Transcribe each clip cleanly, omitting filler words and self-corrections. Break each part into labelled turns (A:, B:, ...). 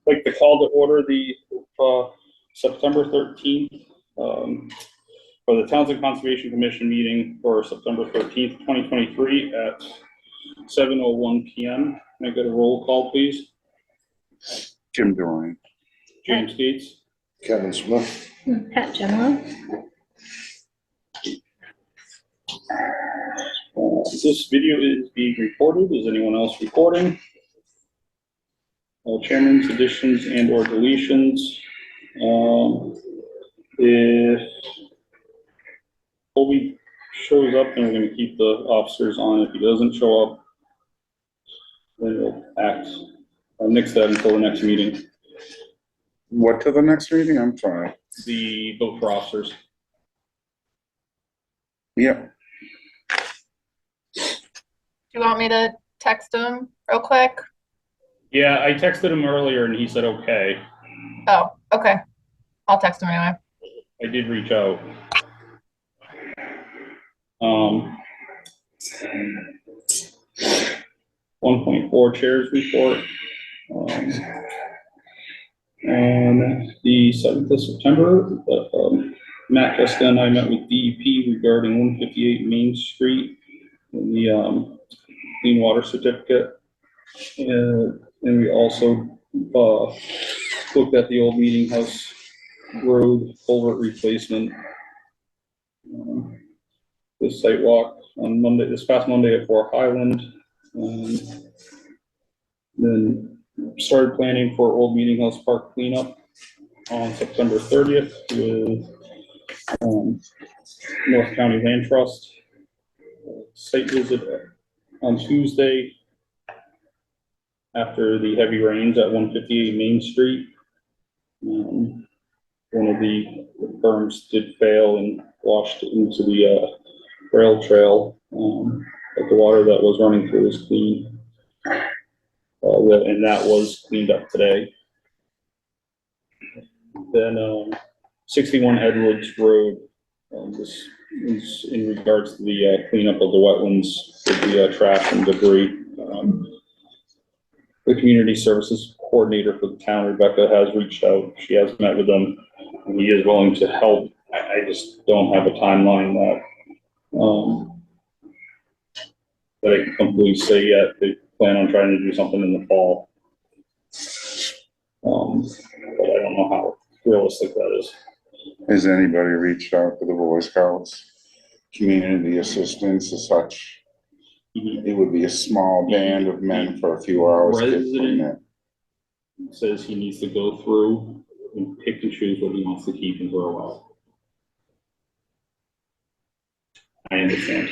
A: like to call to order the September 13th for the Townsend Conservation Commission meeting for September 13th, 2023 at 7:01 p.m. Can I get a roll call, please?
B: Jim Durant.
A: James Gates.
C: Kevin Smith.
D: Pat Gemma.
A: This video is being recorded. Is anyone else recording? All chairman's additions and or deletions. If Colby shows up, then we're going to keep the officers on. If he doesn't show up, then we'll act nix that until the next meeting.
B: What to the next meeting? I'm sorry.
A: The vote for officers.
B: Yeah.
E: Do you want me to text him real quick?
A: Yeah, I texted him earlier and he said okay.
E: Oh, okay. I'll text him anyway.
A: I did reach out. 1.4 chairs report. On the 7th of September, Matt, Jessica, and I met with DEP regarding 158 Main Street and the clean water certificate. And we also looked at the old Meeting House Road culvert replacement. The site walk on Monday, this past Monday at Fort Highland. Then started planning for Old Meeting House Park cleanup on September 30th with North County Land Trust. Site visit on Tuesday after the heavy rains at 158 Main Street. One of the berms did fail and washed into the rail trail, but the water that was running through was clean. And that was cleaned up today. Then 61 Edwards Road, this is in regards to the cleanup of the wetlands with the trash and debris. The community services coordinator for the town, Rebecca, has reached out. She has met with them, and he is willing to help. I just don't have a timeline that I can completely say yet. They plan on trying to do something in the fall. But I don't know how realistic that is.
B: Has anybody reached out to the Boy Scouts, community assistance as such? It would be a small band of men for a few hours.
A: Resident says he needs to go through and pick and choose what he wants to keep and throw out. I understand.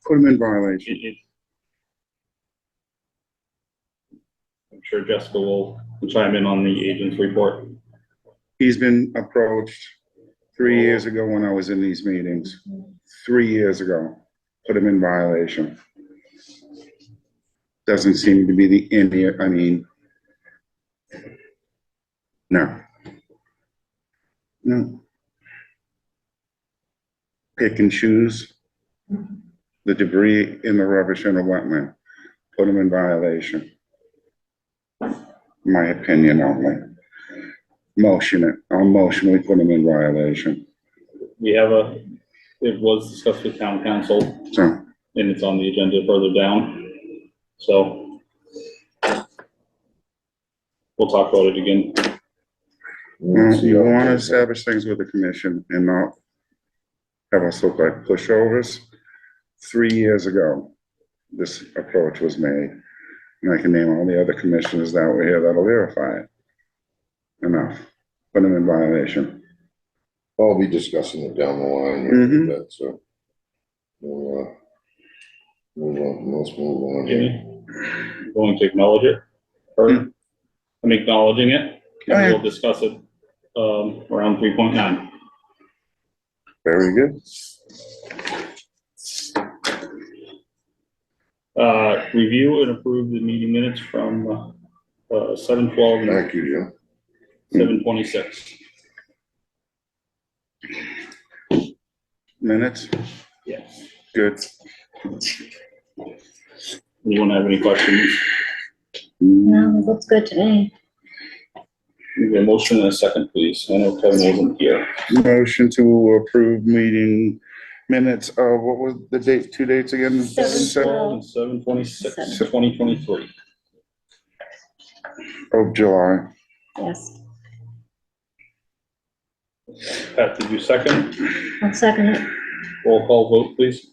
B: Put them in violation.
A: I'm sure Jessica will chime in on the agent's report.
B: He's been approached 3 years ago when I was in these meetings. 3 years ago. Put him in violation. Doesn't seem to be the India, I mean, no. No. Pick and choose the debris in the rubbish in a wetland. Put him in violation. My opinion only. Motion it. I'll motion we put him in violation.
A: We have it was discussed with town council,
B: So,
A: and it's on the agenda further down. So we'll talk about it again.
B: you want to establish things with the commission and not have us look like pushovers. 3 years ago, this approach was made. And I can name all the other commissioners that were here that'll verify it. Enough. Put them in violation.
C: I'll be discussing it down the line a
B: Mhm.
C: bit, so we'll move on. Let's move on.
A: Jimmy, going to acknowledge it, or I'm acknowledging it, and we'll discuss it around 3.9.
B: Very good.
A: Review and approve the meeting minutes from 7/12 and
C: Thank you, Jim.
A: 7/26.
B: Minutes?
A: Yes.
B: Good.
A: Anyone have any questions?
D: No, it looks good to me.
A: Need a motion and a second, please. I know Kevin wasn't here.
B: Motion to approve meeting minutes of, what was the date, two dates again?
D: 7/12.
A: And 7/26,
D: Seven.
A: 2023.
B: Of July.
D: Yes,
A: Pat, did you second?
D: I'll second it.
A: Roll call vote, please.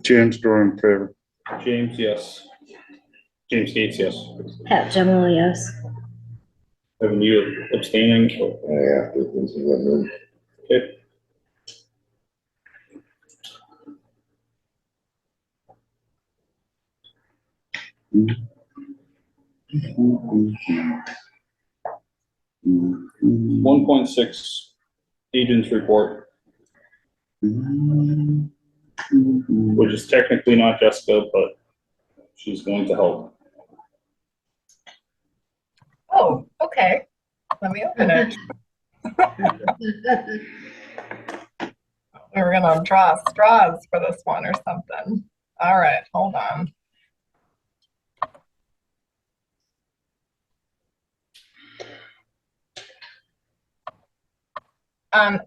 B: James Dorr in favor.
A: James, yes. James Gates, yes.
D: Pat Gemma, yes.
A: Kevin, you abstaining?
C: Yeah, this is what I mean.
A: Okay.
B: Mm-hmm.
A: 1.6, agents report, which is technically not Jessica, but she's going to help.
E: Oh, okay. Let me open it. We were gonna draw straws for this one or something. All right, hold on.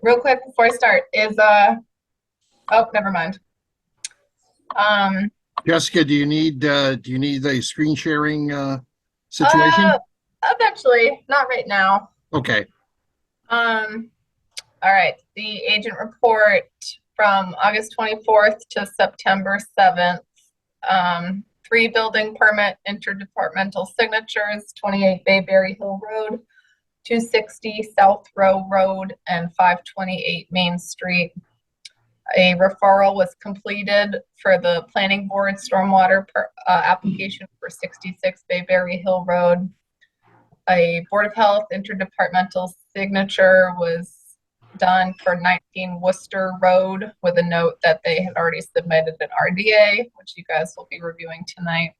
E: Real quick before I start, oh, never mind.
F: Jessica, do you need a screen sharing situation?
E: Eventually, not right now.
F: Okay.
E: All right, the agent report from August 24th to September 7th. 3 building permit interdepartmental signatures, 28 Bayberry Hill Road, 260 South Row Road, and 528 Main Street. A referral was completed for the planning board stormwater application for 66 Bayberry Hill Road. A Board of Health interdepartmental signature was done for 19 Worcester Road with a note that they had already submitted an RDA, which you guys will be reviewing tonight.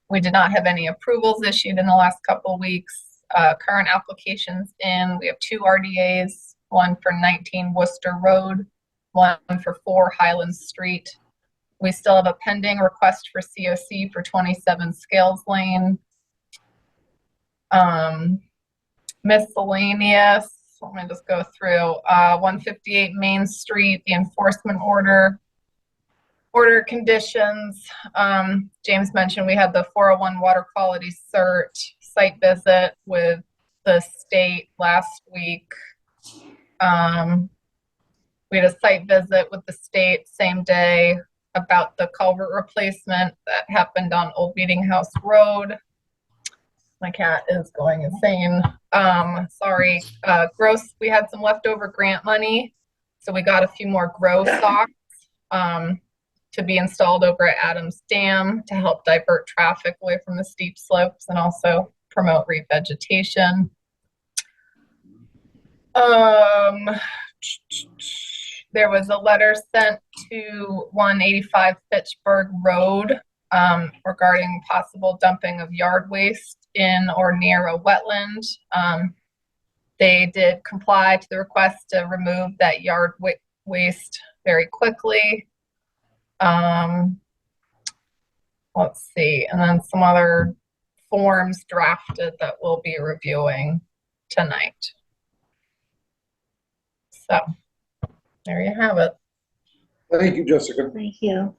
E: We did not have any approvals issued in the last couple of weeks. Current applications in, we have 2 RDAs, one for 19 Worcester Road, one for 4 Highland Street. We still have a pending request for COC for 27 Scales Lane. Miscellaneous, let me just go through, 158 Main Street, the enforcement order conditions. James mentioned we had the 401 water quality cert site visit with the state last week. We had a site visit with the state same day about the culvert replacement that happened on Old Meeting House Road. My cat is going insane. Sorry. Gross, we had some leftover grant money, so we got a few more grow socks to be installed over at Adams Dam to help divert traffic away from the steep slopes and also promote revegetation. There was a letter sent to 185 Fitchburg Road regarding possible dumping of yard waste in or near a wetland. They did comply to the request to remove that yard waste very quickly. Let's see, and then some other forms drafted that we'll be reviewing tonight. So there you have it.
C: Thank you, Jessica.
D: Thank you.
E: Of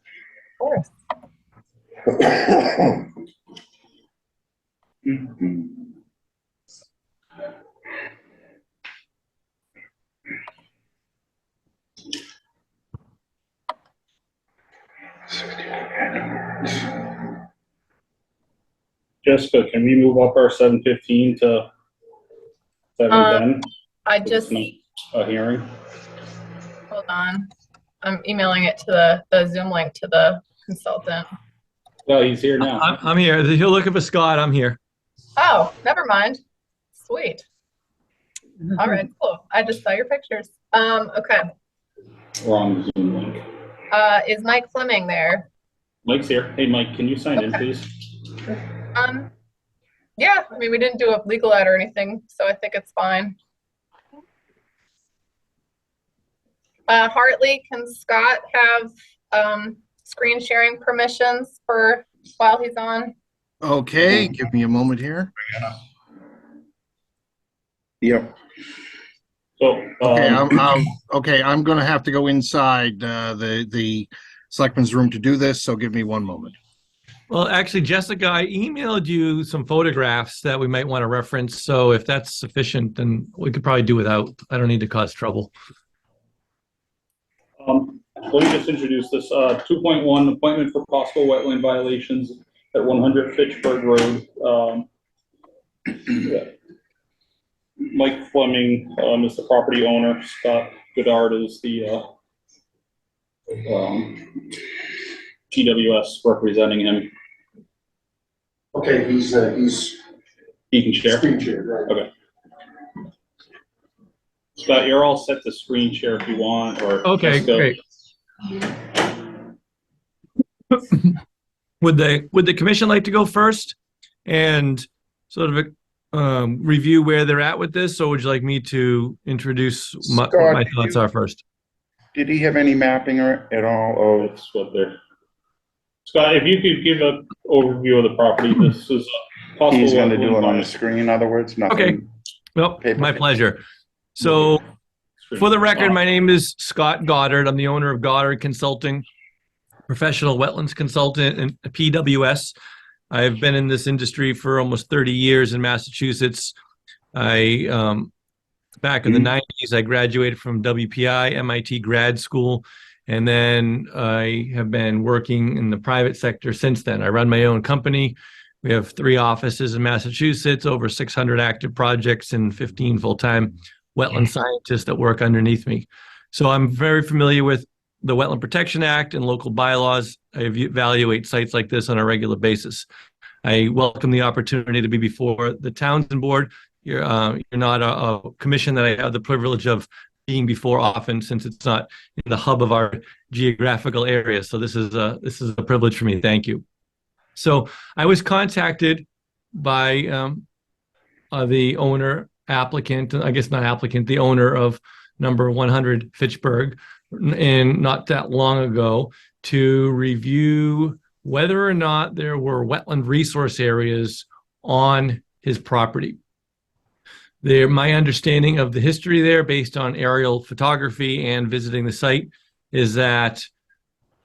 E: course.
A: Jessica, can we move up our 7:15 to 7:10?
E: I just,
A: A hearing?
E: hold on. I'm emailing it to the Zoom link to the consultant.
A: Well, he's here now.
G: I'm here. If you're looking for Scott, I'm here.
E: Oh, never mind. Sweet. All right, cool. I just saw your pictures. Okay.
A: Wrong Zoom link.
E: Is Mike Fleming there?
A: Mike's here. Hey, Mike, can you sign in, please?
E: Yeah, I mean, we didn't do a legal ad or anything, so I think it's fine. Hartley, can Scott have screen sharing permissions for while he's on?
F: Okay, give me a moment here.
B: Yep,
A: So,
F: Okay, I'm gonna have to go inside the selectmen's room to do this, so give me one moment.
G: Well, actually, Jessica, I emailed you some photographs that we might want to reference. So if that's sufficient, then we could probably do without. I don't need to cause trouble.
A: let me just introduce this, 2.1, appointment for possible wetland violations at 100 Fitchburg Road. Yeah. Mike Fleming, is the property owner. Scott Goddard is the, GWS representing him.
H: Okay, he's
A: He can share.
H: screen shared, right?
A: Okay. Scott, you're all set to screen share if you want, or.
G: Okay,
A: let's go.
G: great. Would the commission like to go first and sort of review where they're at with this, or would you like me to introduce what
B: Scott,
G: my thoughts are first?
B: did he have any mapping at all of,
A: That's what they're. Scott, if you could give an overview of the property, this is a possible.
B: he's gonna do it on the
A: wetland
B: screen, in other words, nothing?
G: Okay. Well,
B: Paper.
G: my pleasure. So for the record, my name is Scott Goddard. I'm the owner of Goddard Consulting, professional wetlands consultant and PWS. I've been in this industry for almost 30 years in Massachusetts. Back in the 90s, I graduated from WPI, MIT grad school, and then I have been working in the private sector since then. I run my own company. We have 3 offices in Massachusetts, over 600 active projects, and 15 full-time wetland scientists that work underneath me. So I'm very familiar with the Wetland Protection Act and local bylaws. I evaluate sites like this on a regular basis. I welcome the opportunity to be before the Townsend Board. You're not a commission that I have the privilege of being before often, since it's not in the hub of our geographical area. So this is a privilege for me. Thank you. So I was contacted by the owner applicant, I guess not applicant, the owner of number 100 Fitchburg, and not that long ago, to review whether or not there were wetland resource areas on his property. My understanding of the history there, based on aerial photography and visiting the site, is that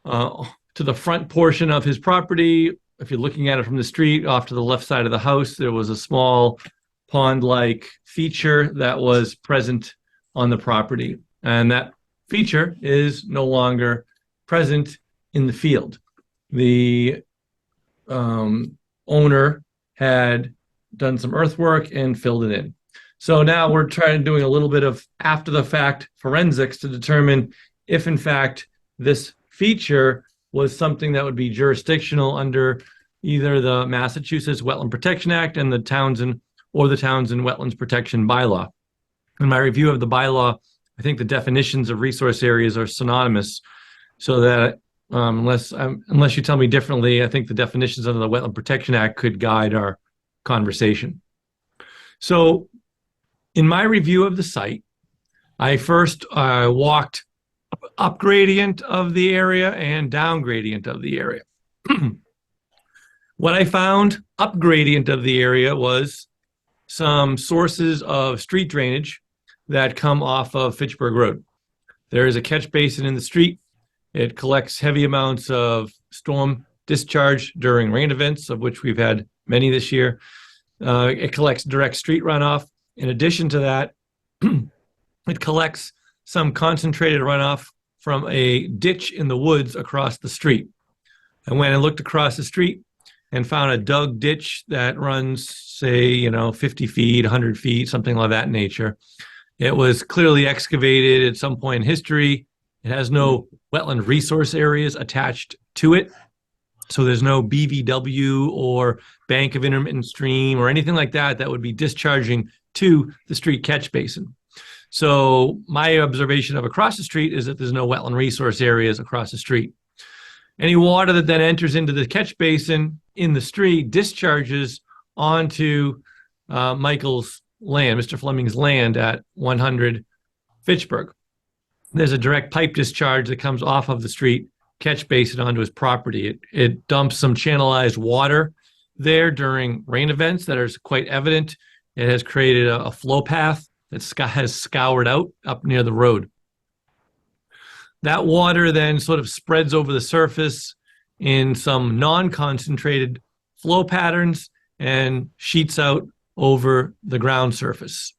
G: to the front portion of his property, if you're looking at it from the street, off to the left side of the house, there was a small pond-like feature that was present on the property. And that feature is no longer present in the field. The owner had done some earthwork and filled it in. So now we're doing a little bit of after the fact forensics to determine if in fact this feature was something that would be jurisdictional under either the Massachusetts Wetland Protection Act and the Townsend Wetlands Protection Bylaw. In my review of the bylaw, I think the definitions of resource areas are synonymous, so that unless you tell me differently, I think the definitions under the Wetland Protection Act could guide our conversation. So in my review of the site, I first walked up gradient of the area and down gradient of the area. What I found up gradient of the area was some sources of street drainage that come off of Fitchburg Road. There is a catch basin in the street. It collects heavy amounts of storm discharge during rain events, of which we've had many this year. It collects direct street runoff. In addition to that, it collects some concentrated runoff from a ditch in the woods across the street. I went and looked across the street and found a dug ditch that runs, say, 50 feet, 100 feet, something like that nature. It was clearly excavated at some point in history. It has no wetland resource areas attached to it. So there's no BVW or bank of intermittent stream or anything like that that would be discharging to the street catch basin. So my observation of across the street is that there's no wetland resource areas across the street. Any water that then enters into the catch basin in the street discharges onto Michael's land, Mr. Fleming's land at 100 Fitchburg. There's a direct pipe discharge that comes off of the street catch basin onto his property. It dumps some channelized water there during rain events that is quite evident. It has created a flow path that has scoured out up near the road. That water then sort of spreads over the surface in some non-concentrated flow patterns and sheets out over the ground surface.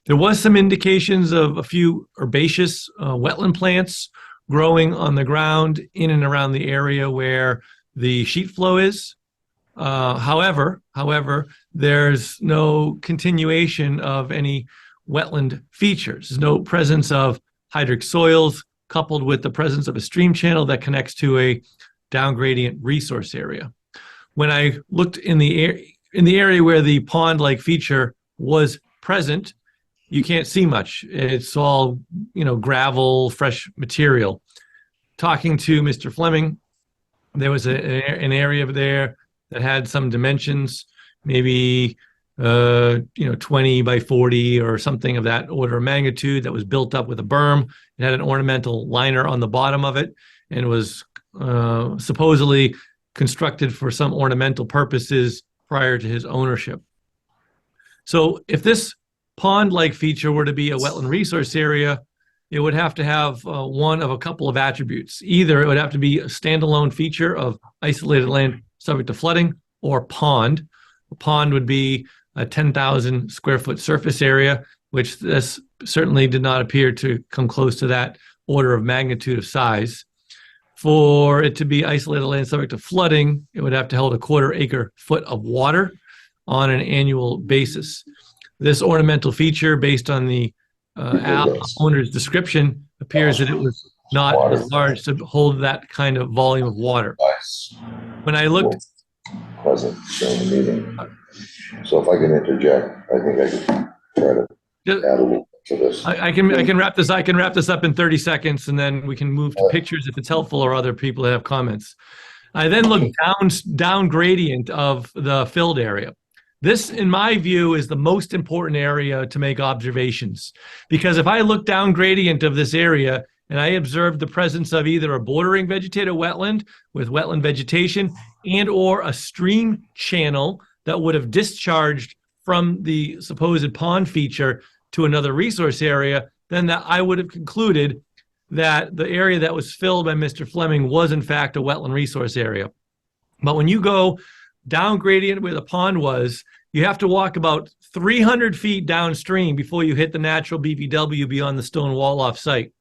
G: There was some indications of a few herbaceous wetland plants growing on the ground in and around the area where the sheet flow is. However, there's no continuation of any wetland features. There's no presence of hydric soils coupled with the presence of a stream channel that connects to a down gradient resource area. When I looked in the area where the pond-like feature was present, you can't see much. It's all, gravel, fresh material. Talking to Mr. Fleming, there was an area there that had some dimensions, maybe 20 by 40 or something of that order of magnitude, that was built up with a berm. It had an ornamental liner on the bottom of it and was supposedly constructed for some ornamental purposes prior to his ownership. So if this pond-like feature were to be a wetland resource area, it would have to have one of a couple of attributes. Either it would have to be a standalone feature of isolated land subject to flooding, or pond. A pond would be a 10,000 square foot surface area, which this certainly did not appear to come close to that order of magnitude of size. For it to be isolated land subject to flooding, it would have to hold a 1/4 acre foot of water on an annual basis. This ornamental feature, based on the owner's description, appears that it was not as large to hold that kind of volume of water.
C: Nice.
G: When I looked,
C: Present during the meeting. So if I can interject, I think I can try to
G: just-
C: add a little to this.
G: I can wrap this. I can wrap this up in 30 seconds, and then we can move to pictures if it's helpful, or other people that have comments. I then look down gradient of the filled area. This, in my view, is the most important area to make observations, because if I look down gradient of this area and I observe the presence of either a bordering vegetated wetland with wetland vegetation and or a stream channel that would have discharged from the supposed pond feature to another resource area, then that I would have concluded that the area that was filled by Mr. Fleming was in fact a wetland resource area. But when you go down gradient where the pond was, you have to walk about 300 feet downstream before you hit the natural BVW beyond the stone wall off site.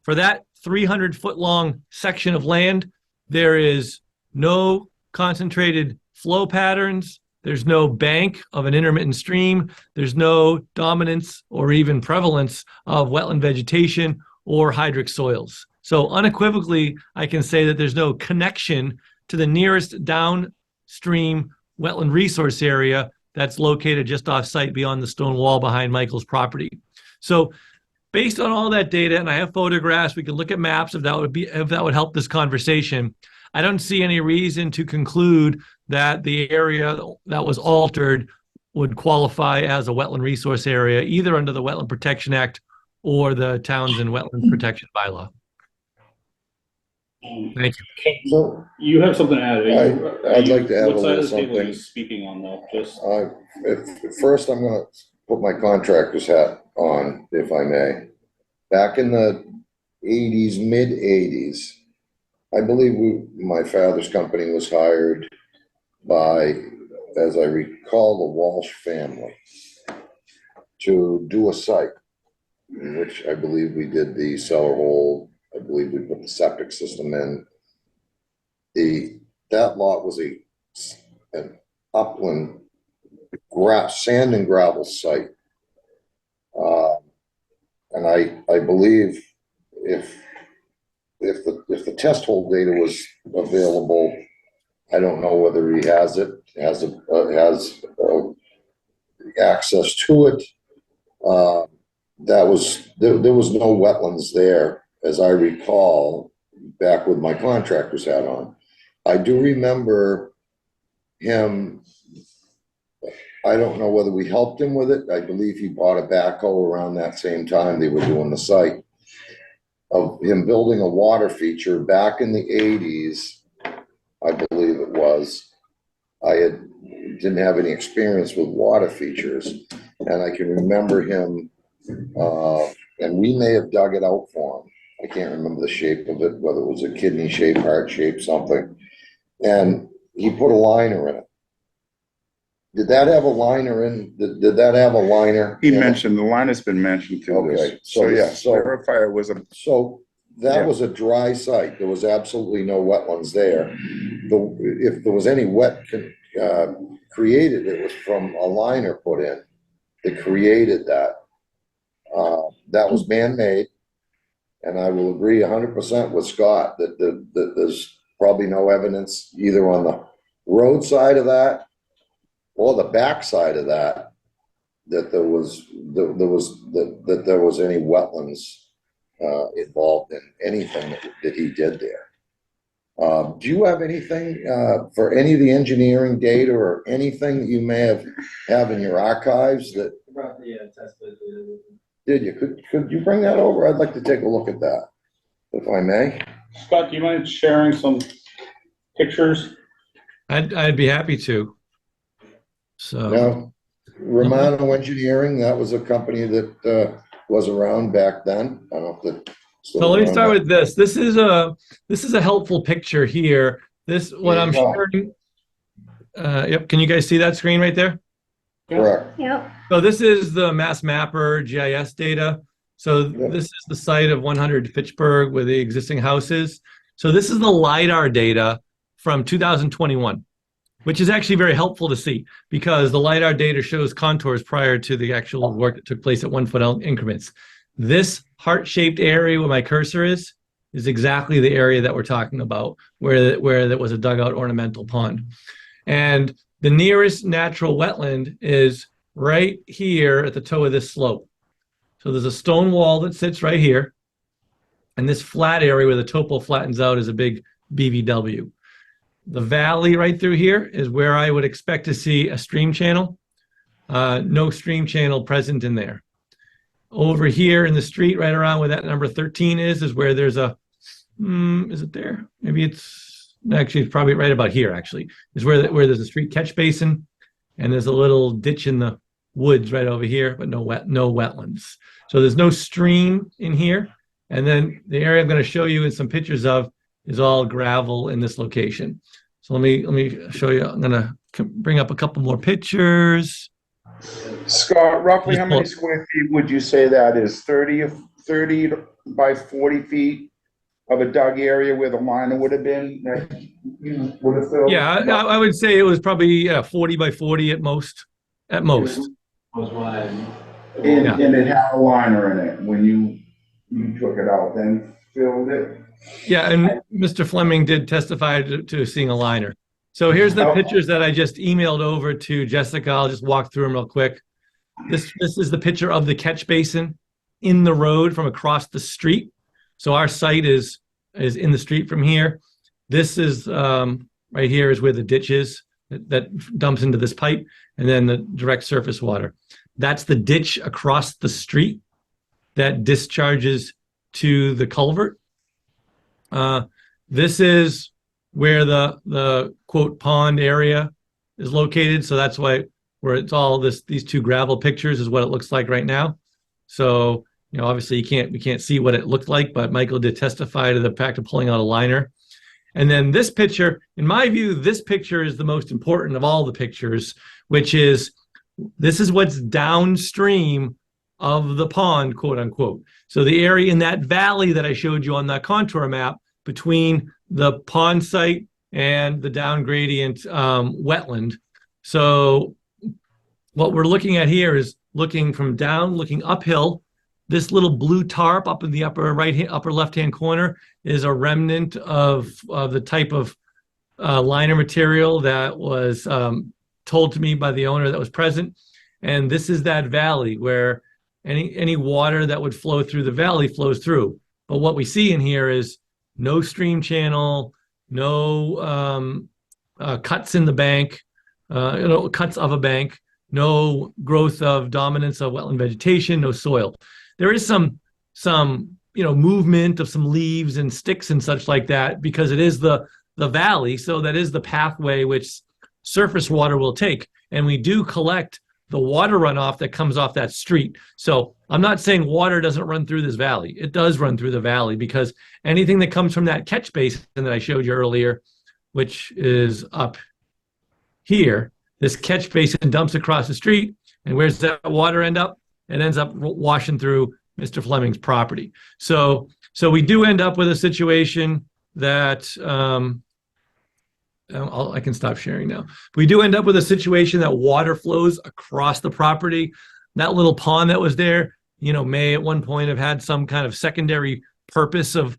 G: For that 300-foot long section of land, there is no concentrated flow patterns. There's no bank of an intermittent stream. There's no dominance or even prevalence of wetland vegetation or hydric soils. So unequivocally, I can say that there's no connection to the nearest downstream wetland resource area that's located just off site beyond the stone wall behind Michael's property. So based on all that data, and I have photographs, we can look at maps if that would help this conversation. I don't see any reason to conclude that the area that was altered would qualify as a wetland resource area, either under the Wetland Protection Act or the Townsend Wetland Protection Bylaw. Thank you.
C: So,
A: You have something to add?
C: I'd like to add a
A: What side
C: little
A: of the table are you
C: something.
A: speaking on though? Just,
C: First, I'm gonna put my contractor's hat on, if I may. Back in the 80s, mid-80s, I believe my father's company was hired by, as I recall, the Walsh family to do a site, in which I believe we did the cellar hole. I believe we put the septic system in. That lot was an upland sand and gravel site. And I believe if the test hole data was available, I don't know whether he has access to it. There was no wetlands there, as I recall, back with my contractor's hat on. I do remember him, I don't know whether we helped him with it. I believe he bought a backhoe around that same time they were doing the site, of him building a water feature back in the 80s, I believe it was. didn't have any experience with water features. And I can remember him, and we may have dug it out for him. I can't remember the shape of it, whether it was a kidney shape, heart shape, something. And he put a liner in it. Did that have a liner in, did that have a liner?
B: He
C: in it?
B: mentioned, the line has been mentioned through this.
C: Okay,
B: So
C: so-
B: yes,
C: so-
B: verify it was a,
C: So that
B: Yeah.
C: was a dry site. There was absolutely no wetlands there. If there was any created, it was from a liner put in that created that. That was man-made. And I will agree 100% with Scott that there's probably no evidence either on the road side of that or the back side of that, that there was any wetlands involved in anything that he did there. Do you have anything for any of the engineering data or anything that you may have in your archives that? Did you? Could you bring that over? I'd like to take a look at that, if I may.
A: Scott, do you mind sharing some pictures?
G: I'd be happy to. So,
C: Now, Romano Engineering, that was a company that was around back then. I don't know if that.
G: so let me start with this. This is a helpful picture here. This, what I'm
C: There you
G: sharing. Yep. Can you guys see that screen right there?
C: Correct.
D: Yep.
G: So this is the Mass Mapper GIS data. So
C: Yeah.
G: this is the site of 100 Fitchburg where the existing house is. So this is the LiDAR data from 2021, which is actually very helpful to see because the LiDAR data shows contours prior to the actual work that took place at 1 foot increments. This heart-shaped area where my cursor is exactly the area that we're talking about, where there was a dugout ornamental pond. And the nearest natural wetland is right here at the toe of this slope. So there's a stone wall that sits right here. And this flat area where the topo flattens out is a big BVW. The valley right through here is where I would expect to see a stream channel. No stream channel present in there. Over here in the street, right around where that number 13 is where there's a, is it there? Maybe actually, it's probably right about here, actually, is where there's a street catch basin, and there's a little ditch in the woods right over here, but no wetlands. So there's no stream in here. And then the area I'm going to show you in some pictures of is all gravel in this location. So let me show you. I'm going to bring up a couple more pictures.
B: Scott, roughly how many square feet would you say that is? 30 by 40 feet of a dug area where the liner would have been? That you would have filled?
G: Yeah, I would say it was probably 40 by 40 at most. At most.
B: And it had a liner in it when you took it out, then filled it?
G: Yeah, and Mr. Fleming did testify to seeing a liner. So here's the pictures that I just emailed over to Jessica. I'll just walk through them real quick. This is the picture of the catch basin in the road from across the street. So our site is in the street from here. This is right here is where the ditch is that dumps into this pipe, and then the direct surface water. That's the ditch across the street that discharges to the culvert. This is where the quote pond area is located. So that's why where it's all these two gravel pictures is what it looks like right now. So, you know, obviously we can't see what it looked like, but Michael did testify to the fact of pulling out a liner. And then this picture, in my view, this picture is the most important of all the pictures, which is, this is what's downstream of the pond, quote unquote. So the area in that valley that I showed you on that contour map between the pond site and the down gradient wetland. So what we're looking at here is looking uphill. This little blue tarp up in the upper left-hand corner is a remnant of the type of liner material that was told to me by the owner that was present. And this is that valley where any water that would flow through the valley flows through. But what we see in here is no stream channel, no cuts in the bank, cuts of a bank, no growth of dominance of wetland vegetation, no soil. There is some movement of some leaves and sticks and such like that because it is the valley. So that is the pathway which surface water will take. And we do collect the water runoff that comes off that street. So I'm not saying water doesn't run through this valley. It does run through the valley because anything that comes from that catch basin that I showed you earlier, which is up here, this catch basin dumps across the street. And where's that water end up? It ends up washing through Mr. Fleming's property. So we do end up with a situation that, I can stop sharing now. We do end up with a situation that water flows across the property. That little pond that was there, may at one point have had some kind of secondary purpose of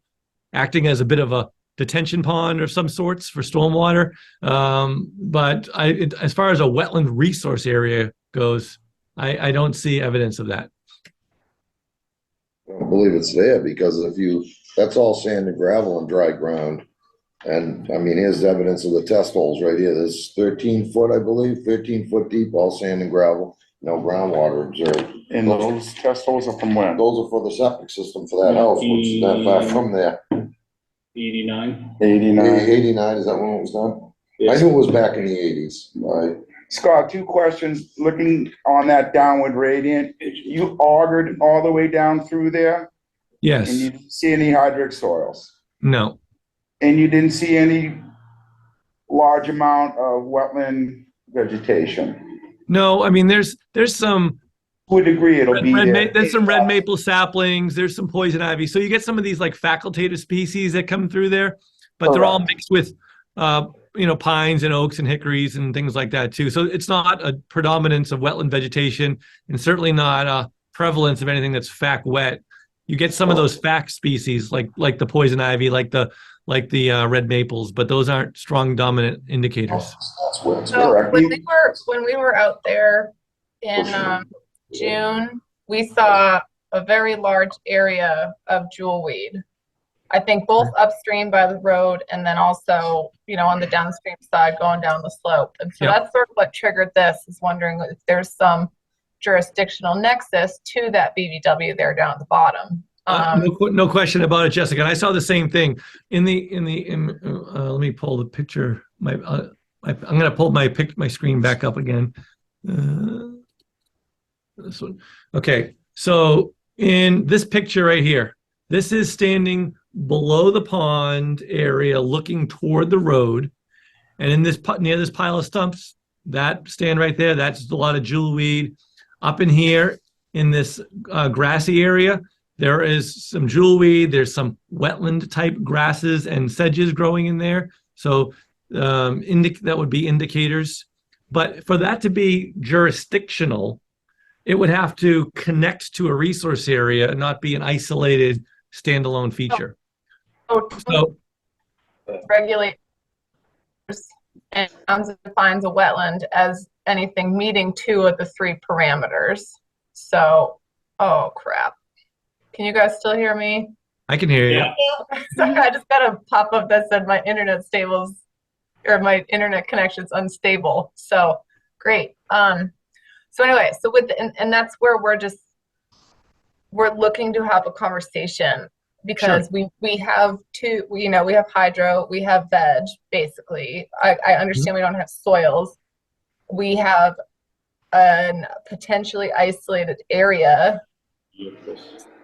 G: acting as a bit of a detention pond of some sorts for stormwater. But as far as a wetland resource area goes, I don't see evidence of that.
C: I don't believe it's there because that's all sand and gravel and dry ground. And I mean, here's evidence of the test holes right here. There's 13 foot, I believe, 13 foot deep, all sand and gravel, no groundwater observed.
B: And those test holes are from when?
C: Those are for the septic system for that house, which is not far from there.
A: 89.
B: 89.
C: 89, is that when it was done? I knew it was back in the 80s, right?
B: Scott, two questions. Looking on that downward gradient, you augered all the way down through there?
G: Yes.
B: And you didn't see any hydric soils?
G: No.
B: And you didn't see any large amount of wetland vegetation?
G: No, I mean, there's some
B: To a degree, it'll be there.
G: there's some red maple saplings, there's some poison ivy. So you get some of these like facultative species that come through there, but they're all mixed with, pines and oaks and hickories and things like that too. So it's not a predominance of wetland vegetation and certainly not a prevalence of anything that's fac wet. You get some of those fac species like the poison ivy, like the red maples, but those aren't strong dominant indicators.
C: That's where it's
E: So
B: Correct.
E: when we were out there in June, we saw a very large area of jewelweed. I think both upstream by the road and then also, on the downstream side going down the slope. And so
G: Yeah.
E: that's sort of what triggered this, is wondering if there's some jurisdictional nexus to that BVW there down at the bottom.
G: No question about it, Jessica. And I saw the same thing let me pull the picture. I'm going to pull my screen back up again. This one. Okay. So in this picture right here, this is standing below the pond area, looking toward the road. And in this near this pile of stumps, that stand right there, that's a lot of jewelweed. Up in here, in this grassy area, there is some jewelweed. There's some wetland type grasses and sedges growing in there. So that would be indicators. But for that to be jurisdictional, it would have to connect to a resource area and not be an isolated standalone feature. So
E: Regulators and defines a wetland as anything meeting two of the three parameters. So, oh crap. Can you guys still hear me?
G: I can hear you.
A: Yeah.
E: Sorry, I just got a pop-up that said my internet my internet connection's unstable. So great. So anyway, so and that's where we're looking to have a conversation because we have we have hydro, we have veg, basically. I understand we don't have soils. We have a potentially isolated area.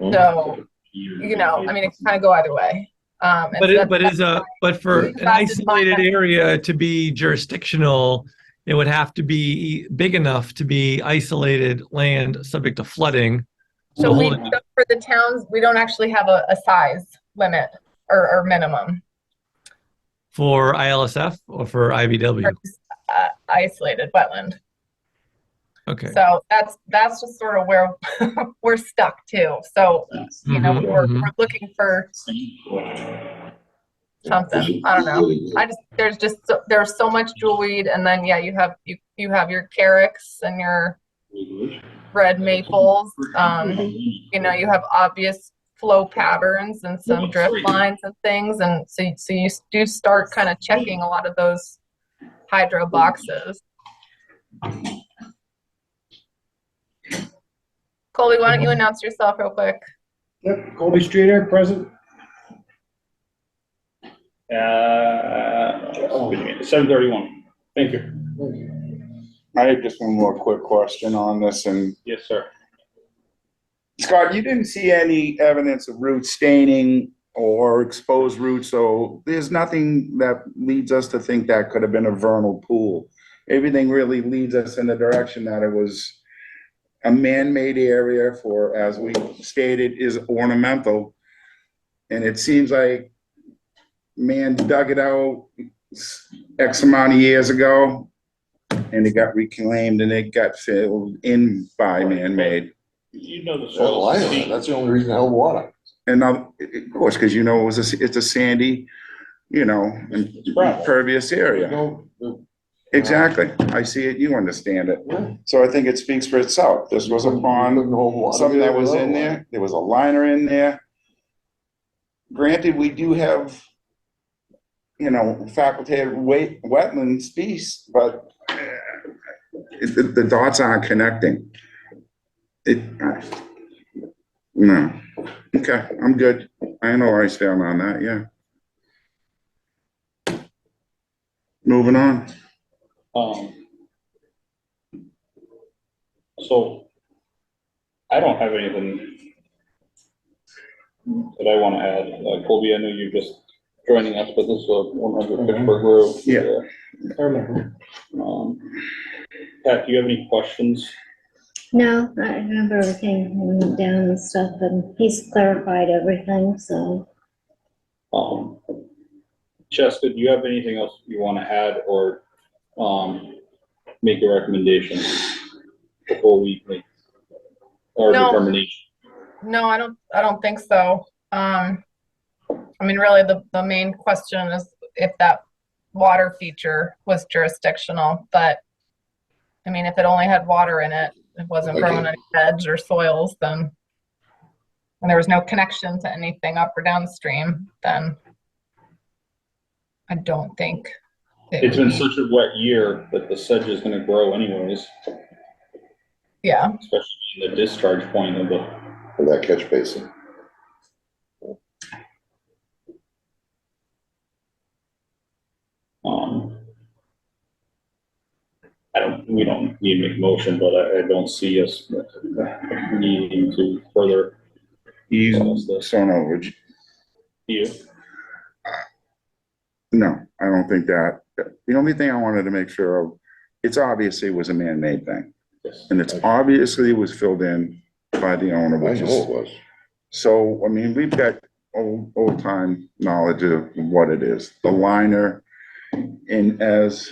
E: So, I mean, it can kind of go either way.
G: But for an isolated area to be jurisdictional, it would have to be big enough to be isolated land subject to flooding.
E: So for the towns, we don't actually have a size limit or minimum.
G: For ILSF or for IBW?
E: Isolated wetland.
G: Okay.
E: So that's just sort of where we're stuck too. So we're looking for something. I don't know. There's so much jewelweed, and then you have your carex and your red maples. You have obvious flow patterns and some drift lines and things, and so you do start kind of checking a lot of those hydro boxes. Colby, why don't you announce yourself real quick?
H: Yep, Colby Streeter, present.
A: 7:31. Thank you.
B: I have just one more quick question on this, and
A: Yes, sir.
B: Scott, you didn't see any evidence of root staining or exposed roots, so there's nothing that leads us to think that could have been a vernal pool. Everything really leads us in the direction that it was a man-made area for, as we stated, is ornamental. And it seems like man dug it out X amount of years ago, and it got reclaimed and it got filled in by man-made.
A: You know the
C: Well,
A: soils.
C: I know,
A: steep.
C: that's the only reason I held water.
B: And now, of course, because you know, it's a sandy, you know,
A: It's gravel.
B: impervious area. Exactly. I see it, you understand it. So I think it speaks for itself. This was a pond, something that was in there, was a liner in there. Granted, we do have, you know, facultative wetland species, but the dots aren't connecting. No. Okay, I'm good. I know where I stand on that, yeah. Moving on.
A: So I don't have anything that I want to add. Colby, I know you're just joining us, but this is 100 Pittsburgh Road.
B: Yeah.
H: I remember.
A: Pat, do you have any questions?
D: No, I remember everything when we went down and stuff, and he's clarified everything, so.
A: Jessica, do you have anything else you want to add or make a recommendation before we make our
E: No.
A: determination?
E: No, I don't think so. I mean, really, the main question is if that water feature was jurisdictional, but I mean, if it only had water in it, it wasn't growing any beds or soils, then, and there was no connection to anything up or downstream, then I don't think
A: It's been such a wet year that the sedge is going to grow anyways,
E: yeah.
A: especially in the discharge point of the.
C: For that catch basin.
A: We don't need to make a motion, but I don't see us needing to further.
B: He's shown over.
A: Do you?
B: No, I don't think that. The only thing I wanted to make sure of, it's obviously was a man-made thing.
A: Yes.
B: And it's obviously was filled in by the owner,
C: I
B: which
C: know
B: is,
C: it was.
B: so, I mean, we've got old time knowledge of what it is. The liner, and as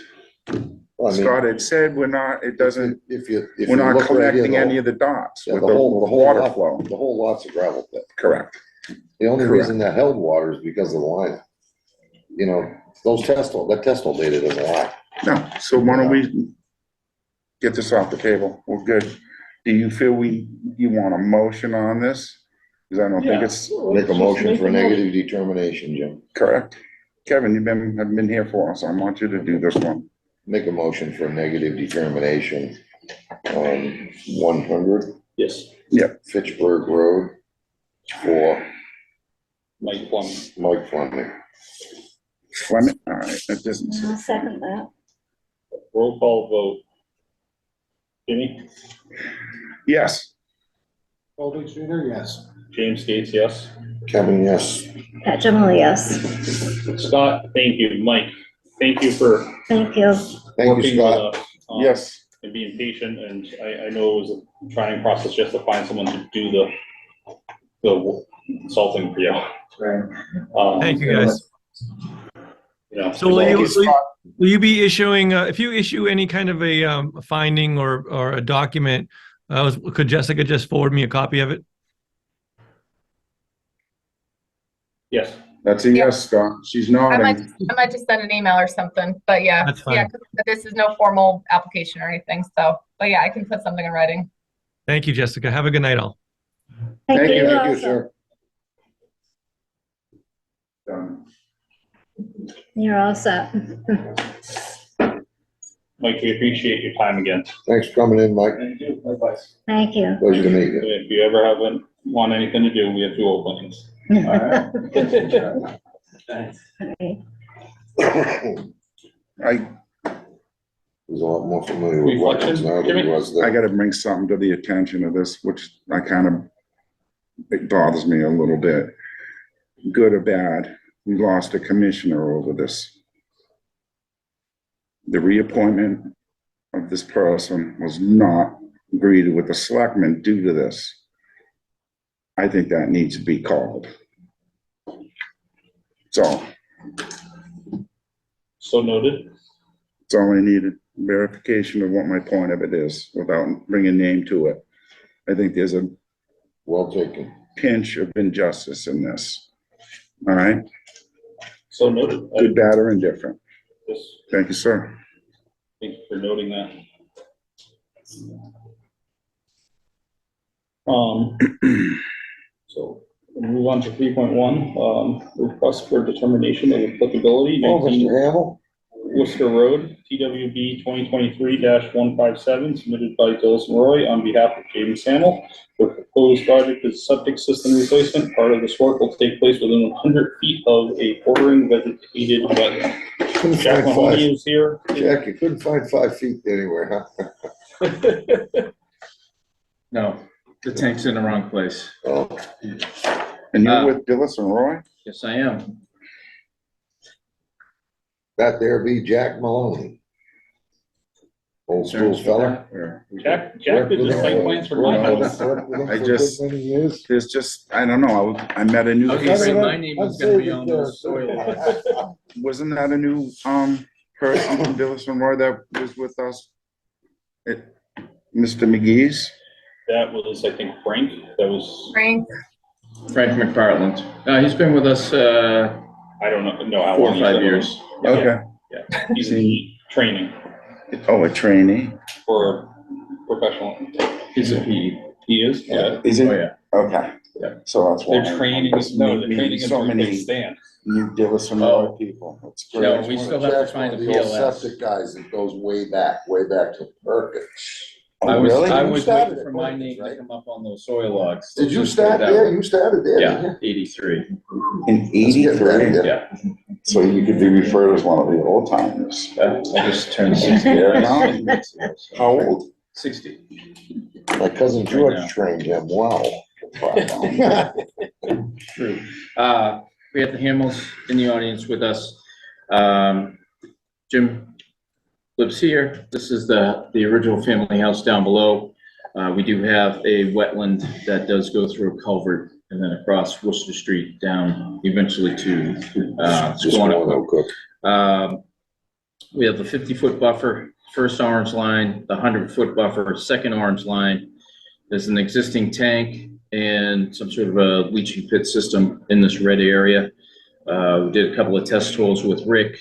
C: Well, I mean,
B: Scott had said, we're not, it doesn't,
C: if you
B: we're not
C: look right here,
B: connecting any
C: though,
B: of the dots
C: yeah,
B: with
C: the
B: the
C: whole
B: water
C: lot-
B: flow.
C: The whole lot's a gravel pit.
B: Correct.
C: The only
B: Correct.
C: reason that held water is because of the liner. You know, that test hole data doesn't lie.
B: No, so why don't we get this off the table? We're good. Do you feel you want a motion on this? Because I don't think it's
C: Make a motion for negative determination, Jim.
B: correct. Kevin, have been here for us. I want you to do this one.
C: Make a motion for negative determination on 100
A: Yes,
C: Fitchburg Road for
A: Mike Plum.
C: Mike Fleming.
B: Fleming, all right, that doesn't,
D: I'll second that.
A: Roll call vote. Jimmy?
B: yes,
H: Colby Streeter, yes.
A: James Gates, yes.
C: Kevin, yes.
D: Pat Gemini, yes.
A: Scott, thank you. Mike, thank you for
D: Thank you.
C: Thank you,
A: working
C: Scott.
A: with us.
B: yes.
A: And being patient, and I know it was a trying process just to find someone to do the consulting for you.
G: Thank you, guys.
A: You know,
G: So will
B: Thank
G: you,
B: you, Scott.
G: will you be issuing, if you issue any kind of a finding or a document, could Jessica just forward me a copy of it?
A: Yes,
B: That's a yes, Scott. She's
E: I might
B: nodding.
E: just send an email or something, but yeah.
G: That's fine.
E: Yeah, 'cause this is no formal application or anything, so, but yeah, I can put something in writing.
G: Thank you, Jessica. Have a good night, all.
D: Thank
B: Thank
D: you
C: Thank you,
D: also.
C: sir.
B: Done.
D: You're all set.
A: Mike, we appreciate your time again.
C: Thanks for coming in, Mike.
A: Thank you. Likewise.
D: Thank you.
C: Pleasure to meet you.
A: If you ever want anything to do, we have 2 openings.
D: Alright.
B: I,
C: He's a lot more familiar with wetlands now than he was
B: I
C: then.
B: gotta bring something to the attention of this, which it bothers me a little bit. Good or bad, we lost a commissioner over this. The reappointment of this person was not agreed with the selectmen due to this. I think that needs to be called. So,
A: So noted.
B: that's all I needed, verification of what my point of it is, without bringing name to it. I think there's a
C: Well taken.
B: pinch of injustice in this. All right,
A: So noted.
B: good, bad, or indifferent.
A: Yes,
B: Thank you, sir.
A: thank you for noting that. So we'll move on to 3.1, request for determination of applicability,
C: Oh,
A: 19
C: Mr. Hamel?
A: Worcester Road, TWB 2023-157, submitted by Dillson Roy on behalf of James Hamel. The proposed project is septic system replacement. Part of this work will take place within 100 feet of a bordering vegetated wetland.
C: Couldn't
A: Jack
C: find
A: Mahoney
C: five,
A: is here.
C: Jack, you couldn't find 5 feet anywhere, huh?
I: No, the tank's in the wrong place.
C: Oh,
B: And you're with Dillis and Roy?
I: Yes, I am.
C: that there be Jack Maloney. Old school fella.
A: Jack did the site plans for my house.
B: I just- There's just, I don't know, I met a new
I: I was
B: piece,
I: afraid my name was gonna be on those soil logs.
B: wasn't that a new, person from Dillis and Roy that was with us? Mr. McGee's?
A: That was, I think, Frank. That was,
E: Frank,
I: Frank McPartland. He's been with us,
A: I don't know how
I: 4 or
A: long. he's
I: 5
A: been with
I: years.
B: Okay.
A: us. He's in training
B: Oh, a trainee?
A: for professional.
I: He's a PE.
A: He is, yeah.
B: Is
I: Oh,
B: it?
I: yeah.
B: Okay.
I: Yeah.
B: So that's why.
A: They're training, no, they're training
B: So
A: in
B: many
A: big stand.
B: new Dillis and Roy people. That's great.
I: No, we still have to
C: Jack's
I: find
C: one
I: a
C: of the old
I: PLS.
C: septic guys that goes way back to Perkins.
I: I
B: Oh,
I: was,
B: really?
I: I
C: You
I: was
C: started
I: waiting
C: at
I: for my
C: Perkins,
I: name to
C: right?
I: come up on those soil logs.
C: Did you
I: Let's just
C: start
I: put it that
C: there?
I: way.
C: You started there, didn't
I: Yeah,
C: you?
I: 83.
B: In
C: Let's get that,
B: '83,
I: Yeah.
B: so you could be referred as one of the old timers.
I: I just turned 60.
B: How old?
I: 60.
C: My cousin
I: Right
C: George
I: now.
C: trained him well.
I: True. We have the Hamels in the audience with us. Jim lives here. This is the original family house down below. We do have a wetland that does go through a culvert and then across Worcester Street down eventually to,
C: Just
I: Squanicook.
C: one cook.
I: We have the 50-foot buffer, first orange line, the 100-foot buffer, second orange line. There's an existing tank and some sort of a leaching pit system in this red area. We did a couple of test holes with Rick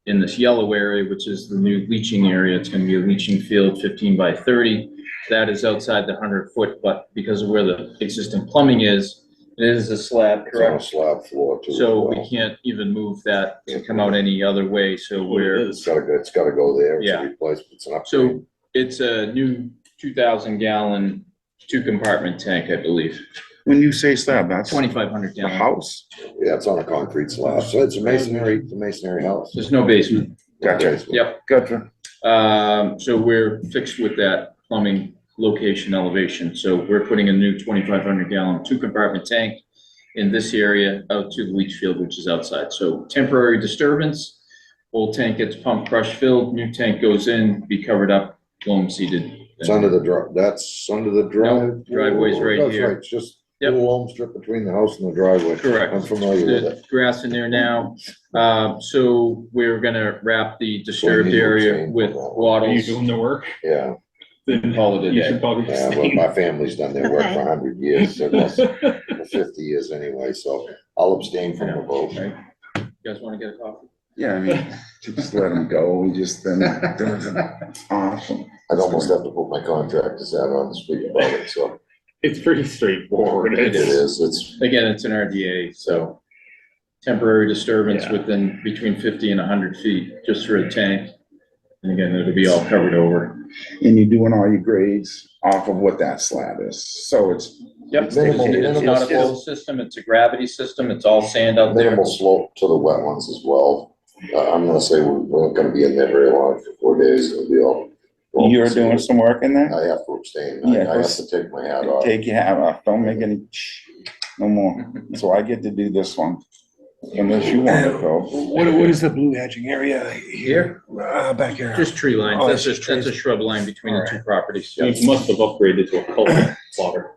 I: in this yellow area, which is the new leaching area. It's gonna be a leaching field 15 by 30. That is outside the 100-foot, but because of where the existing plumbing is, it is a slab,
C: It's on a
I: correct?
C: slab floor too. as
I: So we
C: well.
I: can't even move that to come out any other way, so we're,
C: It's gotta go there. It's
I: Yeah.
C: a replacement. It's an upgrade.
I: so it's a new 2,000-gallon, 2-compartment tank, I believe,
B: When you say slab, that's
I: 2,500
B: the
I: gallon.
B: house?
C: Yeah, it's on a concrete slab. So it's a masonry house.
I: There's no basement.
B: Gotcha.
I: Yep.
B: Gotcha.
I: So we're fixed with that plumbing location elevation. So we're putting a new 2,500-gallon, 2-compartment tank in this area out to the leach field, which is outside. So temporary disturbance, old tank gets pumped, crush filled, new tank goes in, be covered up, loam seeded.
C: It's under the that's under the drive.
I: driveway's right
C: That's
I: here.
C: right. It's just a
I: Yep.
C: little loam strip between the house and the driveway.
I: Correct.
C: I'm familiar with
I: The
C: it.
I: grass in there now. So we're gonna wrap the disturbed
C: So you
I: area
C: change
I: with
C: that.
A: Are you
I: wattles.
A: doing the work?
C: Yeah,
A: Then
I: Call it a
A: you
I: day.
A: should probably
C: yeah, well,
A: stay.
C: my family's done their work for 100 years, so that's for 50 years anyway, so I'll abstain from the vote.
I: Right? You guys wanna get a coffee?
B: Yeah, I mean, just let them go, we just then, awesome.
C: I'd almost have to put my contractor's hat on to speak about it, so
A: It's pretty straightforward.
C: it is, it's,
I: Again, it's an RDA, so temporary disturbance
A: Yeah.
I: within between 50 and 100 feet, just for a tank. And again, it'll be all covered over.
B: And you're doing all your grades off of what that slab is, so it's,
I: Yep, it's
C: Minimal-
I: it's
C: minimal
I: not a flow system, it's a gravity system, it's all sand out there.
C: minimal slope to the wetlands as well. I'm gonna say we're not gonna be in there very long, for 4 days, it'll be all.
B: You're doing some work in there?
C: I have to abstain,
B: Yeah,
C: I have to take my hat off.
B: Take your hat off, don't make any, no more. So I get to do this one, unless you want to go.
H: What is the blue hedging area
I: Here?
H: Back here.
I: Just tree lines.
H: Oh,
I: That's
H: it's
I: a,
H: just
I: that's a
H: trees.
I: shrub line between the two properties.
A: We must have upgraded to a culvert plotter.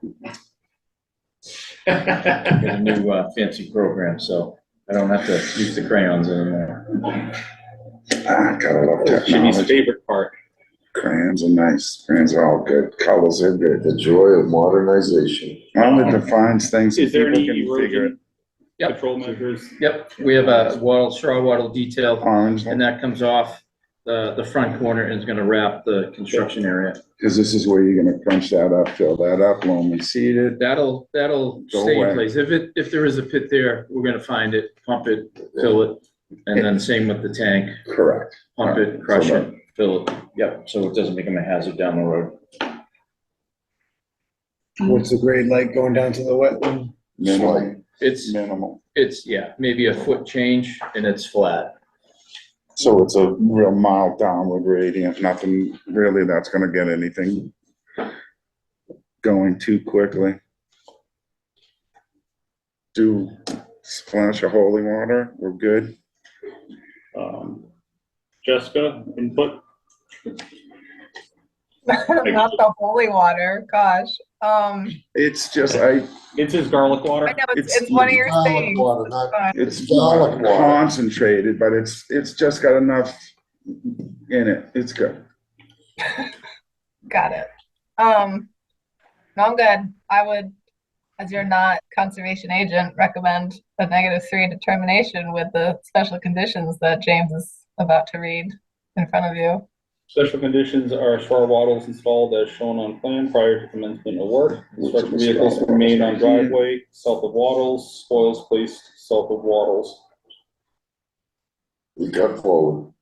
I: Got a new fancy program, so I don't have to use the crayons anymore.
B: Gotta love
A: Jimmy's
B: technology.
A: favorite part.
B: Crayons are nice, crayons are all good, colors are good.
C: The joy of modernization.
B: Well, it defines things.
A: Is there
B: people
A: any
B: can figure
A: erosion
I: Yep.
A: control measures?
I: Yep, we have a wattle, straw wattle detail,
B: Orange,
I: and that comes off the front corner and is gonna wrap the construction area.
B: because this is where you're gonna crunch that up, fill that up, loam and seed it.
I: That'll
B: Go
I: stay
B: away.
I: in place. If there is a pit there, we're gonna find it, pump it, fill it, and then same with the tank,
B: Correct.
I: pump it,
B: Alright,
I: crush
B: so
I: it, fill it. Yep, so it doesn't become a hazard down the road.
H: What's the grade like going down to the wetland?
B: Minimal,
I: It's,
B: minimal.
I: yeah, maybe a foot change and it's flat.
B: So it's a real mild downward gradient, nothing really that's gonna get anything going too quickly. Do splash of holy water, we're good.
A: Jessica, input?
E: Not the holy water, gosh.
B: It's just,
A: It's his garlic
E: I
A: water.
E: know
B: It's
E: it's one of your
C: Garlic
E: things.
C: water, not-
E: Fine.
B: it's
C: Garlic water.
B: concentrated, but it's just got enough in it, it's good.
E: Got it. No, I'm good. I would, as you're not conservation agent, recommend a -3 determination with the special conditions that James is about to read in front of you.
A: Special conditions are straw wattles installed as shown on plan prior to commencement of work. Construction vehicles remain on driveway, south of wattles, spoils placed south of wattles.
C: You cut forward.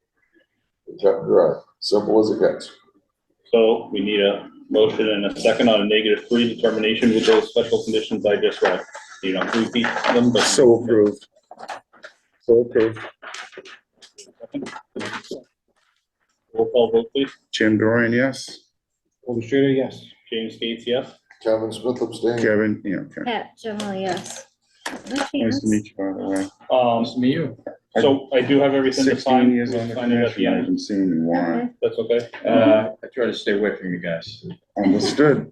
C: You cut dry, simple as it gets.
A: So we need a motion and a second on a -3 determination with those special conditions I just read. You know, repeat them, but.
B: So approved. So approved.
A: Roll call vote, please.
B: Jim Dorian, yes.
H: Golden Streeter, yes.
A: James Gates, yes.
C: Kevin Smith abstained.
B: Kevin, yeah, okay.
D: Pat General, yes.
B: Nice to meet you, by the way.
I: Nice to meet you.
A: So I do have everything to
B: 16
A: sign.
B: years
A: We'll
B: on the
A: sign it at the
B: commission, I
A: end.
B: haven't seen you in a while.
D: Okay.
A: That's okay.
I: I try to stay away from you guys.
B: Understood.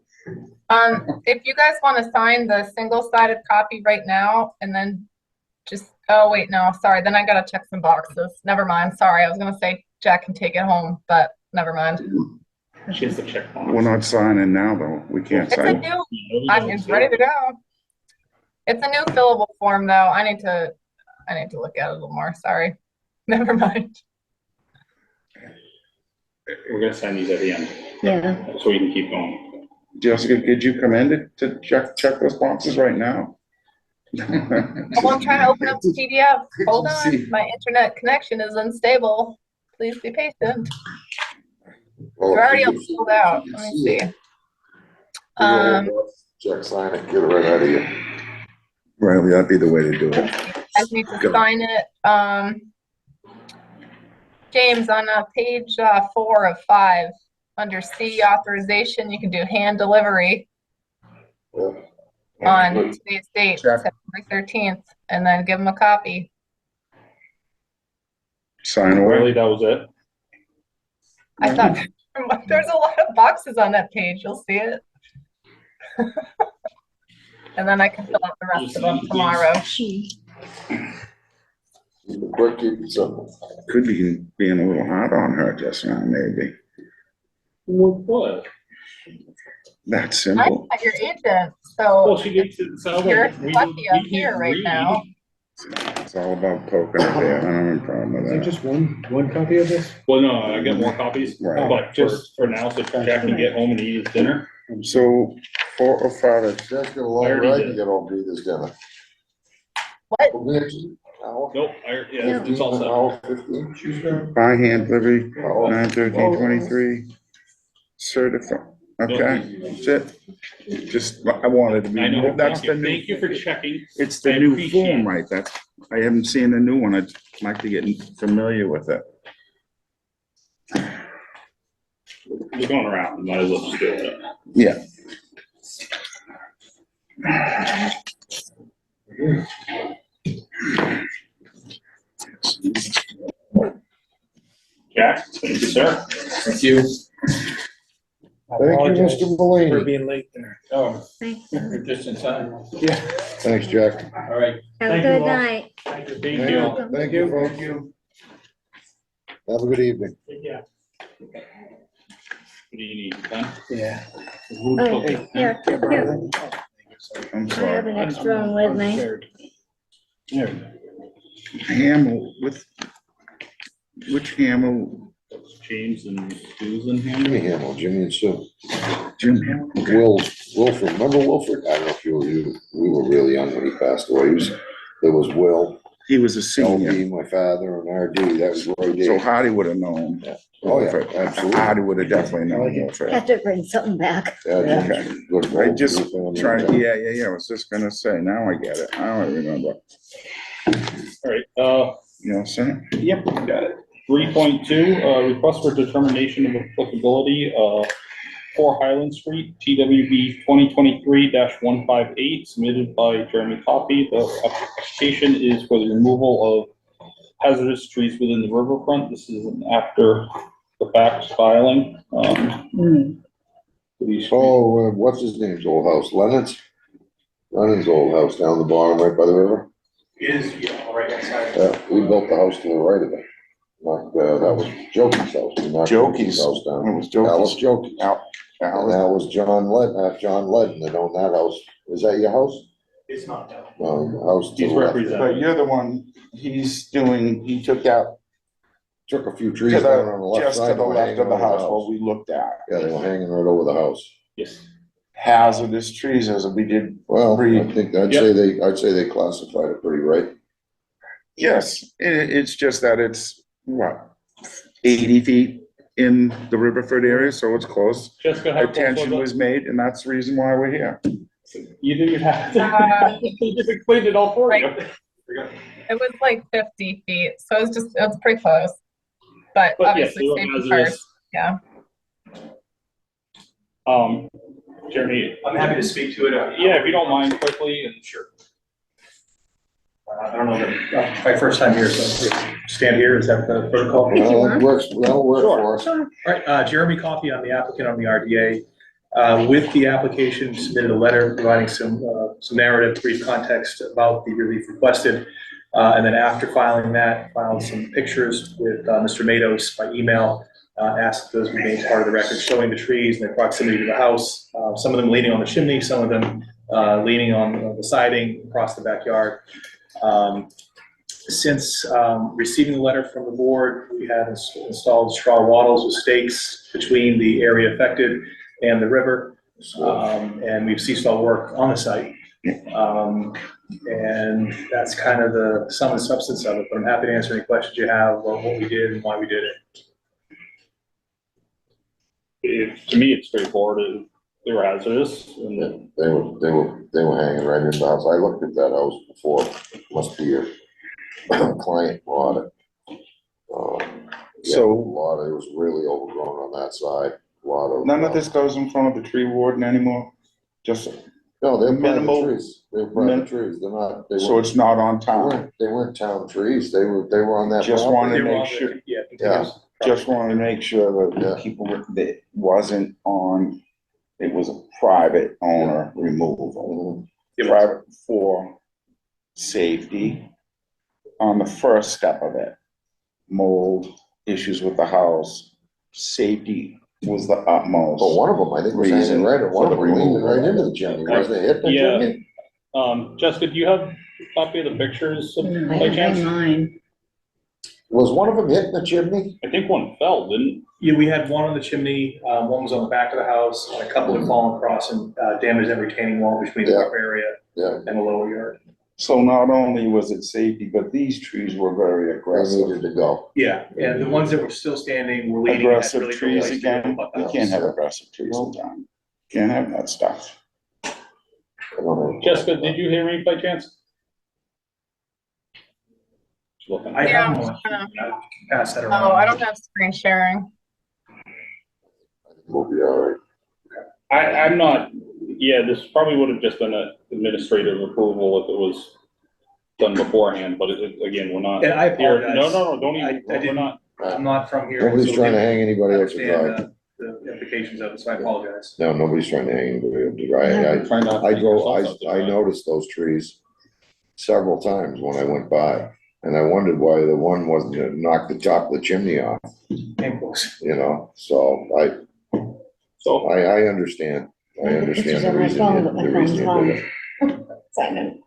E: If you guys want to sign the single-sided copy right now and then just, oh, wait, no, sorry, then I gotta check some boxes. Never mind, sorry. I was gonna say Jack can take it home, but never mind.
A: She has to check. box.
B: We're not signing now, though. We can't
E: It's a
B: sign.
E: new, it's ready to go. It's a new fillable form, though. I need to look at it a little more, sorry. Never mind.
A: We're gonna sign these at the end,
D: Yeah,
A: so we can keep going.
B: Jessica, could you come in to check those boxes right now?
E: Oh, I'm trying to open up the PDF. Hold on, my internet connection is unstable. Please be patient.
C: Well,
E: They're already
C: if
E: all
C: you-
E: filled out.
C: you
E: Let
C: can
E: me see.
C: Check, sign it, get it right out of you.
B: Riley, that'd be the way to do it.
E: I just need to
B: Go.
E: sign it. James, on page 4 of 5, under C authorization, you can do hand delivery
C: Yeah.
E: on today's date,
B: Check.
E: September 13th, and then give them a copy.
B: Sign
A: Really,
B: away.
A: that was it?
E: I thought there's a lot of boxes on that page. You'll see it. And then I can fill out the rest of them tomorrow.
C: Keep it quick, keep it simple.
B: Could be being a little hard on her just now, maybe.
A: What?
B: That
E: I'm
B: simple.
E: not your agent,
A: Well,
E: so
A: she gets it, sounds
E: you're
A: like. we
E: lucky I'm
A: can't
E: here right
A: read.
E: now.
B: It's all about poking at it. I don't have a problem
H: Is
B: with
H: there
B: that.
H: just one copy of this?
A: Well, no, I got more copies,
B: Right.
A: but just for now, so Jack can get home and eat his dinner.
B: So 4 or 5,
C: Jack's got a long
A: I already
C: ride
A: did.
C: to get home to eat his dinner.
E: What?
C: Hour,
A: Nope, yeah, it's all set.
C: hour 15, she's got.
B: by hand delivery,
C: Hour.
B: 9/13/23. Certified. Okay, that's it. Just, I wanted to
A: I know,
B: be, that's
A: thank you.
B: the new,
A: Thank you for checking.
B: it's the
A: I
B: new
A: appreciate
B: form,
A: it.
B: right? That's I haven't seen the new one. I'd like to get familiar with it.
A: We're going around, might as well just do it.
B: Yeah.
A: Jack, thank you, sir.
I: Thank you.
C: Thank you, Mr.
H: For
C: Mullany.
H: being late there.
I: Oh,
D: Thanks.
I: you're just in time.
H: Yeah.
C: Thanks, Jack.
I: All right.
D: Have a
H: Thank you
D: good
H: all.
D: night.
H: Thank you.
A: Thank you.
C: Thank you, folks. Have a good evening.
H: Yeah.
A: What do you need, Ben?
H: Yeah.
D: Oh, here, here.
B: I'm
D: I have
B: sorry.
D: an extra one with me.
B: Hamel, which Hamel?
A: James and Susan
C: Jimmy
A: here.
C: Hamel, Jimmy and Sue.
B: Jim Hamel.
C: Wilford, remember Wilford? I don't know if we were really young when he passed away. There was Will,
B: He was a senior,
C: LB, my father, and RD. That was Roy
B: so
C: D.
B: Hardy would have known.
C: Oh, yeah,
B: Wilford.
C: absolutely.
B: Hardy would have definitely known Wilford.
D: Have to bring something back.
C: Yeah,
B: Okay.
C: Jim's good.
B: I
C: old
B: just
C: family.
B: trying, yeah, I was just gonna say, now I get it. Now I remember.
A: All right,
B: You know what I'm saying?
A: yep, got it. 3.2, request for determination of applicability, 4 Highland Street, TWB 2023-158, submitted by Jeremy Coffey. The application is for the removal of hazardous trees within the riverfront. This is an after the fact filing. These-
C: Oh, what's his name's old house? Lennon's old house down the bottom right by the river.
H: Is, yeah, right outside.
C: We built the house to the right of it. Like, that was Jokey's house. We knocked
B: Jokey's.
C: house down.
B: It was
C: Alice
B: Jokey's.
C: Jokey. And that was John Ledden that owned that house. Is that your house?
H: It's not down.
C: No, the house to
A: He's
C: the left.
A: represented.
B: But you're the one, he took out
C: Took a few
B: to
C: trees down on the
B: the,
C: left
B: just
C: side.
B: to the
C: they were
B: left
C: hanging
B: of the
C: over
B: house, what we looked at.
C: Yeah, they were hanging right over the house.
A: Yes.
B: Hazardous trees as we did.
C: Well, I
B: Agreed.
C: think, I'd say they classified it pretty right.
B: Yes, it's just that it's, what, 80 feet in the Riverford area, so it's close.
A: Jessica, how close
B: Attention
A: was
B: was made, and that's the reason why we're here.
A: it? You didn't have
E: Uh,
A: you just explained it all for you.
E: It was like 50 feet, so it was pretty close. But
A: But yes,
E: obviously
A: they were
E: safety
A: hazardous.
E: first, yeah.
A: Jeremy,
H: I'm happy to speak to it.
A: yeah, if you don't mind quickly, and
H: Sure. I don't know, it's my first time here, so stand here, is that the protocol?
D: If you
C: Well,
D: want.
C: that'll work for us.
H: All right, Jeremy Coffey, I'm the applicant on the RDA. With the application, submitted a letter providing some narrative, brief context about the relief requested. And then after filing that, filed some pictures with Mr. Matos by email, asked those be made part of the record, showing the trees and their proximity to the house. Some of them leaning on the chimney, some of them leaning on the siding across the backyard. Since receiving the letter from the board, we have installed straw wattles with stakes between the area affected and the river. And we've ceased all work on the site. And that's kind of the sum and substance of it, but I'm happy to answer any questions you have about what we did and why we did it.
A: to me, it's straightforward. They were hazardous, and
C: They were hanging right in the house. I looked at that house before, must be your client bought it. Yeah,
B: So-
C: it was really overgrown on that side,
B: None of this goes in front of the tree warden anymore, just,
C: No, they're private
B: minimal-
C: trees. They're private trees. They're not,
B: so it's not on town.
C: they weren't town trees. They were on that
B: Just
C: property.
B: wanted to
H: They were
B: make
H: all
B: sure,
H: the- Yeah. contiguous
B: just wanted to make sure that
C: Yeah.
B: people, that it wasn't on, it was a private owner removal.
C: Mhm.
B: Private for safety on the first step of it. Mold, issues with the house, safety was the utmost.
C: But one of them, I think, was hanging
B: Reason
C: right, one of them
B: for
C: leaning
B: removal.
C: right into the chimney. Wasn't it hit the
A: Yeah.
C: chimney?
A: Jessica, do you have a copy of the pictures
D: I
A: by
D: have
A: chance?
D: mine.
C: Was one of them hitting the chimney?
A: I think one fell, didn't?
H: Yeah, we had one on the chimney, one was on the back of the house, and a couple had fallen across and damaged that retaining wall between the
C: Yeah.
H: upper area
C: Yeah,
H: and the lower yard.
B: So not only was it safety, but these trees were very
C: they
B: aggressive.
C: needed to go.
H: Yeah, and the ones that were still standing were leaning. and had
B: Aggressive
H: really no
B: trees
H: place to go
B: again,
H: but the
B: you
H: house.
B: can't have aggressive trees in town. Can't have that stuff.
C: I don't know.
A: Jessica, did you hear me by chance? looking.
H: I
E: Yeah,
H: have one.
E: I'm
H: I can pass that around.
E: Oh, I don't have screen sharing.
C: We'll be all right.
A: I'm not, yeah, this probably would have just been an administrative approval if it was done beforehand, but again, we're not.
H: And I
A: here.
H: apologize.
A: No, don't
H: I
A: even, we're
H: didn't-
A: not.
H: I'm not from here.
C: Nobody's
H: so
C: trying to
H: didn't
C: hang anybody else to
H: understand
C: dry.
H: The implications of it, so I apologize.
C: No, nobody's trying to hang anybody up to dry.
A: Try not to
C: I
A: hang
C: drove,
A: ourselves up to
C: I
A: dry.
C: noticed those trees several times when I went by. And I wondered why the one wasn't gonna knock the top of the chimney off,
H: Thanks.
C: you know, so
A: So,
C: I understand. I
D: I have
C: understand
D: pictures
C: the
D: on my
C: reason,
D: phone, but my
C: the reason
D: phone's
C: you did it.
D: Simon.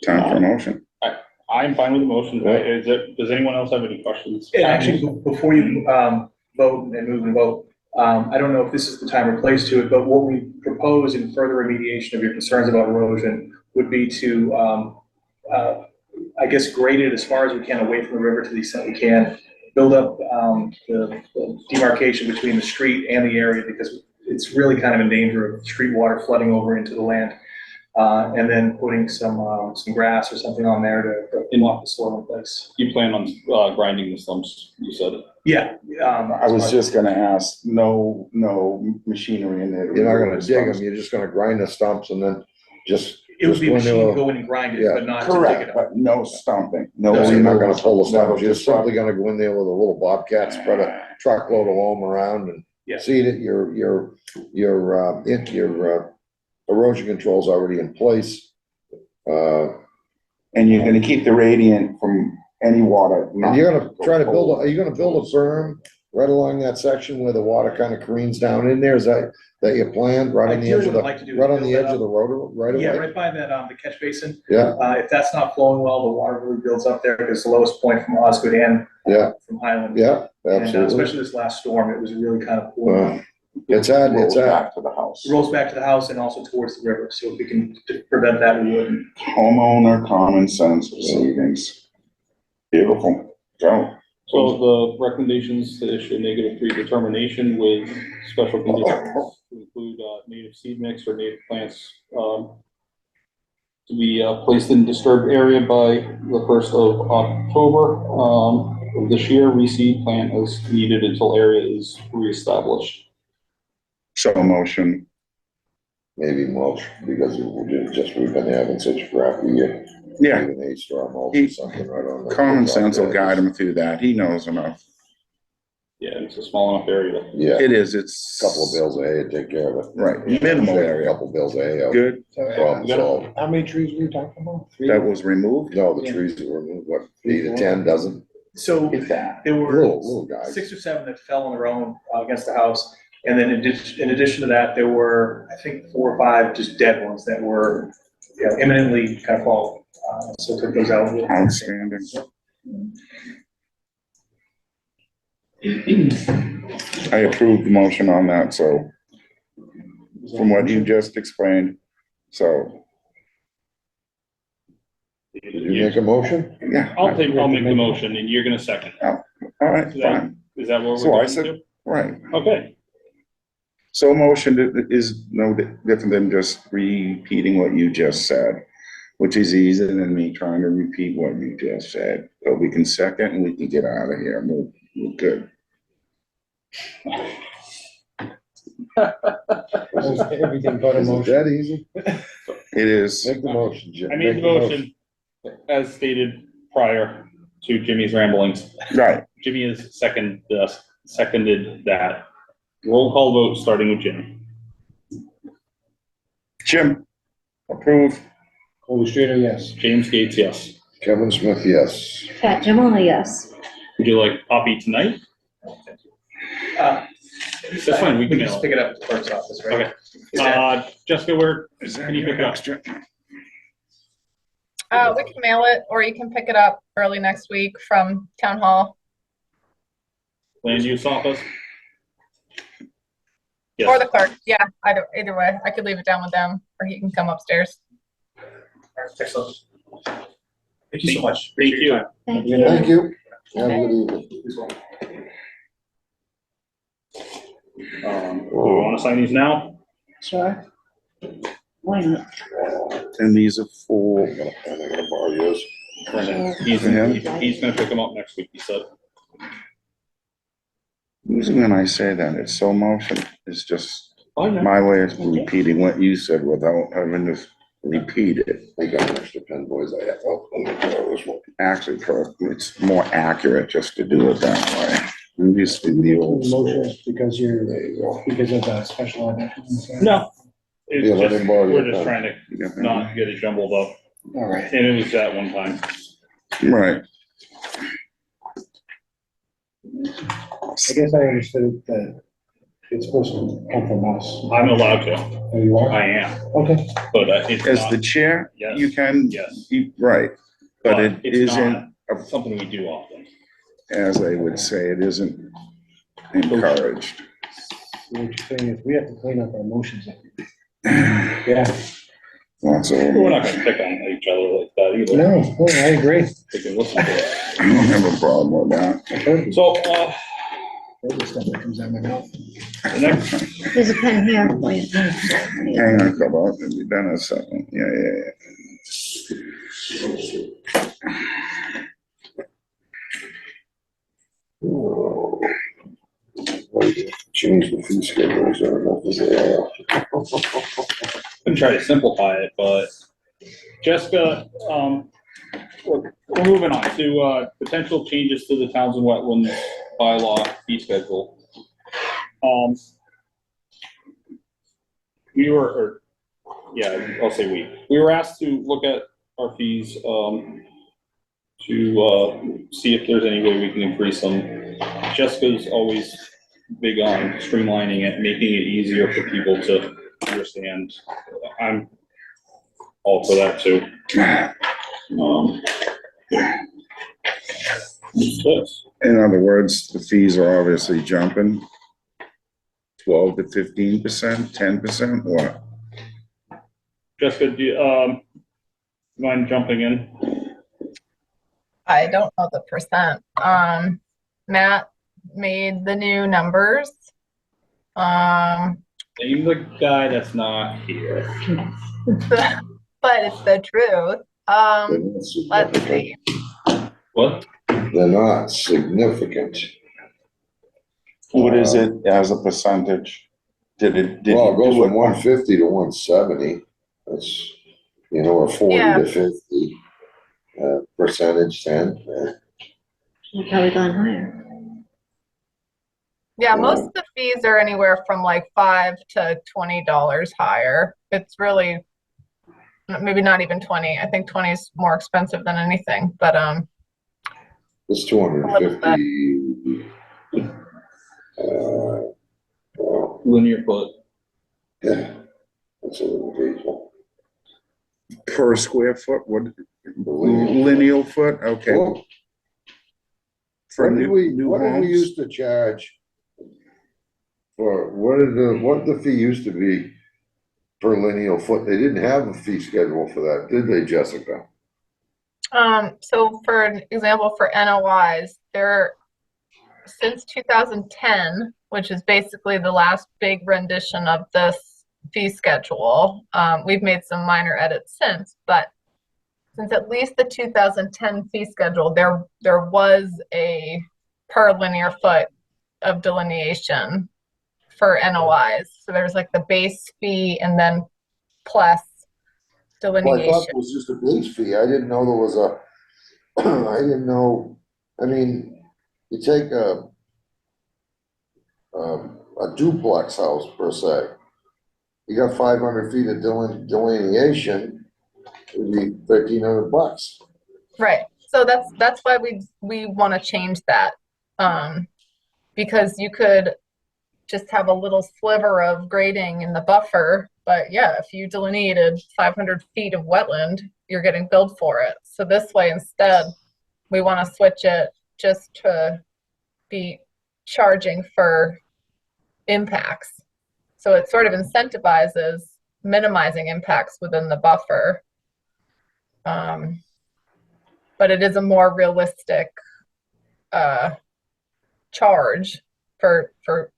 B: Time for a motion.
A: I'm fine with the motion.
C: Yeah.
A: Does anyone else have any questions?
H: And actually, before you vote and move and vote, I don't know if this is the time or place to it, but what we propose in further remediation of your concerns about erosion would be to, I guess, grade it as far as we can away from the river to the extent we can, build up the demarcation between the street and the area, because it's really kind of in danger of street water flooding over into the land. And then putting some grass or something on there to block the soil in place.
A: You plan on grinding the stumps, you said.
H: Yeah.
B: I was just gonna ask, no machinery in there.
C: You're not gonna dig them, you're just gonna grind the stumps and then just.
H: It would be
C: go
H: a
C: in there
H: machine
C: with-
H: go in and grind it,
C: Yeah.
H: but not to dig
B: Correct,
H: it up.
B: but no stumping, no.
C: No, you're not gonna pull the
B: No,
C: stumps, you're
B: just
C: simply gonna go in there with a little bobcat, spread a truckload of loam around and
H: Yeah.
C: seed it, your erosion control's already in place.
B: And you're gonna keep the radiant from any water.
C: And you're gonna try to build, are you gonna build a berm right along that section where the water kind of careens down in there? Is that your plan, right on the edge
H: Ideally,
C: of
H: what
C: the,
H: I'd like to do is
C: right on
H: build
C: the
H: that
C: edge of the road, right
H: Yeah,
C: away?
H: right by that, the catch basin.
C: Yeah,
H: If that's not flowing well, the water really builds up there, because the lowest point from Osgood and
C: Yeah.
H: from Highland.
C: yeah,
H: And
C: absolutely.
H: especially this last storm, it was really kind of pulling.
C: Well, it's at,
B: Rolls back to the house.
H: It rolls back to the house and also towards the river, so if we can prevent that, we would.
B: Homeowner common sense savings. Beautiful, go.
A: So the recommendations to issue a -3 determination with special conditions to include native seed mix or native plants to be placed in disturbed area by the 1st of October of this year. Reseed plant is needed until area is reestablished.
B: So motion,
C: maybe mulch, because we've been having such crap year.
B: yeah,
C: Even H-star mulch or something right on. the-
B: common sense will guide him through that, he knows enough.
A: Yeah, it's a small enough area.
C: Yeah,
B: It is, it's.
C: couple of bales of hay to take care of it.
B: Right, minimal
C: A
B: area,
C: couple bales of hay out.
B: good,
C: Problem solved.
J: How many trees were you talking about? Three?
B: that was removed.
C: No, the trees that were moved, what, 8 to 10 dozen?
H: So
B: Get that.
H: there were
C: Little guys.
H: 6 or 7 that fell on their own against the house. And then in addition to that, there were, I think, 4 or 5 just dead ones that were imminently kind of falling. So took those out.
B: Outstanding. I approve the motion on that, so, from what you just explained, so,
C: Did you make a motion?
B: yeah,
A: I'll make the motion and you're gonna second.
B: all right,
A: Is that,
B: fine,
A: is that what
B: So
A: we're
B: I
A: going
B: said-
A: to?
B: right.
A: Okay.
B: So motion is no different than just repeating what you just said, which is easier than me trying to repeat what you just said. So we can second and we can get out of here, we're good.
J: Everything but a
C: Is it
J: motion.
C: that easy?
B: It is,
C: Make the motion, Jim.
A: I made the
C: Make
A: motion as stated prior to Jimmy's ramblings.
B: right,
A: Jimmy has seconded that. Roll call vote, starting with Jimmy.
B: Jim, approve,
J: Colby Streeter, yes.
A: James Gates, yes.
C: Kevin Smith, yes.
D: Pat Jamala, yes.
A: Would you like copy tonight? That's fine, we can
H: just
A: mail it.
H: pick it up at the clerk's office, right?
A: Okay.
H: Is that-
A: Jessica, where,
B: is that
A: Can you pick it up?
B: extra?
E: We can mail it, or you can pick it up early next week from town hall,
A: land use office?
E: or
A: Yes,
E: the clerk. Yeah, either way. I could leave it down with them, or he can come upstairs.
H: Excellent. Thank you so much.
A: thank
H: Appreciate your
A: you.
H: time.
D: Thank you.
C: Thank you. Have a good evening.
H: As well.
A: Do you wanna sign these now?
D: Sure. Why not?
B: And these are for,
C: I'm gonna borrow yours.
A: And then he's gonna pick them up next week, he said.
B: Usually when I say that, it's slow motion, it's just
A: Oh, yeah.
B: my way of repeating what you said without having to repeat it.
C: I got an extra pen, boys, I have, oh, let me throw this one.
B: Actually, it's more accurate just to do it that way. I'm used to the old school.
J: Motion because you're,
C: There you go.
J: because of the special elections.
A: No. It's
C: Yeah, let
A: just,
C: him borrow your
A: we're just
C: pen.
A: trying to
B: You got that?
A: not get it jumbled up,
J: All right.
A: and it was that one time.
B: Right.
J: I guess I understood that it's supposed to come from us.
A: I'm allowed to,
J: Oh, you are?
A: I am,
J: Okay.
A: but it's
B: As
A: not,
B: the chair,
A: Yes.
B: you can,
A: yes,
B: right, but it
A: it's
B: isn't,
A: not something we do often.
B: as I would say, it isn't encouraged.
J: So what you're saying is we have to clean up our motions. Yeah.
B: Lots of,
A: We're not gonna pick on each other like that either.
J: No, I agree.
A: They can listen to it.
B: I don't have a problem with that.
J: I've heard
A: So,
J: the stuff that comes out of my mouth.
A: the next,
D: There's a pen here for you.
B: Hang on, come on, it'll be done in a second. Yeah.
C: Oh. Change the fee schedules, I don't know if they are.
A: I'm trying to simplify it, but Jessica, we're moving on to, potential changes to the Townsend Wetlands bylaw fee schedule. I'll say we were asked to look at our fees, to see if there's any way we can increase them. Jessica's always big on streamlining it, making it easier for people to understand. I'm all for that too. Yes.
B: In other words, the fees are obviously jumping 12 to 15%, 10%, what?
A: Jessica, do you, mind jumping in?
E: I don't know the percent. Matt made the new numbers.
A: Name the guy that's not here.
E: But it's the truth. Let's see.
A: What?
C: They're not significant.
B: What is it as a percentage? Did it
C: Well, it goes
B: do
C: from 150 to 170. That's, or 40
E: Yeah.
C: to 50. Percentage 10.
D: You've probably gone higher.
E: Yeah, most of the fees are anywhere from like $5 to $20 higher. It's really maybe not even 20. I think 20 is more expensive than anything. But
C: It's 250. Well,
A: Linear foot.
C: yeah, that's a little reasonable.
B: per square foot? What,
C: Lineal.
B: lineal foot? Okay.
C: Well,
B: For
C: What did
B: new
C: we
B: homes?
C: used to charge for, what the fee used to be per lineal foot? They didn't have a fee schedule for that, did they, Jessica?
E: so for an example, for NOIs, since 2010, which is basically the last big rendition of this fee schedule, we've made some minor edits since, but since at least the 2010 fee schedule, there was a per linear foot of delineation for NOIs. So there's like the base fee and then plus
C: Well, I thought
E: delineation.
C: it was just a base fee. I didn't know there was I didn't know, I mean, you take a duplex house per se. You got 500 feet of delineation, it'd be $1,300.
E: Right. So that's why we want to change that. Because you could just have a little sliver of grading in the buffer, but yeah, if you delineated 500 feet of wetland, you're getting billed for it. So this way instead, we want to switch it just to be charging for impacts. So it sort of incentivizes minimizing impacts within the buffer. But it is a more realistic charge for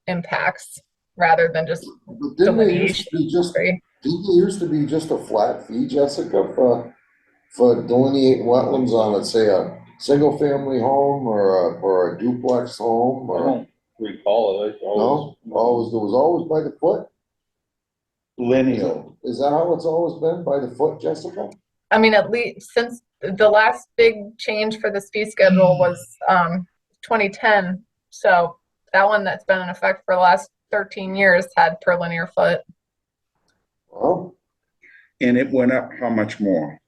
E: impacts rather than just
C: But didn't it used to be just,
E: free.
C: didn't it used to be just a flat fee, Jessica, for delineating wetlands on, let's say, a single-family home or a duplex home,
A: I
C: or,
A: don't recall it. I always-
C: no? Always, it was always by the foot?
B: Lineal.
C: Is that how it's always been, by the foot, Jessica?
E: I mean, at least since the last big change for this fee schedule was 2010. So that one that's been in effect for the last 13 years had per linear foot.
C: Well,
B: And it went up how much more?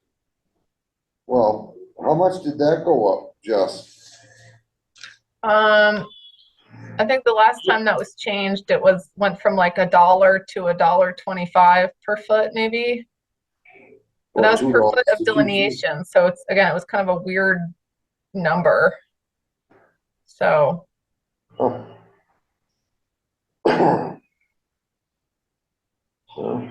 C: well, how much did that go up, Jess?
E: I think the last time that was changed, went from like $1 to $1.25 per foot, maybe. But that was per
C: $2
E: foot
C: to
E: of
C: 2 feet.
E: delineation. So it's, again, it was kind of a weird number. So,
C: Oh. So,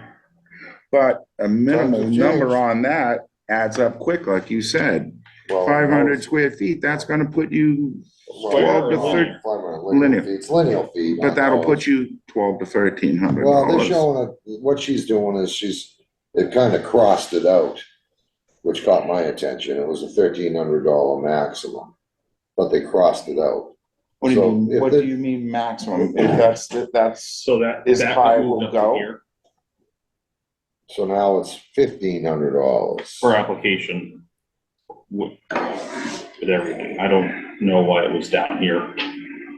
B: But a minimal
C: Times have
B: number
C: changed.
B: on that adds up quick, like you said.
C: well,
B: 500 square feet, that's gonna put you,
C: well,
B: 12 to
A: 13.
C: 500
B: linear.
C: lineal feet, it's lineal feet.
B: but
C: not
B: that'll
C: those.
B: put you 12 to 1,300
C: Well, they're
B: dollars.
C: showing it, what she's doing is it kind of crossed it out, which caught my attention. It was a $1,300 maximum, but they crossed it out.
B: What do you
C: So
B: mean,
C: if
B: what
C: they-
B: do you mean maximum? If that's,
A: So that.
B: Is
A: that
B: high
A: moved
B: will
A: up to
B: go.
A: here
C: So now it's $1,500.
A: Per application. With everything. I don't know why it was down here.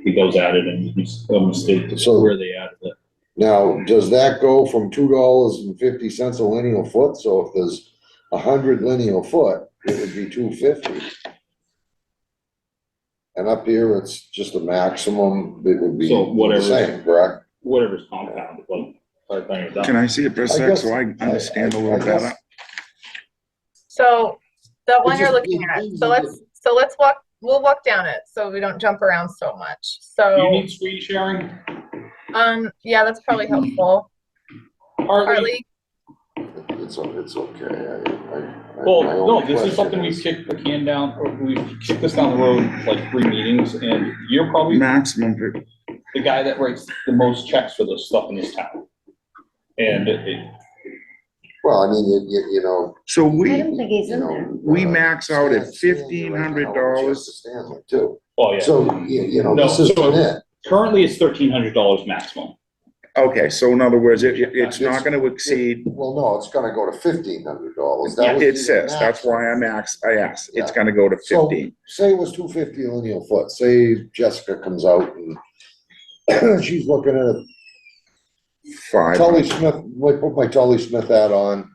A: Because added and a mistake to
C: So-
A: where they added it.
C: Now, does that go from $2.50 a lineal foot? So if there's 100 lineal foot, it would be $2.50. And up here, it's just a maximum, it would be
A: So
C: the
A: whatever.
C: same, correct?
A: Whatever's compounded, like, I think it's
B: can I see it for a sec
C: guess-
B: so I understand a
C: I
B: little
C: guess-
B: better?
E: so the one
C: It's
E: you're
C: just-
E: looking at. So let's we'll walk down it so we don't jump around so much.
A: You
E: So,
A: need screen sharing?
E: yeah, that's probably helpful.
A: Harley?
E: Harley,
C: It's okay.
A: Well,
C: my
A: no,
C: only
A: this is
C: question
A: something we've kicked the can down, or we've kicked this down the road like 3 meetings, and you're probably
B: Maximum,
A: the guy that writes the most checks for this stuff in this town. And
C: Well, I mean, you know.
B: so
D: I
B: we,
D: don't think he's
C: you
D: in
C: know,
D: there.
B: we max out at
C: Stanley right now,
B: $1,500.
C: Stanley too.
A: well, yeah,
C: So, you know,
A: No,
C: this isn't
A: so-
C: it.
A: currently it's $1,300 maximum.
B: Okay, so in other words, it's not gonna exceed,
C: Well, no, it's gonna go to $1,500.
B: it says, that's why I asked, it's gonna go to
C: So,
B: 15.
C: say it was $2.50 a lineal foot, say Jessica comes out and she's looking at Tully
B: 500.
C: Smith, I put my Tully Smith hat on,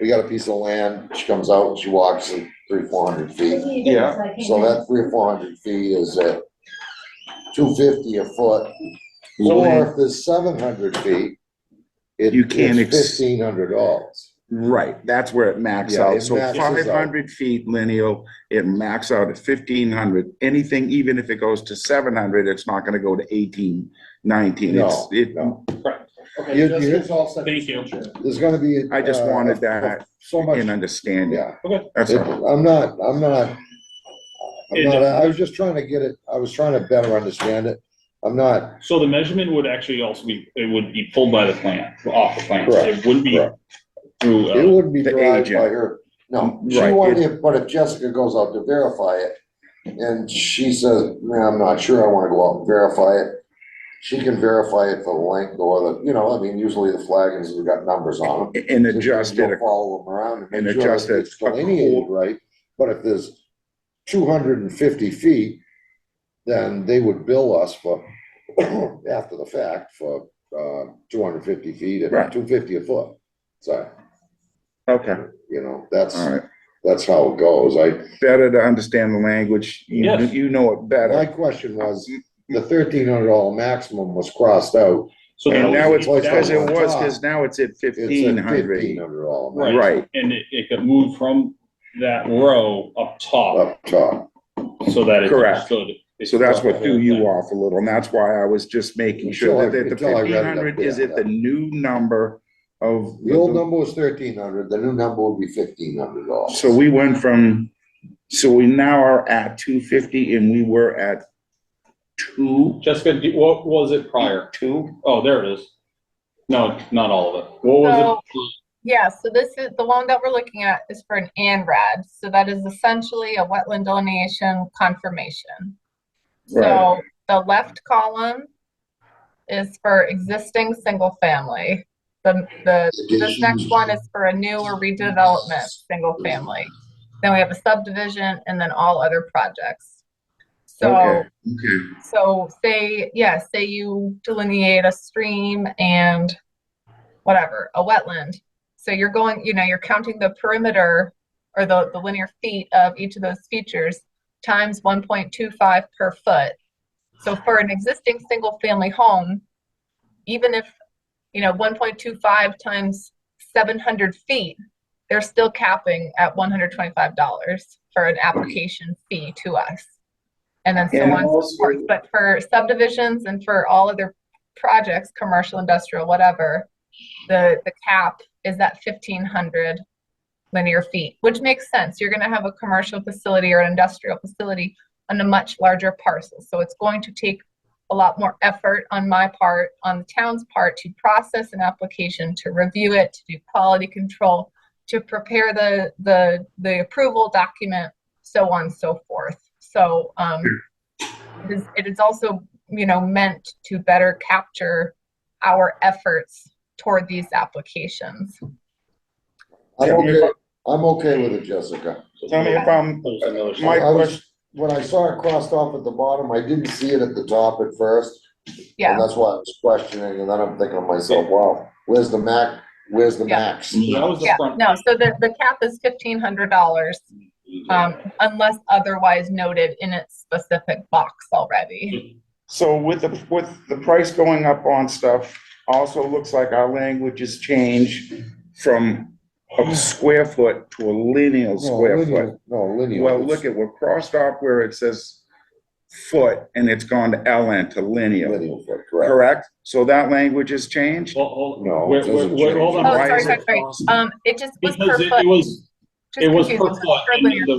C: we got a piece of land, she comes out and she walks in 300-400 feet.
B: Yeah.
C: So that 300 or 400 feet is at $2.50 a foot.
B: So-
C: Or if there's 700 feet,
B: You can't
C: it's $1,500.
B: Right, that's where it max
C: Yeah,
B: out.
C: it
B: So
C: maxes out.
B: 500 feet lineal, it max out at 1,500. Anything, even if it goes to 700, it's not gonna go to 18, 19.
C: No,
B: It,
C: no.
A: Correct.
C: You- you-
A: Thank you.
C: There's gonna be.
B: I just wanted that
C: So much,
B: in understanding.
C: yeah.
B: That's all.
C: I'm not, I was just trying to get it, I was trying to better understand it. I'm not,
A: So the measurement would actually also be, it would be pulled by the plant, off the plant.
C: Correct,
A: It wouldn't be
C: correct.
A: through,
C: it wouldn't be
B: the
C: derived
B: agent.
C: by her. No, she
B: Right,
C: wanted, but if Jessica goes out to verify it, and she says, man, I'm not sure, I wanna go out and verify it. She can verify it for the length or the, you know, I mean, usually the flagons have got numbers on them.
B: And adjust
C: You'll
B: it.
C: Follow them around and
B: and
C: make sure
B: adjust
C: that
B: it
C: it's delineated right, but if there's 250 feet, then they would bill us for, after the fact, for, 250 feet at
B: Right.
C: $2.50 a foot. So,
B: Okay,
C: you know,
B: all right.
C: that's how it goes.
B: Better to understand the language.
A: Yes.
B: You know it
C: My
B: better.
C: question was, the $1,300 maximum was crossed out.
A: so
B: And now it's,
C: Like
B: because
C: that
B: it
C: on
B: was,
C: top.
B: because now it's at
C: It's at
B: 1,500.
C: $1,500
A: Right.
B: Right.
A: And it could move from that row up top
C: up top.
A: so that it's
B: Correct.
A: understood.
B: So that's what threw you off a little, and that's why I was just making sure that the
C: Until I read it up
B: 1,500, is
C: there,
B: it the new number of?
C: The old number was 1,300, the new number would be $1,500.
B: So we went from, so we now are at 250 and we were at 2.
A: Jessica, what was it prior?
B: 2?
A: Oh, there it is. No, not all of it. What was
E: So-
A: it
E: Yeah, so this is, the one that we're looking at is for an ANRAD. So that is essentially a wetland delineation confirmation. So
B: Right.
E: the left column is for existing single family. This next one is for a new or redevelopment, single family. Then we have a subdivision and then all other projects. So,
B: Okay, okay.
E: so say you delineate a stream and whatever, a wetland. So you're going, you're counting the perimeter or the linear feet of each of those features times 1.25 per foot. So for an existing single family home, even if, 1.25 times 700 feet, they're still capping at $125 for an application fee to us. And then so
B: And
E: on and so
B: also-
E: forth. But for subdivisions and for all other projects, commercial, industrial, whatever, the cap is at 1,500 linear feet, which makes sense. You're going to have a commercial facility or an industrial facility on a much larger parcel. So it's going to take a lot more effort on my part, on the town's part, to process an application, to review it, to do quality control, to prepare the approval document, so on and so forth. So it is also, meant to better capture our efforts toward these applications.
C: I'm okay with it, Jessica.
B: Tell me if I'm,
A: There's another
B: my
C: I was,
B: question,
C: when I saw it crossed off at the bottom, I didn't see it at the top at first.
E: Yeah.
C: And that's why I was questioning, and then I'm thinking to myself, wow, where's the max?
A: So that was the
E: Yeah,
A: front.
E: no, so the cap is $1,500, unless otherwise noted in its specific box already.
B: so with the price going up on stuff, also looks like our language has changed from a square foot to a lineal square foot.
C: No, linear.
B: Well, look at, we're crossed off where it says foot and it's gone to LN to lineal,
C: Linear foot, correct.
B: correct? So that language has changed?
A: Hold,
C: No,
A: wait,
C: it doesn't
A: wait, hold on.
E: Oh,
B: Why
E: sorry,
B: is
E: sorry,
B: it
E: sorry. It just was per
A: Because
E: foot.
A: it was
E: Just
A: per
E: confusing.
A: foot.
E: Per
A: and
E: linear
A: the-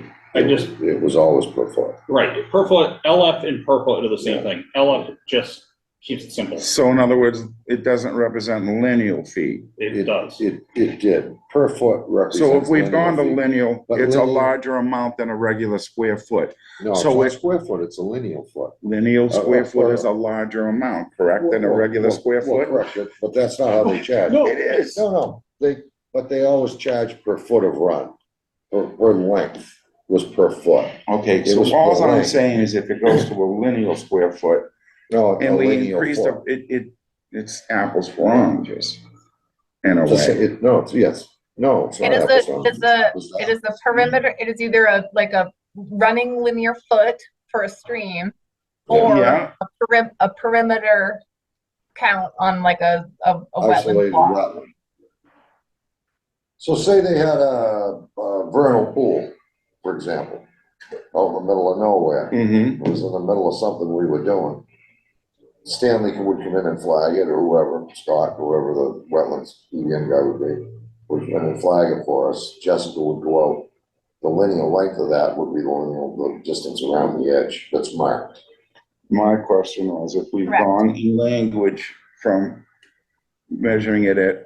E: foot.
A: I just,
C: It was always per foot.
A: right, per foot, LF and per foot are the same thing. LF just keeps it simple.
B: So in other words, it doesn't represent lineal feet.
A: It does.
C: It did. Per foot represents.
B: So if we've gone to
C: feet.
B: lineal,
C: But
B: it's a
C: lineal-
B: larger amount than a regular square foot.
C: No, it's
B: so
C: not
B: it-
C: square foot, it's a linear foot.
B: Lineal square
C: for-
B: foot is a larger amount, correct, than a regular square
C: Well,
B: foot?
C: correct, but that's not how they charge.
A: No.
B: It is.
C: No, but they always charge per foot of run, per length was per foot.
B: Okay,
C: It
B: so
C: was
B: all
C: per
B: I'm
C: length.
B: saying is if it goes to a lineal square foot
C: No, a
B: and we
C: linear
B: increase
C: foot.
B: it's apples for oranges. In a
C: Just say
B: way.
C: it, no, yes, no, it's not
E: It is
C: apples to oranges.
E: it is the perimeter, it is either a running linear foot for a stream or
B: Yeah,
E: a perimeter count on a wetland
C: Isolated
E: block.
C: wetland. So say they had a vernal pool, for example, out in the middle of nowhere.
B: mm-hmm,
C: It was in the middle of something we were doing. Stanley would come in and flag it, or whoever, Scott, whoever the wetlands EDM guy would be, would come in and flag it for us. Jessica would go out. The linear length of that would be the distance around the edge that's marked.
B: my question was if we've
E: Correct.
B: gone in language from measuring it at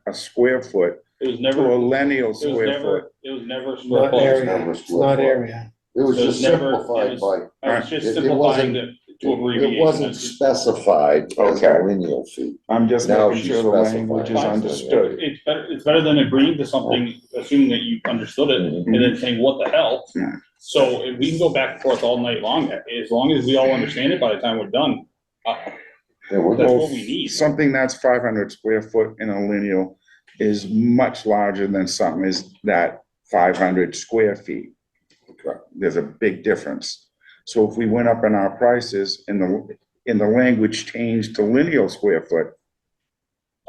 B: a square foot
A: It was
B: to
A: never,
B: a lineal
A: it was
B: square foot.
A: never, it was never square
J: Not
A: foot.
J: area,
C: Never
J: it's
C: square
J: not
C: foot.
J: area.
C: It was
A: It
C: just
A: was never-
C: simplified
A: it
C: by,
A: I was just
C: It
A: simplifying
C: wasn't-
A: to abbreviate.
C: it wasn't specified as a
B: Okay.
C: lineal feet.
B: I'm just
C: Now
B: making
C: she's
B: sure the
C: specifying.
B: language is
C: Fine.
B: understood.
A: It's better than agreeing to something, assuming that you understood it, and then saying, what the hell?
B: Yeah.
A: So if we can go back and forth all night long, as long as we all understand it by the time we're done,
C: Yeah, we're
A: that's
C: both-
A: what we need.
B: Something that's 500 square foot in a lineal is much larger than something is that 500 square feet.
C: Correct.
B: There's a big difference. So if we went up in our prices and the language changed to lineal square foot,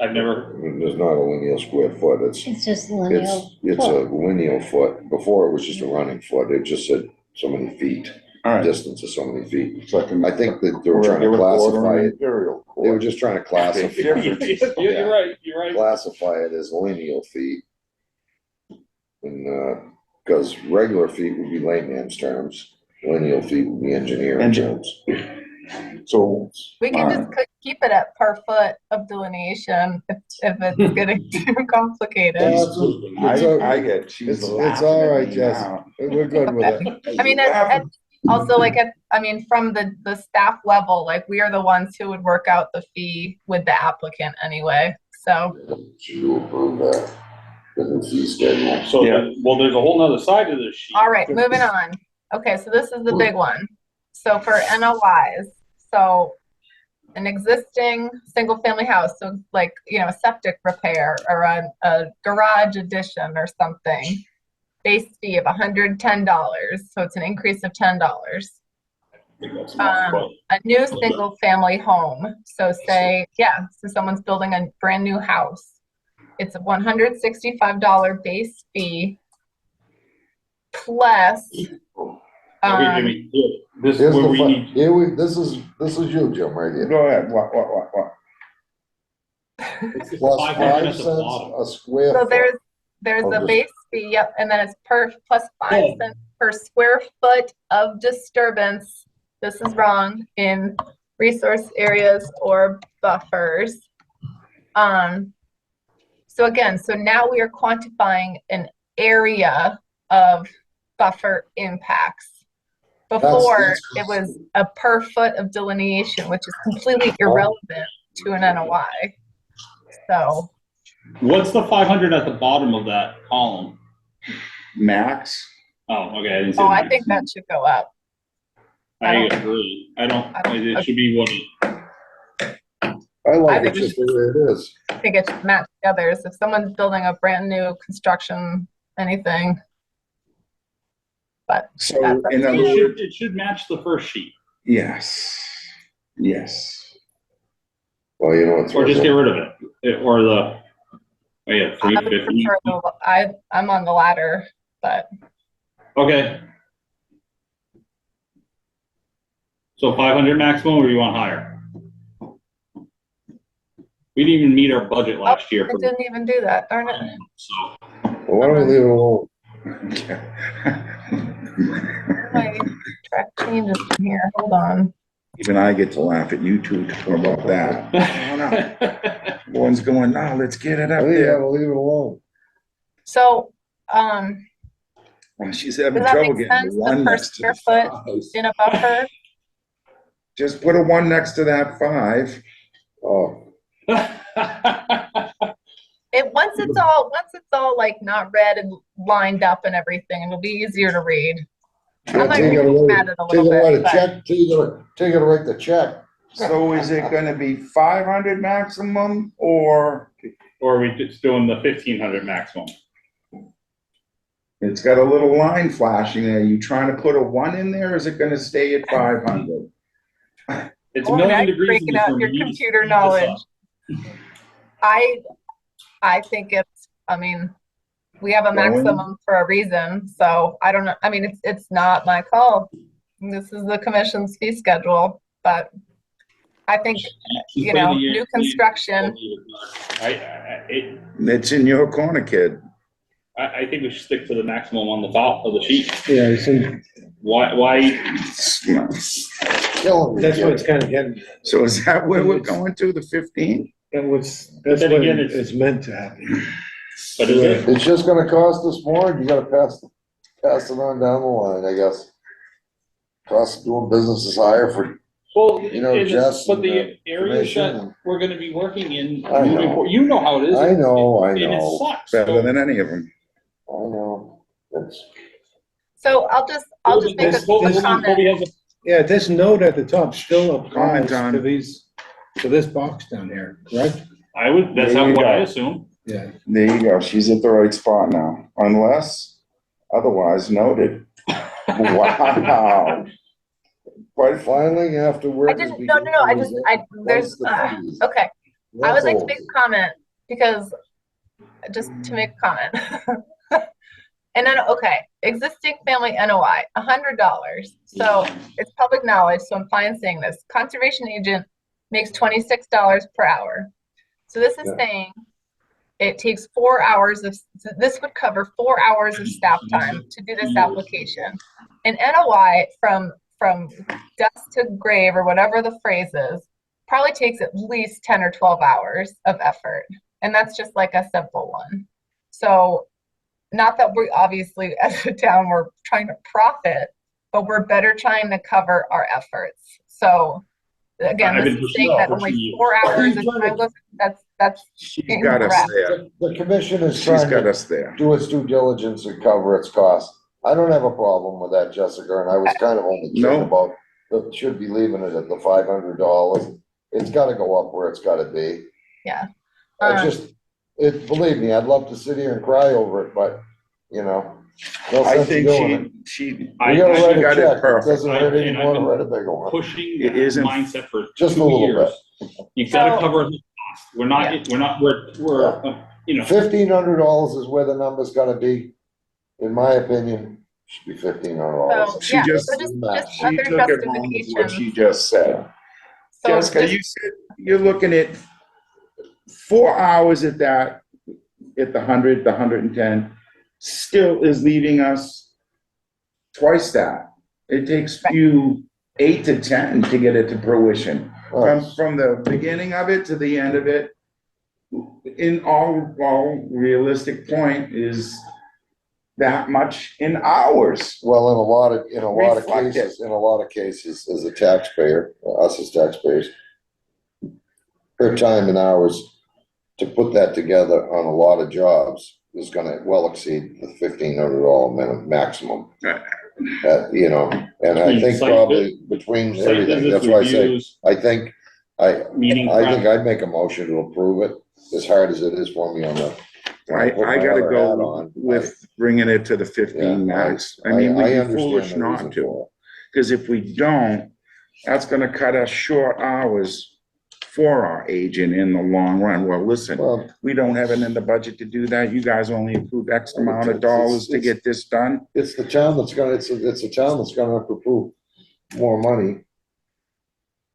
A: I've never,
C: There's not a lineal square foot,
D: It's just linear.
C: it's a lineal foot. Before it was just a running foot, it just said so many feet,
B: all right.
C: distance of so many feet.
B: It's like
C: I think that they were trying to classify it,
B: Imperial
C: they were
B: court.
C: just trying to classify,
A: you're right, you're right.
C: classify it as lineal feet. And, because regular feet would be layman's terms, lineal feet would be engineering
B: Engi-
C: terms.
B: So,
E: We can just keep it at per foot of delineation if it's getting too complicated.
B: I get, she's
C: It's all
B: laughing
C: right,
B: at me
C: Jess.
B: now.
C: We're good with it.
E: I mean, also like, I mean, from the staff level, like we are the ones who would work out the fee with the applicant anyway, so.
C: You approve that, the new fee schedule.
A: So,
B: Yeah.
A: well, there's a whole nother side to this sheet.
E: All right, moving on. Okay, so this is the big one. So for NOIs, so an existing single-family house, so like, you know, a septic repair or a garage addition or something, base fee of $110, so it's an increase of $10.
A: I think that's enough, but-
E: A new single-family home, so say, yeah, so someone's building a brand-new house. It's a $165 base fee plus,
A: Okay, Jimmy, here, this is
C: Here's
A: where
C: the,
A: we need,
C: this is you, Jim, right here.
B: Go ahead, what?
C: Plus
A: 500
C: 5
A: at the
C: cents
A: bottom.
C: a square
E: so
C: foot.
E: there's
C: of
E: a
C: the-
E: base fee, yep, and then it's plus 5
A: Oh.
E: cents per square foot of disturbance. This is wrong in resource areas or buffers. So again, so now we are quantifying an area of buffer impacts. Before, it was a per foot of delineation, which is completely irrelevant to an NOI. So,
A: what's the 500 at the bottom of that column?
B: Max?
A: Oh, okay, I didn't see.
E: oh,
A: the
E: I
A: max.
E: think that should go up.
A: I agree. It should be what
C: I like
E: I
C: it
E: think
C: just the way it is.
E: I think it should match the others. If someone's building a brand new construction, anything. But
B: So,
E: that's up
B: in
E: to
B: other
E: you.
B: words,
A: it should match the first sheet,
B: yes, yes.
C: Well, you know what's.
A: or just get rid of it, or the, oh yeah,
E: I would
A: 350.
E: prefer I'm on the ladder, but
A: Okay. So 500 maximum, or you want higher? We didn't even meet our budget last year.
E: I didn't even do that, darn it.
A: So,
C: Well, why don't we leave it alone?
E: My track changes from here, hold on.
B: Even I get to laugh at you two about that. One's going, no, let's get it
C: I
B: up
C: think you
B: there.
C: gotta leave it alone.
E: So,
B: Well, she's having
E: does that
B: trouble
E: make
B: getting
E: sense,
B: the
E: the
B: one
E: per
B: next to
E: square
B: the
E: foot
B: five.
E: in a buffer?
B: Just put a one next to that 5.
C: Oh,
E: Once it's all like not read and lined up and everything, it'll be easier to read. I might
C: till you gotta
E: reformat
C: write,
E: it a
C: till you
E: little
C: gotta write
E: bit,
C: a
E: but
C: check, till you gotta write the check.
B: So is it gonna be 500 maximum or
A: or are we just doing the 1500 maximum?
B: it's got a little line flashing there? You trying to put a 1 in there? Or is it gonna stay at 500?
A: It's a
E: Oh, now
A: million
E: you're
A: degrees.
E: breaking
A: in this
E: out
A: room.
E: your
A: You need to
E: computer
A: speed this up.
E: knowledge. I think I mean, we have a
B: Going?
E: maximum for a reason, so I don't know, I mean, it's not my call. This is the commission's fee schedule, but I think,
A: Just
E: you
A: play
E: know,
A: the-
E: new construction,
B: It's in your corner, kid.
A: I think we should stick to the maximum on the top of the sheet.
J: Yeah, so
A: Why,
C: Killing me,
J: that's what
C: kid.
J: it's kind of getting,
B: So is that where we're going to, the 15?
J: that's
A: then
J: what
A: again,
J: it's meant to happen.
A: but is it?
C: It's just gonna cost us more, and you gotta pass it on down the line, I guess. Cost of doing business is higher for,
A: Well,
C: You know,
A: it's-
C: Jess
A: but
C: and
A: the
C: the
A: areas that
C: commission.
A: we're gonna be working in,
C: I
A: moving
C: know.
A: forward, you know how it is.
C: I know,
A: And it sucks.
B: Better than any of them.
C: I know, it's,
E: so I'll just make a
A: Hold on,
E: comment.
A: Colby has a-
J: Yeah, this note at the top still applies
B: Comment on-
J: to this box down here, correct?
A: that's
B: There you
A: what I
B: go.
A: assume.
J: Yeah.
B: There you go. She's at the right spot now, unless otherwise noted. Wow. Quite
C: finally, after
E: I
C: work.
E: didn't, no, there's, okay. I would like to make a comment because, just to make a comment. And then, okay, existing family NOI, $100. So it's public knowledge, so I'm fine saying this. Conservation agent makes $26 per hour. So this is
C: Yeah.
E: saying it takes 4 hours so this would cover 4 hours of staff time to do this application. An NOI from dust to grave or whatever the phrase is, probably takes at least 10 or 12 hours of effort. And that's just like a simple one. So not that we obviously as a town, we're trying to profit, but we're better trying to cover our efforts. So again,
A: I've
E: this
A: been
E: is saying that
A: pushing
E: only
A: for
E: 4 hours is time goes, that's
B: She's got us there.
C: The commission is
B: She's
C: trying
B: got
C: to
B: us there.
C: do its due diligence and cover its costs. I don't have a problem with that, Jessica, and I was kind of only
B: No.
C: kidding about, that should be leaving it at the $500. It's gotta go up where it's gotta be.
E: yeah.
C: I just, believe me, I'd love to sit here and cry over it, but, you know, no
B: I
C: sense in
B: think
C: doing it.
B: she
C: We gotta
B: she
C: write a
B: got it
C: check, it
B: perfect.
C: doesn't hurt
A: And
C: anymore to
A: I've
C: write a bigger one.
A: pushing
B: It
A: that
B: isn't-
A: mindset for
C: Just a
A: 2
C: little
A: years. You gotta
E: So-
A: cover the cost. We're not, you know,
C: $1,500 is where the number's gotta be, in my opinion, should be $1,500.
E: So,
B: She
E: yeah,
B: just-
E: so just
B: She
E: other
B: took it home with what she
E: justifications.
B: just said.
E: So
B: Jessica,
E: just-
B: you said you're looking at 4 hours at that, at the 100, the 110, still is leaving us twice that. It takes you 8 to 10 to get it to fruition. From the beginning of it to the end of it, in all realistic point is that much in hours.
C: Well, in a lot of
B: Reflect it.
C: cases, as a taxpayer, us as taxpayers, her time and hours to put that together on a lot of jobs is gonna well exceed the $1,500 minimum maximum. You know, and I think
A: Site
C: probably between
A: site
C: everything,
A: visits,
C: that's why I say,
A: reviews,
C: I think
A: meeting prep.
C: I'd make a motion to approve it, as hard as it is for me on the.
B: I
C: put my
B: gotta
C: other hat
B: go
C: on.
B: with bringing it to the
C: Yeah,
B: 15 max. I mean, we'd be
C: understand
B: foolish
C: the
B: not
C: reason
B: to.
C: for
B: Because if we don't, that's gonna cut us short hours for our agent in the long run. Well,
C: it.
B: listen,
C: Well,
B: we don't have it in the budget to do that. You guys only approve X amount of dollars to get this done.
C: it's the town that's gonna, it's a town that's gonna have to approve more money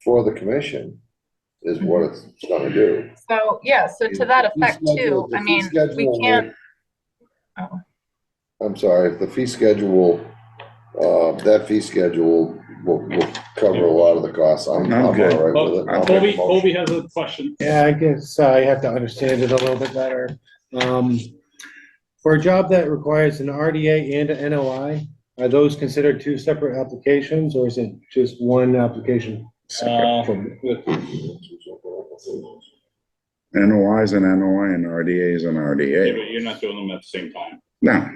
C: for the commission, is what it's gonna do.
E: So, yeah, so to that
C: The fee
E: effect too,
C: schedule- the
E: I
C: fee
E: mean,
C: schedule
E: we
C: will-
E: can't, oh,
C: I'm sorry, if the fee schedule, that fee schedule will cover a lot of the costs. I'm
B: I'm
C: all
B: good.
C: right with it. I'll make a
A: Colby,
C: motion.
A: Colby has a question.
J: Yeah, I guess I have to understand it a little bit better. For a job that requires an RDA and an NOI, are those considered two separate applications, or is it just one application?
A: With
B: NOI is an NOI and RDA is an
A: Yeah,
B: RDA.
A: but you're not doing them at the same time,
B: No,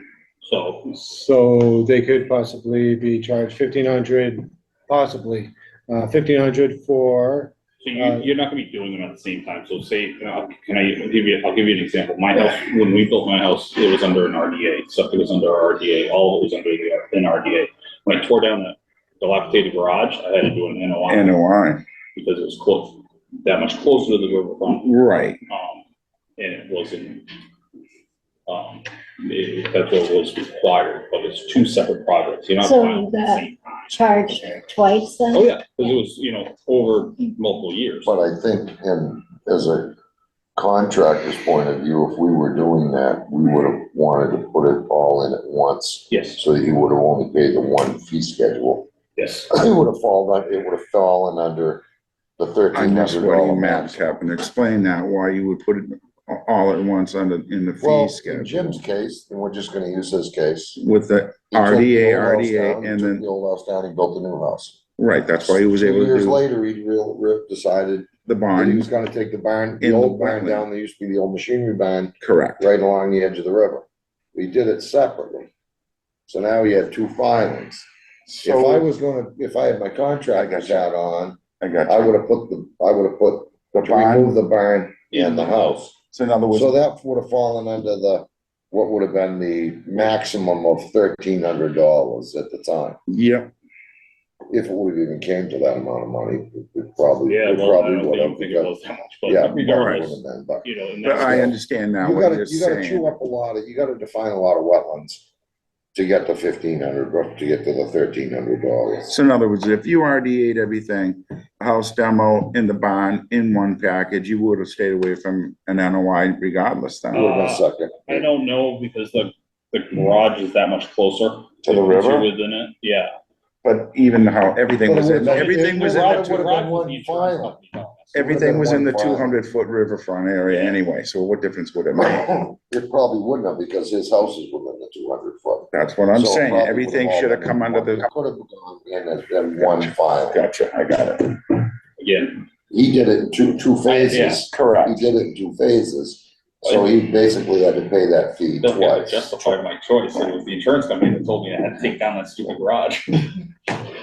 A: so.
J: So they could possibly be charged 1,500, possibly, 1,500 for,
A: So you're not gonna be doing them at the same time, so say, I'll give you an example, my house, when we built my house, it was under an RDA, something was under RDA, all of it was under an RDA. When I tore down the dilapidated garage, I had to do an NOI,
B: NOI,
A: because it was close, that much closer to the riverfront,
B: right.
A: and it wasn't, that's what was required, but it's two separate projects, you're not
D: So
A: filing at the
D: that-
A: same time.
D: Charged twice then?
A: Oh, yeah, because it was, over multiple years.
C: But I think, as a contractor's point of view, if we were doing that, we would have wanted to put it all in at once,
A: Yes,
C: so that you would have only paid the one fee schedule.
A: yes.
C: It would have fallen under the
B: I missed what he
C: $1,300
B: meant,
C: max.
B: Captain. Explain that, why you would put it all at once in the
C: Well,
B: fee
C: in
B: schedule.
C: Jim's case, and we're just gonna use his case.
B: With the
C: he took the
B: RDA,
C: old house
B: RDA,
C: down, he
B: and
C: took
B: then,
C: the old house down, he built a new house.
B: right, that's why he was
C: 2
B: able to
C: years
B: do
C: later, he decided
B: the
C: that he was
B: bond,
C: gonna take the barn, the
B: In the
C: old barn
B: wetland.
C: down, there used to be the old machinery barn,
B: correct.
C: right along the edge of the river. We did it separately. So now he had two filings. If I
B: So,
C: was gonna, if I had my contractor's hat on,
B: I got
C: I
B: you.
C: would have put to remove the barn and the house.
B: So in other words,
C: So that would have fallen under what would have been the maximum of $1,300 at the time.
B: yeah,
C: If it would have even came to that amount of money, it probably,
A: Yeah,
C: it
A: well, I
C: probably
A: don't
C: would have.
A: think it was that much, but
C: Yeah,
A: regardless,
C: would have been, but
A: and
B: but
A: that's.
B: I understand now what you're
C: you gotta
B: saying.
C: chew up you gotta define a lot of wetlands to get to $1,500, to get to the $1,300.
B: So in other words, if you RDA'd everything, house demo in the barn in one package, you would have stayed away from an NOI regardless then.
C: Would have been second.
A: I don't know, because the garage is that much closer.
C: To the
A: If you're
C: river?
A: Within it, yeah.
B: but even how everything was in, everything was in
C: It
B: the
C: would've been
B: two,
C: one filing.
B: everything was in the
C: One filing.
B: 200-foot riverfront area anyway, so what difference would it make?
C: It probably wouldn't have, because his house is within the 200 foot.
B: That's what I'm
C: So it
B: saying,
C: probably
B: everything
C: would've all
B: should have
C: been
B: come
C: in
B: under
C: one-
B: the,
C: it could have gone in one file.
B: gotcha, I got it.
A: Again,
C: He did it in two phases. He
B: Correct.
C: did it in two phases, so he basically had to pay that fee
A: doesn't have to
C: twice.
A: justify my choice. It was the insurance company that told me I had to take down that stupid garage.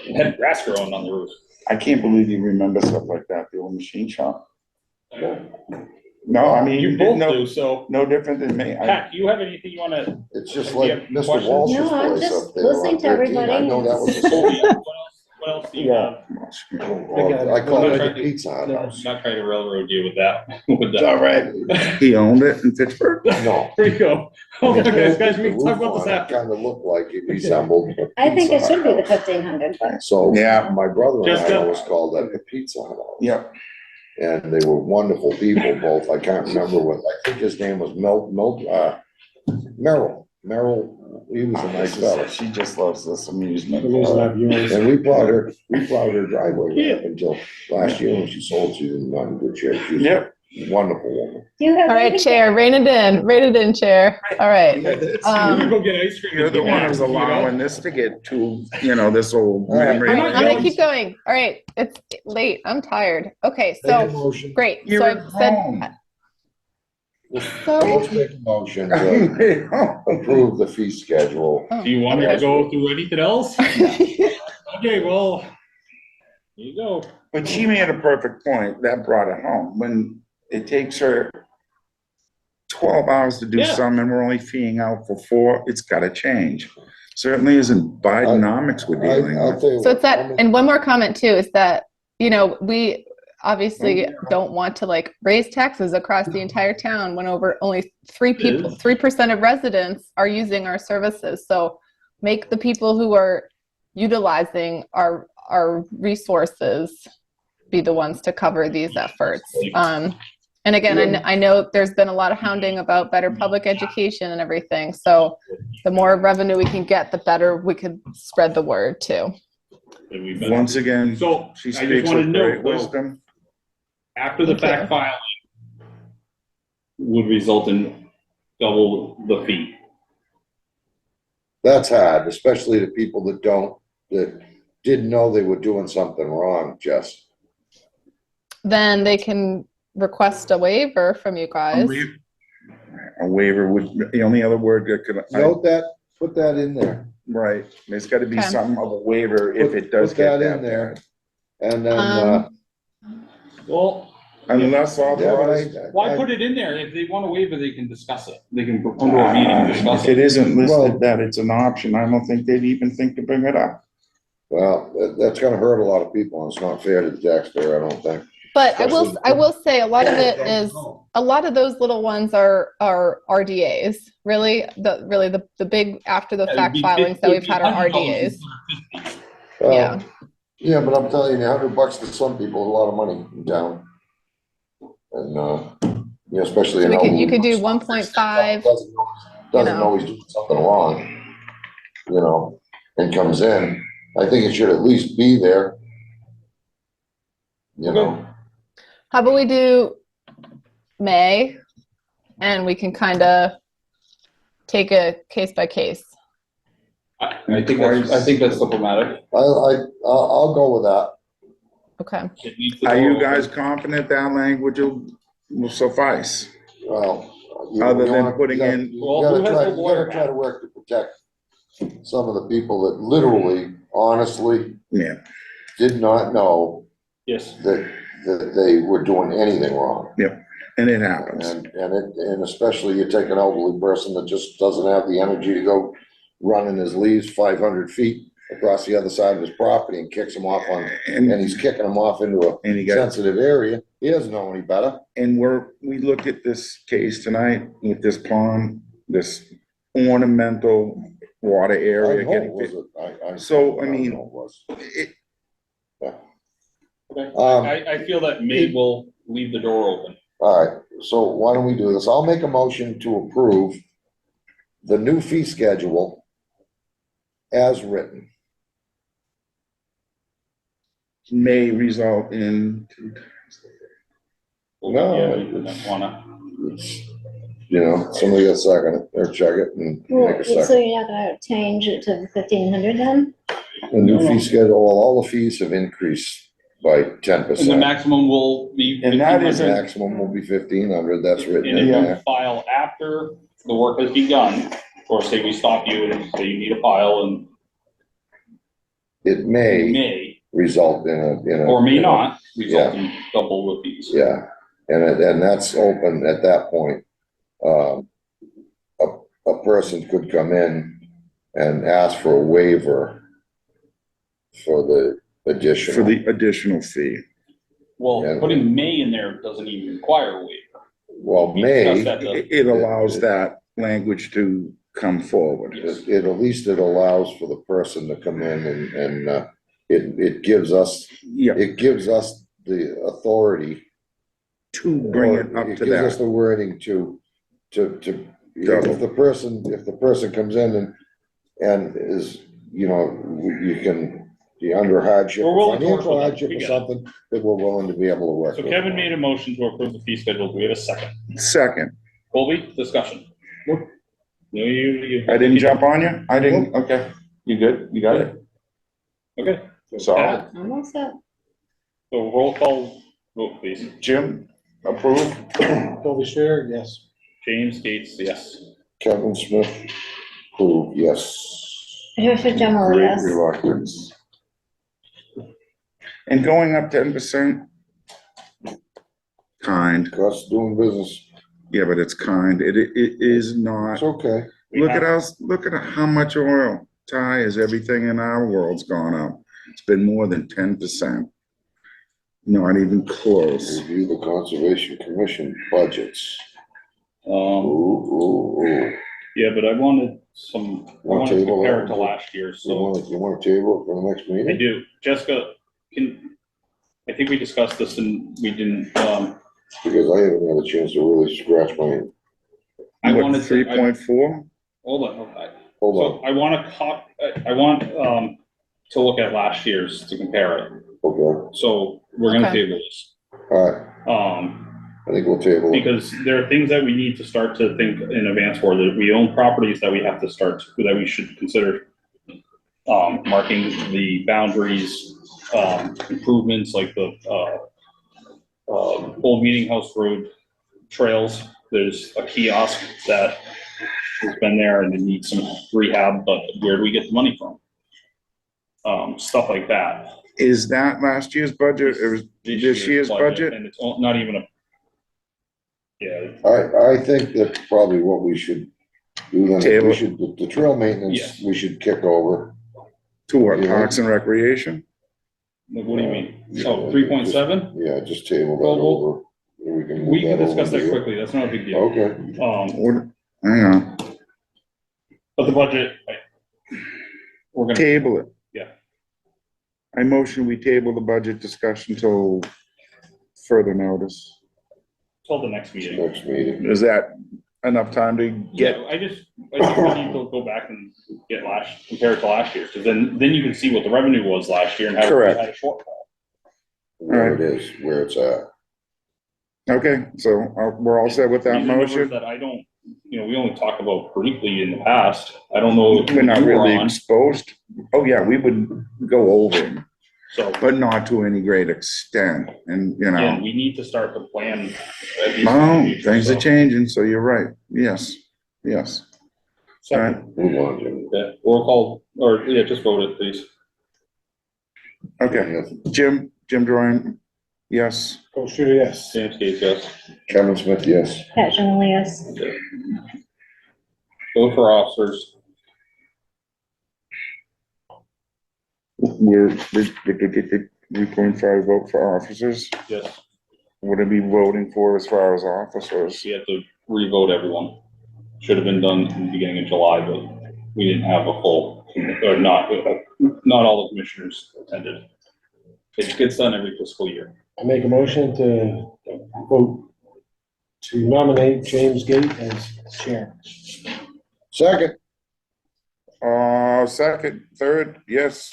A: It had grass growing on the roof.
B: I can't believe you remember stuff like that, the old machine shop. No, I mean,
A: You both
B: no,
A: do, so.
B: no different than me.
A: Pat, do you have anything you wanna?
C: It's just
A: Do you
C: like
A: have
C: Mr.
A: questions?
C: Walsh's
D: No, I'm
C: place
D: just
C: up there
D: listening
C: on
D: to
C: 13. I
D: everybody.
C: know that was a
A: What else do you have?
C: Well, I call it the Pizza Hut
A: I'm
C: house.
A: not trying to railroad you with that. With
B: It's all right. He owned it in Pittsburgh.
C: No.
A: There you go. Oh my goodness, guys, we
C: The
A: can talk
C: roof
A: about this
C: on it
A: after.
C: Kind of looked like it resembled. a
D: I think
C: Pizza
D: it should be the
C: Hut house.
D: 1,500, but
C: So,
B: Yeah.
C: my brother and I
A: Jessica?
C: always called that the Pizza Hut house.
B: Yep.
C: And they were wonderful people, both. I can't remember what, I think his name was Merrill, he was a nice fellow.
B: She just loves this amusement.
J: We're losing our viewers.
C: And we plowed her driveway up until last year when she sold, she was not in good shape. She was
B: Yep.
C: a wonderful woman.
D: do you have?
E: All right,
D: anything?
E: Chair, rein it in, Chair. All right.
A: You
E: Um,
A: go get ice cream.
B: You're the
A: with
B: one
A: your
B: who's
A: dad, you know?
B: allowing this to get to, this old
C: All right.
B: memory.
E: All right, I'm gonna
A: yelling.
E: keep going. All right, it's late. I'm tired. Okay, so,
C: Motion.
E: great.
B: You're
E: So
B: at
E: I've said,
B: home.
E: so,
C: Let's make a motion to approve the fee schedule.
A: Do you want me to go through anything else? Okay, well, here you go.
B: But she made a perfect point, that brought it home, when it takes her 12 hours to do
A: Yeah.
B: something, and we're only feeing out for 4, it's gotta change. Certainly isn't Bidenomics we're dealing
C: I'll
B: with.
C: tell you
E: so
C: what,
E: it's that, and one more comment too, is that, we obviously
B: Oh, yeah.
E: don't want to like raise taxes across the entire town when over only 3%
A: is.
E: of residents are using our services. So make the people who are utilizing our resources be the ones to cover these efforts. And again, I know there's been a lot of hounding about better public education and everything. So the more revenue we can get, the better we could spread the word too.
A: And we've been-
B: Once again,
A: So,
B: she
A: I just
B: speaks
A: wanna
B: with
A: note,
B: great
A: though,
B: wisdom.
A: after the fact filing would result in double the fee.
C: That's hard, especially to people that didn't know they were doing something wrong, Jess.
E: Then they can request a waiver from you guys.
B: A waiver would, the only other word that could,
C: Note that, put that in there.
B: right, there's gotta be
E: Okay.
B: some of a waiver if it does
C: Put
B: get
C: that in
B: that
C: there.
B: bad.
C: And then,
A: Well,
B: Unless
C: yeah, but
B: authorized.
A: why put it in there? If they want a waiver, they can discuss it. They can come to a meeting and discuss
B: If it
A: it.
B: isn't
C: Well-
B: listed that it's an option, I don't think they'd even think to bring it up.
C: well, that's gonna hurt a lot of people, and it's not fair to the taxpayer, I don't think.
E: But I will say a lot of it is, a lot of those little ones are RDAs, really, the big after the fact filings that we've had are RDAs. Yeah.
C: Yeah, but I'm telling you, $100 to some people is a lot of money in town. And, especially
E: So
C: in.
E: you could do 1.5,
C: Doesn't know he's doing something wrong, and comes in. I think it should at least be there.
E: How about we do May, and we can kind of take a case by case.
A: I think that's diplomatic.
C: I'll go with that.
E: Okay.
A: It needs to
B: Are
A: go
B: you
A: over.
B: guys confident that language will suffice?
C: Well.
B: Other than putting in-
C: You
A: Well,
C: gotta
A: who has
C: try,
A: the
C: you
A: lawyer
C: gotta try to work to protect some of the people that literally, honestly,
B: Yeah,
C: did not know
A: Yes.
C: that they were doing anything wrong.
B: and it happens.
C: And especially you take an elderly person that just doesn't have the energy to go running his leaves 500 feet across the other side of his property and kicks him off and
B: And,
C: he's kicking him off into a
B: and you got,
C: sensitive area. He doesn't know any better.
B: and we looked at this case tonight with this pond, this ornamental water
C: I
B: area
C: hope
B: getting,
C: it was
B: So, I
C: don't
B: mean,
C: know it was.
B: it,
A: I feel that May will leave the door open.
C: All right, so why don't we do this? I'll make a motion to approve the new fee schedule as written.
B: may result in,
C: No.
A: Yeah, you don't wanna,
C: It's, you know, somebody got second it, or check it and make
D: Well,
C: a
D: so
C: second.
D: you're not gonna change it to 1,500 then?
C: The new fee schedule, well, all the fees have increased by 10%.
A: and the maximum will be.
B: And that
A: 1,500.
B: isn't-
C: Maximum will be 1,500, that's written
A: And
C: in
A: if you
C: there.
A: file after the work has begun, or say we stop you and say you need a file and
C: It
A: it
C: may
A: may,
C: result in a.
A: or may
C: in a-
A: not, result in double the fees.
C: Yeah, and that's open at that point. A person could come in and ask for a waiver for the
B: for
C: additional.
B: the additional fee.
A: Well,
C: Yeah.
A: putting may in there doesn't even require a waiver.
C: Well,
A: We discussed
C: may,
A: that, though.
B: It allows that language to come forward.
C: it, at least it allows for the person to come in and, it gives us,
B: Yeah,
C: it gives us the authority.
B: to bring it
C: or
B: up to
C: gives us
B: that.
C: the wording to, if the person comes in and is, you know, you can, be under hardship,
A: We're willing to work
C: financial
A: with them.
C: hardship
A: We
C: or
A: get it.
C: something, that we're willing to be able to work
A: So
C: with.
A: Kevin made a motion to approve the fee schedule. Do we have a second?
B: Second,
A: Colby, discussion? No, you.
B: I didn't jump on you? I didn't, okay. You good? You got it?
A: Okay,
B: Solid.
D: Almost up.
A: so roll call vote, please.
B: Jim, approve?
J: Colby Share, yes.
A: James Gates, yes.
C: Kevin Smith, who, yes.
D: Patricia Gemma,
B: Great
D: yes.
B: reluctance. And going up 10%? Kind,
C: Cost of doing business,
B: yeah, but it's kind. It is not.
C: it's okay.
B: Look at us, look at how much oil, tires, everything in our world's gone up. It's been more than 10%. Not even close.
C: Review the Conservation Commission budgets.
A: Um,
C: Ooh.
A: yeah, but I wanted some, I wanted to
C: table
A: compare
C: that
A: it to
C: one?
A: last year,
C: You
A: so
C: wanna table it for the next
A: I
C: meeting?
A: do. Jessica, I think we discussed this and we didn't,
C: Because I haven't had a chance to really scratch my,
A: I
B: What,
A: wanted to,
B: 3.4?
A: hold on, hold on.
C: hold
A: So
C: on,
A: I want to look at last year's to compare it.
C: okay,
A: So we're gonna
E: Okay.
A: table this.
C: alright, I think we'll table it.
A: Because there are things that we need to start to think in advance for, that we own properties that we have to start, that we should consider marking the boundaries, improvements like the old Meeting House Road trails. There's a kiosk that has been there and it needs some rehab, but where do we get the money from? Stuff like that.
B: Is that last year's budget or this year's budget?
A: And it's not even a, yeah,
C: I think that probably what we should do then, is
B: Table.
C: we should, the trail maintenance,
A: Yes.
C: we should kick over.
B: To what, Parks and Recreation?
A: what do you mean? Oh, 3.7?
C: Yeah, just table that
A: Well,
C: over. We can move
A: We can
C: over
A: discuss that
C: here.
A: quickly, that's not a big deal.
C: Okay,
B: What, hang on,
A: But the budget, we're gonna,
B: table it.
A: Yeah.
B: I motion we table the budget discussion till further notice.
A: till the next meeting.
C: next meeting.
B: Is that enough time to get,
A: Yeah, I think we need to go back and get compare it to last year's, because then you can see what the revenue was last year and how we
B: Correct.
A: had a shortfall.
C: Where it is, where it's at.
B: okay, so we're all set with that
A: These are numbers
B: motion?
A: that I don't, we only talked about briefly in the past. I don't know if
B: We're not
A: you were
B: really
A: on,
B: exposed. Oh, yeah, we would go over them,
A: so,
B: but not to any great extent, and, you
A: again,
B: know.
A: we need to start to plan. at least in the
B: No,
A: future,
B: things
A: so.
B: are changing, so you're right, yes, yes. All right,
A: Second,
C: Move on, Jim.
A: yeah, roll call, or, yeah, just vote it, please.
B: okay, Jim Dorian, yes.
J: Colby Share, yes.
A: James Gates, yes.
C: Kevin Smith, yes.
D: Pat Gemma, yes.
A: Vote for officers.
B: We're 3.5 vote for officers.
A: Yes,
B: What are we voting for as far as officers?
A: we have to re-vote everyone. Should have been done in the beginning of July, but we didn't have a full, or not all the commissioners attended. It gets done every fiscal year.
J: I make a motion to vote to nominate James Gate as chair.
C: Second,
B: Second, third, yes.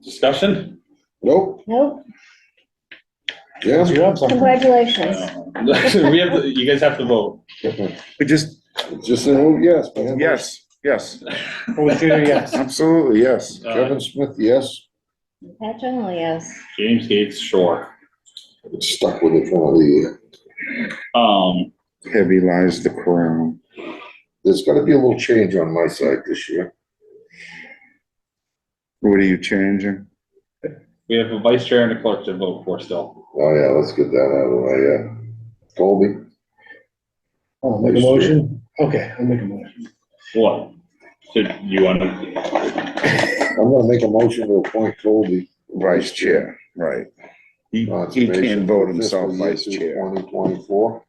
A: Discussion?
C: Nope,
D: Nope,
C: Jim?
J: You're up, son.
D: congratulations.
A: We have, to- you guys have to vote.
B: We just,
C: Just a little yes, man.
B: yes,
J: Oh, Junior, yes.
B: absolutely, yes.
C: Kevin Smith, yes.
D: Pat General, yes.
A: James Gates, sure.
C: Stuck with it for the year.
B: Heavy lies the crown.
C: There's gotta be a little change on my side this year.
B: What are you changing?
A: We have a vice chair and a clerk to vote for still.
C: Oh, yeah, let's get that out of the way, yeah. Colby?
J: I'll make a motion. Okay, I'll make a motion.
A: What? So you want to,
C: I'm gonna make a motion to appoint Colby.
B: Vice chair, right. He can't vote himself vice chair.
C: 2024.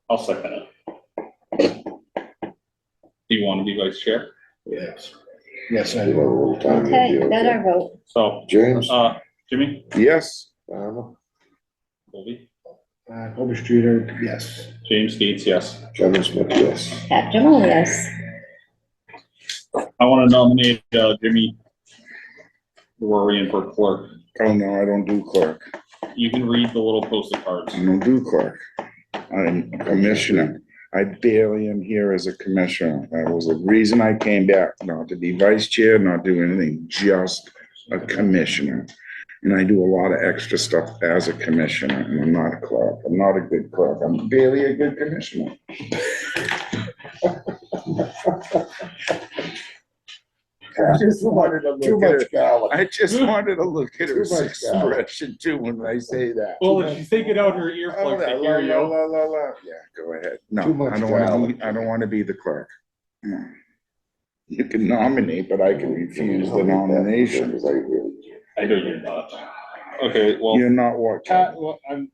A: I'll second it. Do you want to be vice chair?
J: Yes. Yes, I
C: Give her
J: do.
C: a little time to
D: Okay,
C: deal with
D: that
C: it.
D: our vote.
A: So,
C: James?
A: Jimmy,
B: Yes,
C: Farmer?
A: Colby,
J: Colby Streeter, yes.
A: James Gates, yes.
C: Kevin Smith, yes.
D: Pat General, yes.
A: I want to nominate, Jimmy Rory for clerk.
B: oh no, I don't do clerk.
A: You can read the little posted cards.
B: I don't do clerk. I'm a commissioner. I barely am here as a commissioner. That was the reason I came back, not to be vice chair, not do anything, just a commissioner. And I do a lot of extra stuff as a commissioner, and I'm not a clerk. I'm not a good clerk. I'm barely a good commissioner. I just wanted to
C: Too
B: look at
C: much
B: it.
C: garlic.
B: I just wanted to look at her
C: Too much garlic.
B: expression too when I say that.
A: Well, if you think it out her earplugs, they hear you.
B: Yeah, go ahead. No,
C: Too much
B: I don't wanna
C: garlic.
B: be, I don't wanna be the clerk. No. You can nominate, but I can refuse the nomination.
C: Because I really-
A: I know you're not. Okay, well,
B: You're not what?
A: Pat, well, I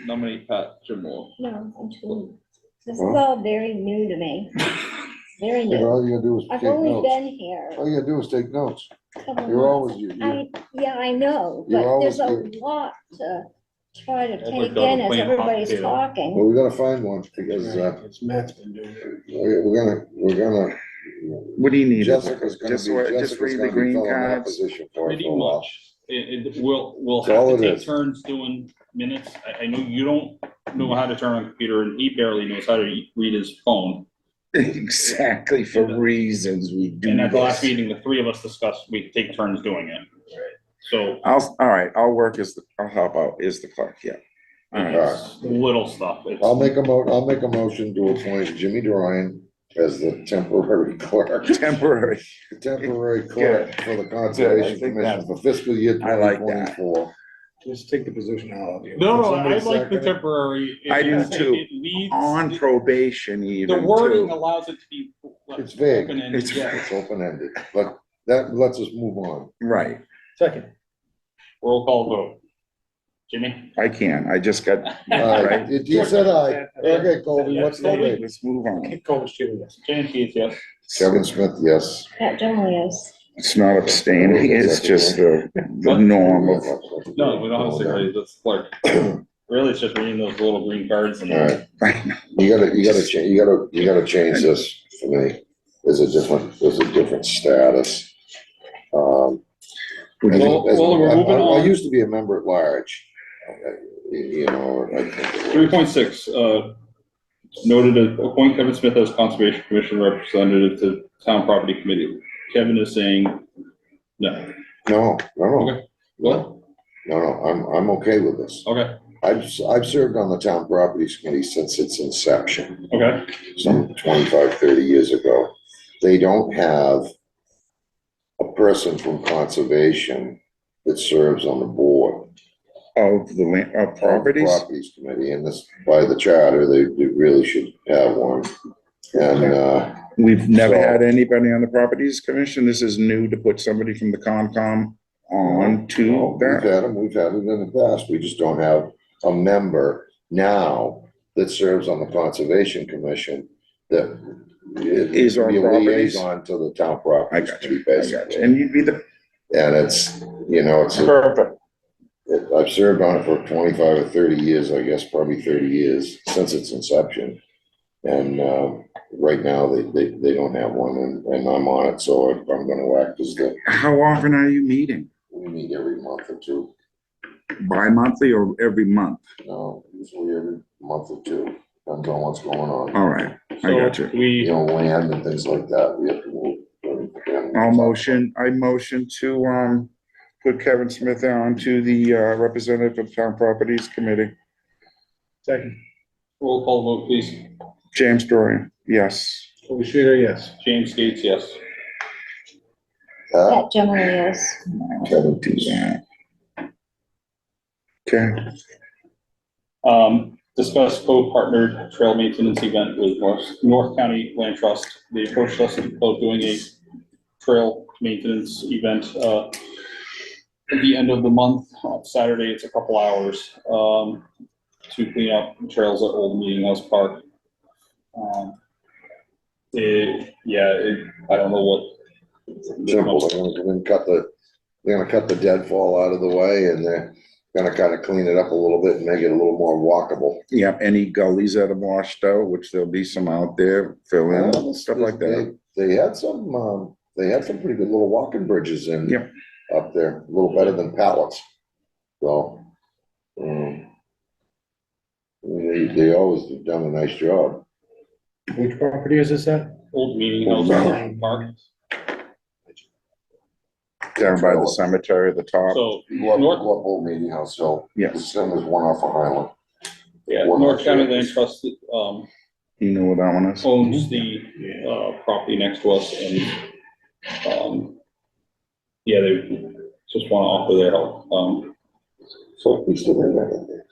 A: nominate Pat Jamal.
D: No, I'm too. This is all very new to me. Very
C: Yeah,
D: new.
C: all you gotta do is
D: I've
C: take
D: only
C: notes.
D: been here.
C: All you gotta do is take notes.
D: a couple
C: You're
D: months.
C: always, you,
D: Yeah, I know,
C: You're
D: but there's a
C: always-
D: lot to try to
A: Oh my
D: take
A: God,
D: in
A: we're
D: as
A: playing hot
D: everybody's
A: potato.
C: well,
D: talking.
C: we gotta find one because,
J: It's Matt's been doing it.
C: we're gonna,
B: What do you need?
C: Jessica's gonna be,
B: Just so I- just
C: Jessica's
B: read the
C: gonna be
B: green
C: filling that
B: cards.
C: position for us
A: Pretty
C: for a while.
A: much. We'll
C: That's all
A: have to
C: it
A: take
C: is.
A: turns doing minutes. I know you don't know how to turn on a computer and he barely knows how to read his phone.
B: Exactly, for reasons we do
A: And at the last
B: this.
A: meeting, the three of us discussed, we take turns doing it. So
B: All right, I'll work as I'll help out as the clerk, yeah. All right,
A: it's little stuff. It's-
C: I'll make a motion to appoint Jimmy Dorian as the temporary clerk.
B: temporary.
C: Temporary clerk for the Conservation
B: think
C: Commission
B: that-
C: for fiscal year
B: I like
C: twenty
B: that.
C: twenty-four.
J: Just take the position out of you.
A: No,
C: Somebody
A: I like the
C: second it?
A: temporary.
B: I do
A: It
B: too.
A: leads-
B: On probation even.
A: The wording
B: too.
A: allows it to be.
C: It's vague.
A: open-ended,
B: It's
A: yeah.
C: It's open-ended, but that lets us move on.
B: Right,
J: Second.
A: Roll call vote. Jimmy?
B: I can, I just got,
C: Right, you said aye. Okay, Colby, what's the
A: Colby?
C: date?
B: let's move on.
J: Colby Streeter, yes.
A: James Keith, yes.
C: Kevin Smith, yes.
D: Pat General, yes.
B: It's not abstaining, it's just the norm of,
A: No, we don't have to say right, that's clerk. Really, it's just reading those little green cards and.
C: All right, you gotta change this for me. There's a different status.
B: What do you-
A: Well, we're moving
C: I
A: on.
C: used to be a member at large, you know, I think it was.
A: 3.6, noted to appoint Kevin Smith as Conservation Commission representative to Town Property Committee. Kevin is saying no.
C: No,
A: Okay. What?
C: no, I'm okay with this.
A: Okay,
C: I've served on the Town Properties Committee since its inception,
A: okay.
C: some 25, 30 years ago. They don't have a person from conservation that serves on the board.
B: of the land, of properties?
C: Properties Committee, and this, by the charter, they really should have one. And,
B: We've never
C: So-
B: had anybody on the properties commission, this is new to put somebody from the Concom on to that.
C: we've had it in the past, we just don't have a member now that serves on the Conservation Commission that
B: Is on
C: be a
B: properties?
C: liaison to the Town
B: I
C: Properties
B: got
C: Committee,
B: you, I got you,
C: basically.
B: and you'd be the
C: And it's, you know,
B: perfect.
C: I've served on it for 25 or 30 years, I guess, probably 30 years, since its inception. And, right now, they don't have one, and I'm on it, so I'm gonna act as the,
B: How often are you meeting?
C: we meet every month or two.
B: Bi-monthly or every month?
C: No, usually every month or two, depends on what's going on.
B: All right, I
A: So
B: got you.
C: You know, land and things like that, we have to move.
B: I motion to, put Kevin Smith on to the, representative of Town Properties Committee.
H: Second.
A: Roll call vote, please.
B: James Dorian, yes.
J: Toby Streeter, yes.
A: James Gates, yes.
D: That generally is.
B: Kevin, do that. Okay,
A: Discuss co-partnered trail maintenance event with North County Land Trust. They approached us about doing a trail maintenance event, at the end of the month, on Saturday. It's a couple hours, to clean up trails at Old Meeting House Park. I don't know what.
C: Simple, they're gonna come and they're gonna cut the deadfall out of the way, and they're gonna kind of clean it up a little bit and make it a little more walkable.
B: yeah, any gullies that have washed out, which there'll be some out there, fill in, stuff like that.
C: They had some pretty good little walking bridges in.
B: Yep.
C: Up there, a little better than pallets, so. They always have done a nice job.
J: Which property is this at?
A: Old Meeting House Park.
B: Down by the cemetery at the top.
A: So,
C: Go up
A: North,
C: Old Meeting House, so.
B: Yes.
C: The same as one off of Highland.
A: yeah,
C: One
A: North
C: house,
A: County
C: yeah.
A: Land Trust,
B: You know what that one is?
A: owns the, property next to us, and, yeah, they just wanna offer their help.
C: So we still in there.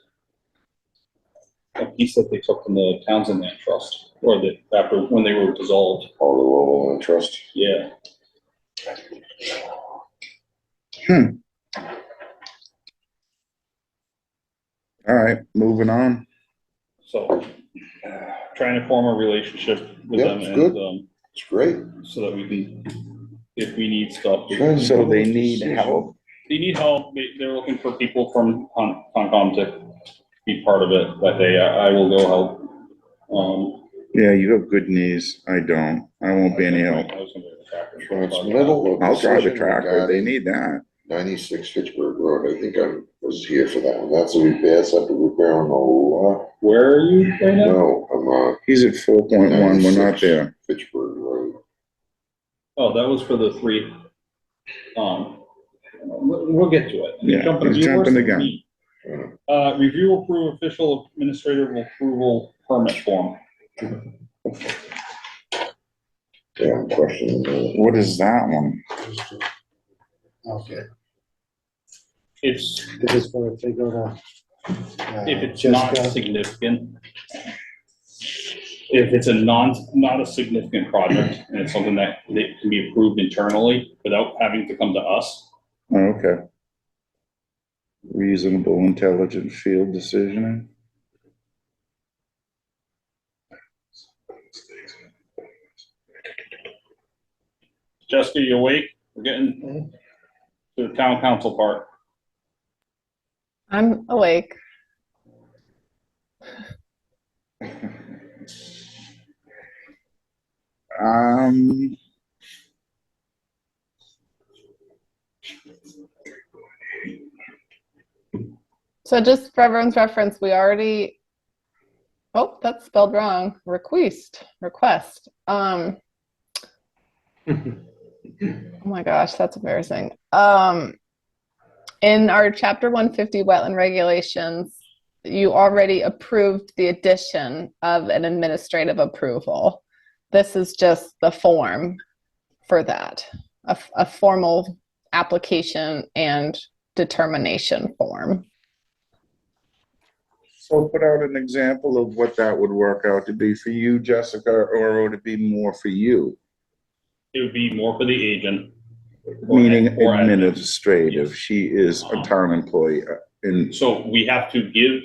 A: A piece that they took from the Townsend Land Trust, or after, when they were dissolved,
C: All the rural and trust.
A: yeah.
B: All right, moving on.
A: So, trying to form a relationship with
C: Yeah,
A: them,
C: it's
A: and,
C: good. It's great.
A: so that we can, if we need stuff.
B: So they need help.
A: They need help. They're looking for people from Concom to be part of it, but I will go help.
B: Yeah, you have good knees. I don't. I won't be any help.
A: I was gonna do the tractor.
C: Transmittal of
B: I'll drive a
C: decision
B: tractor. They
C: regarding
B: need that.
C: 96 Fitchburg Road, I think I was here for that one. That's a repair, septic repair on the,
A: Where are you right now?
C: no, I'm,
B: He's at 4.1. We're not
C: 96
B: there.
C: Fitchburg Road.
A: Oh, that was for the 3. We'll get to it.
B: Yeah,
A: Jumping
B: he's
A: a few
B: jumping
A: words.
B: the gun.
A: Review, approve official administrative approval permit form.
C: Yeah, I'm questioning that.
B: What is that one?
J: Okay.
A: It's,
J: This is for if they go to.
A: if it's not
J: Jessica.
A: significant, if it's not a significant project, and it's something that can be approved internally without having to come to us,
B: Oh, okay. Reasonable, intelligent field decisioning.
A: Jessica, you awake? We're getting to the town council part.
E: I'm awake.
B: Um,
E: So just for everyone's reference, we already, oh, that's spelled wrong. Request. Oh my gosh, that's embarrassing. In our chapter 150 wetland regulations, you already approved the addition of an administrative approval. This is just the form for that, a formal application and determination form.
B: so put out an example of what that would work out to be for you, Jessica, or would it be more for you?
A: It would be more for the agent.
B: Meaning
A: or admin.
B: administrative. She is a town employee and
A: So we have to give,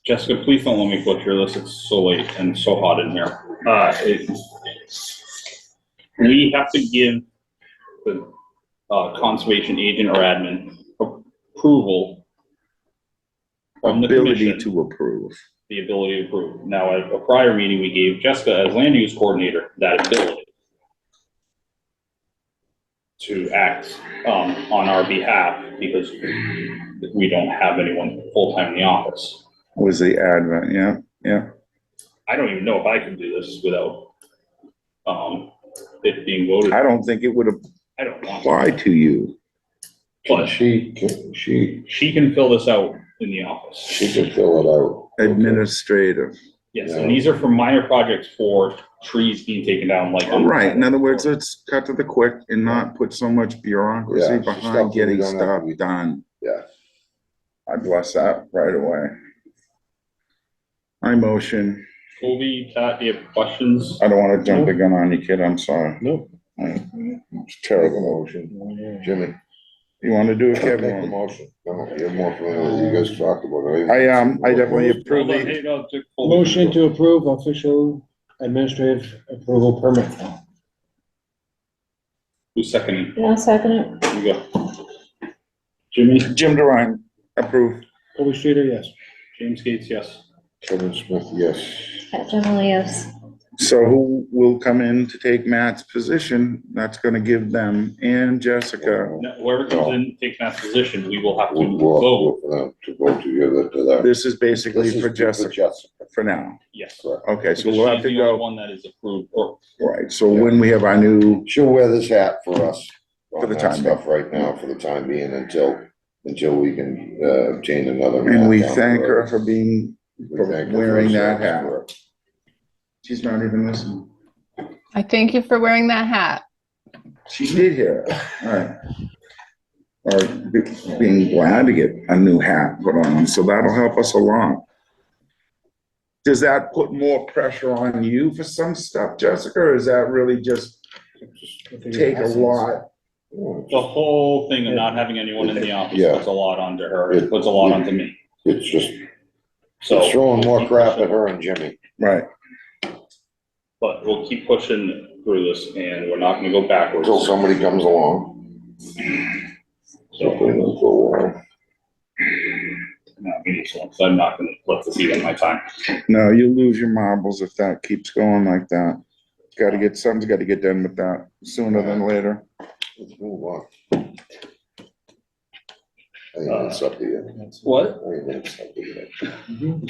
A: Jessica, please don't let me butcher this, it's so late and so hot in here. We have to give the conservation agent or admin approval from the
B: ability
A: commission
B: to approve.
A: the ability to approve. Now, at a prior meeting, we gave Jessica as land use coordinator that ability to act, on our behalf because we don't have anyone full-time in the office.
B: Was the advent, yeah.
A: I don't even know if I can do this without, it being voted.
B: I don't think it would
A: I don't want to,
B: apply to you.
A: but
C: She
A: she can fill this out in the office.
C: can fill it out.
B: Administrative.
A: Yes, and these are for minor projects for trees being taken down, like. on-
B: Right, in other words, let's cut to the quick and not put so much
C: Yeah,
B: bureaucracy
C: stuff that
B: behind
C: we
B: getting
C: don't have
B: stuff
C: to be-
B: done.
C: Yeah.
B: I bless that right away. I motion.
A: Colby, Pat, do you have questions?
B: I don't wanna jump the gun on you, kid, I'm sorry.
J: Nope.
B: It's terrible.
C: Motion. Jimmy,
B: You wanna do it,
C: make the
B: Kevin?
C: motion. No, you're more familiar, you guys talked about it.
B: I definitely approve
A: Hold on,
B: the,
A: hey, no, Colby.
J: Motion to approve official administrative approval permit.
A: Who's seconding?
D: Yeah, I'll second it.
A: You go. Jimmy,
B: Jim Durine, approve.
J: Colby Streeter, yes.
A: James Gates, yes.
C: Kevin Smith, yes.
D: Pat Gemini, yes.
B: So who will come in to take Matt's position? That's gonna give them and Jessica.
A: Now, whoever comes in, takes Matt's position, we will have to
C: We'll
A: vote,
C: for them to vote together to that.
B: This is basically
C: This is
B: for Jessica for now.
A: yes.
B: Okay, so
A: Because
B: we'll have
A: she's
B: to
A: the only
B: go,
A: one that is approved, or,
B: right, so when we have our new,
C: She'll wear this hat for us.
B: For
C: on
B: the
C: that
B: time being.
C: Stuff right now, for the time being, until we can, obtain another.
B: and we
C: hat down the
B: thank her
C: road.
B: for being,
C: We
B: for
C: thank her for
B: wearing that
C: service
B: hat.
C: for her.
B: She's not even listening.
E: I thank you for wearing that hat.
B: She did hear it, alright. Or being glad to get a new hat put on, so that'll help us along. Does that put more pressure on you for some stuff, Jessica, or is that really just take a lot?
A: the whole thing of not having anyone in the office
C: Yeah.
A: puts a lot onto her, it puts a lot onto me,
C: It's just,
A: so.
C: it's throwing more crap at her and Jimmy.
B: Right,
A: But we'll keep pushing through this, and we're not gonna go backwards.
C: Until somebody comes along.
A: So, no, we need someone, so I'm not gonna let this eat up my time.
B: no, you lose your marbles if that keeps going like that. Something's gotta get done with that sooner than later.
C: Let's move on. I think that's up to you.
A: What?
C: I think that's up to you.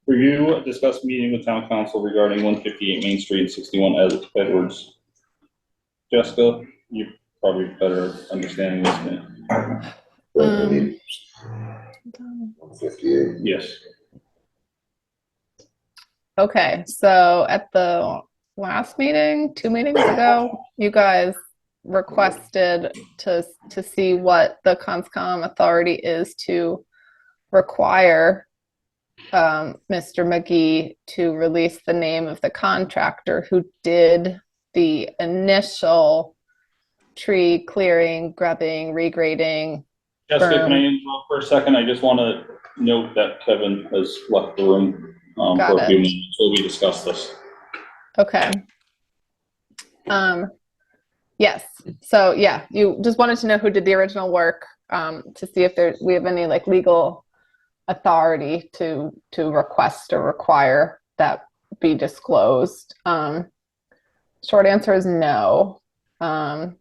A: Review, discuss meeting with town council regarding 158 Main Street and 61 Edwards. Jessica, you probably better understanding this than,
C: But we need 158.
A: yes.
E: Okay, so at the last meeting, 2 meetings ago, you guys requested to see what the Conscom authority is to require Mr. McGee to release the name of the contractor who did the initial tree clearing, grubbing, regrading.
A: Jessica, can I interrupt for a second? I just want to note that Kevin has left the room for
E: Got
A: a few
E: it.
A: minutes until we discuss this.
E: Okay. Yes, so yeah, you just wanted to know who did the original work, to see if we have any like legal authority to request or require that be disclosed. Short answer is no. I'm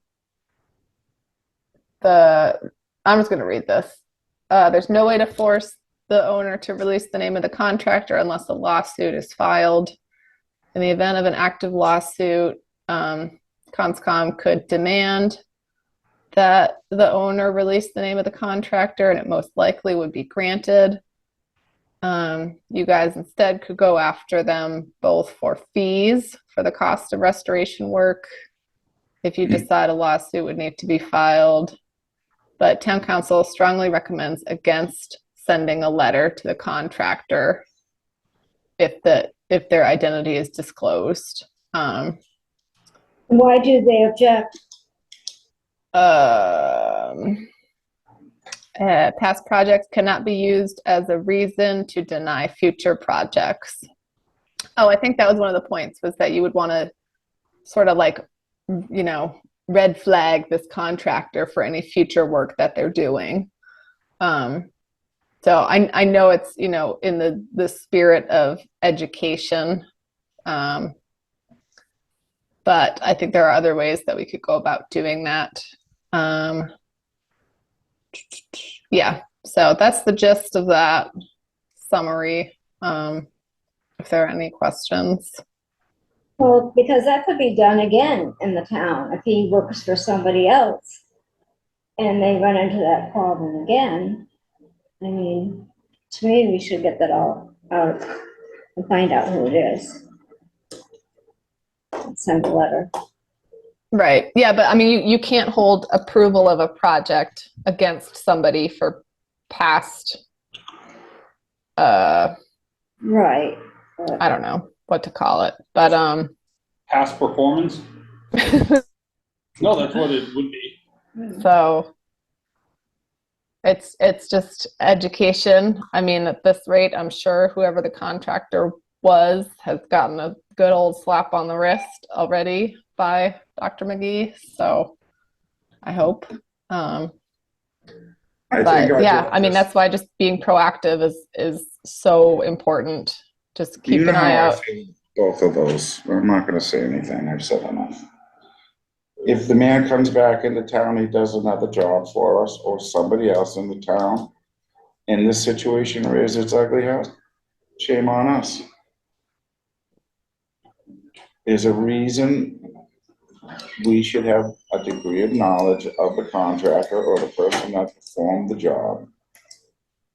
E: just gonna read this. There's no way to force the owner to release the name of the contractor unless a lawsuit is filed. In the event of an active lawsuit, Conscom could demand that the owner release the name of the contractor, and it most likely would be granted. You guys instead could go after them both for fees for the cost of restoration work if you decide a lawsuit would need to be filed. But town council strongly recommends against sending a letter to the contractor if their identity is disclosed.
D: Why do they object?
E: Past projects cannot be used as a reason to deny future projects. Oh, I think that was one of the points, was that you would want to sort of like, red flag this contractor for any future work that they're doing. So I know it's, you know, in the spirit of education. But I think there are other ways that we could go about doing that. Yeah, so that's the gist of that summary. If there are any questions.
D: Well, because that could be done again in the town if he works for somebody else and they run into that problem again. I mean, to me, we should get that all out and find out who it is. Send a letter.
E: Right. Yeah, but I mean, you can't hold approval of a project against somebody for past,
D: Right.
E: I don't know what to call it, but
A: Past performance? No, that's what it would be.
E: so it's just education. I mean, at this rate, I'm sure whoever the contractor was has gotten a good old slap on the wrist already by Dr. McGee. So I hope.
B: I
E: But
B: think
E: yeah, I mean, that's why just being proactive is so important. Just keep
B: You know
E: an eye
B: how I
E: out.
B: feel both of those. I'm not gonna say anything. I've said enough. If the man comes back into town, he does another job for us or somebody else in the town, and this situation rears its ugly head, shame on us. There's a reason we should have a degree of knowledge of the contractor or the person that performed the job.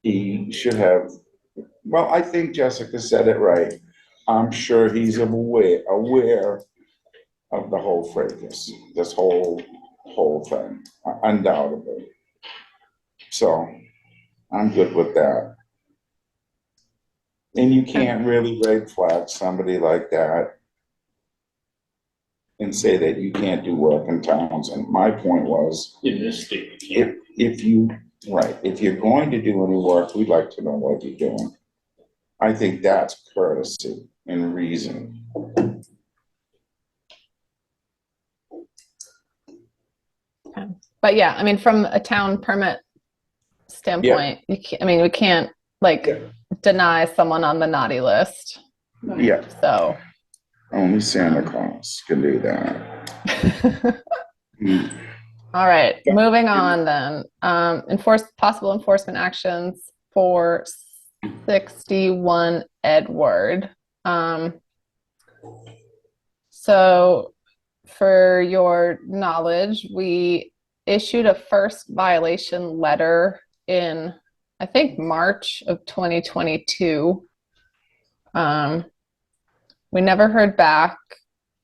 B: He should have, well, I think Jessica said it right. I'm sure he's aware of the whole fracas, this whole thing, undoubtedly. So I'm good with that. And you can't really red flag somebody like that and say that you can't do work in towns. And my point was,
A: In this state, you can't.
B: if you're going to do any work, we'd like to know what you're doing. I think that's courtesy and reason.
E: But yeah, I mean, from a town permit standpoint, you can't, I mean, we can't like deny someone on the naughty list.
B: Yeah,
E: So.
B: only Santa Claus can do that.
E: All right, moving on then. Possible enforcement actions for 61 Edward. So for your knowledge, we issued a first violation letter in, I think, March of 2022. We never heard back.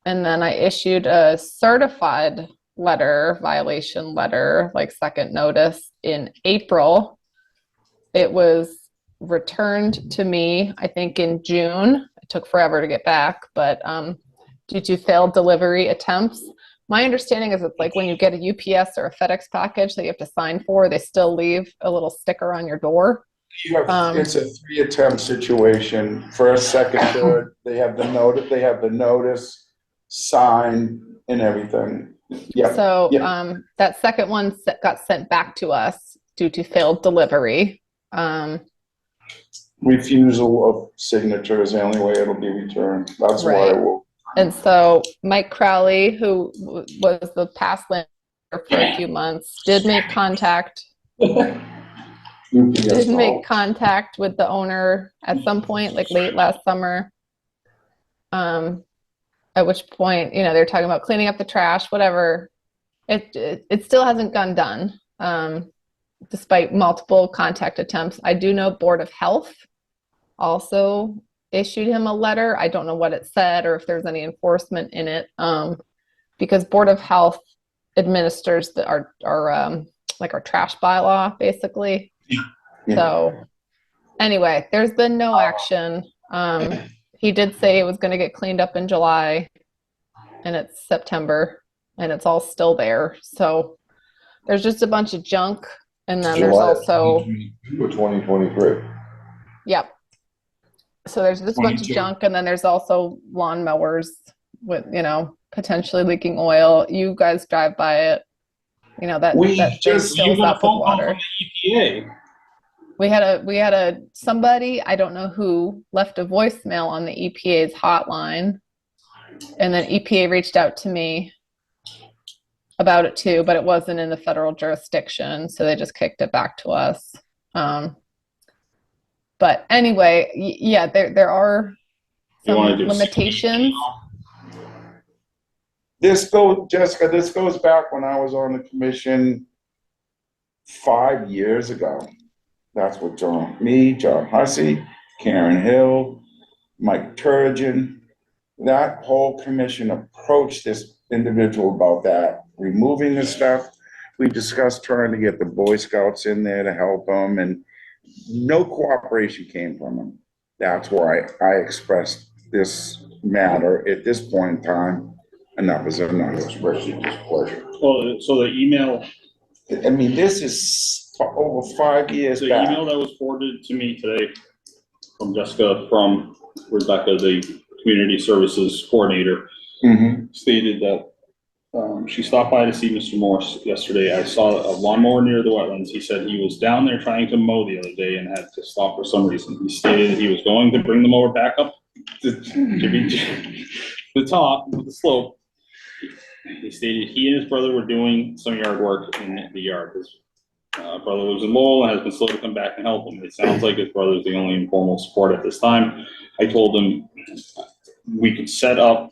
E: And then I issued a certified violation letter, like second notice in April. It was returned to me, I think in June. It took forever to get back, but due to failed delivery attempts. My understanding is it's like when you get a UPS or a FedEx package that you have to sign for, they still leave a little sticker on your door.
B: It's a 3 attempt situation. First, second, third, they have the notice, sign and everything. Yeah.
E: So
B: Yeah.
E: that second one got sent back to us due to failed delivery.
B: Refusal of signature is the only way it'll be returned. That's why
E: Right.
B: it will.
E: And so Mike Crowley, who was the past landlord for a few months, did make contact with the owner at some point, like late last summer. At which point, you know, they're talking about cleaning up the trash, whatever. It still hasn't gone done, despite multiple contact attempts. I do know Board of Health also issued him a letter. I don't know what it said or if there's any enforcement in it, because Board of Health administers our trash bylaw, basically.
B: Yeah.
E: So anyway, there's been no action. He did say it was going to get cleaned up in July, and it's September, and it's all still there. So there's just a bunch of junk, and then there's also
C: 2023.
E: Yep. So there's just a bunch of junk, and then there's also lawn mowers with, you know, potentially leaking oil. You guys drive by it, you know, that thing
A: You
E: fills
A: got a
E: up with
A: phone call
E: water.
A: from the EPA.
E: we had somebody, I don't know who, left a voicemail on the EPA's hotline. And then EPA reached out to me about it too, but it wasn't in the federal jurisdiction, so they just kicked it back to us. But anyway, yeah, there are
A: You
E: some
A: wanna do
E: limitations.
B: Jessica, this goes back when I was on the commission 5 years ago. That's what John Hussey, Karen Hill, Mike Turgeon, that whole commission approached this individual about that, removing the stuff. We discussed trying to get the Boy Scouts in there to help them, and no cooperation came from them. That's why I expressed this matter at this point in time. Enough is enough.
C: Express your displeasure.
A: Well, so the email,
B: I mean, this is over 5 years
A: the
B: back.
A: email that was forwarded to me today from Jessica, from Rebecca, the Community Services Coordinator,
B: Mhm.
A: stated that she stopped by to see Mr. Morse yesterday. I saw a lawnmower near the wetlands. He said he was down there trying to mow the other day and had to stop for some reason. He stated he was going to bring the mower back up to the top of the slope. He stated he and his brother were doing some yard work in the yard. His brother lives in Lowell and has been slow to come back and help him. It sounds like his brother's the only informal support at this time. I told him we could set up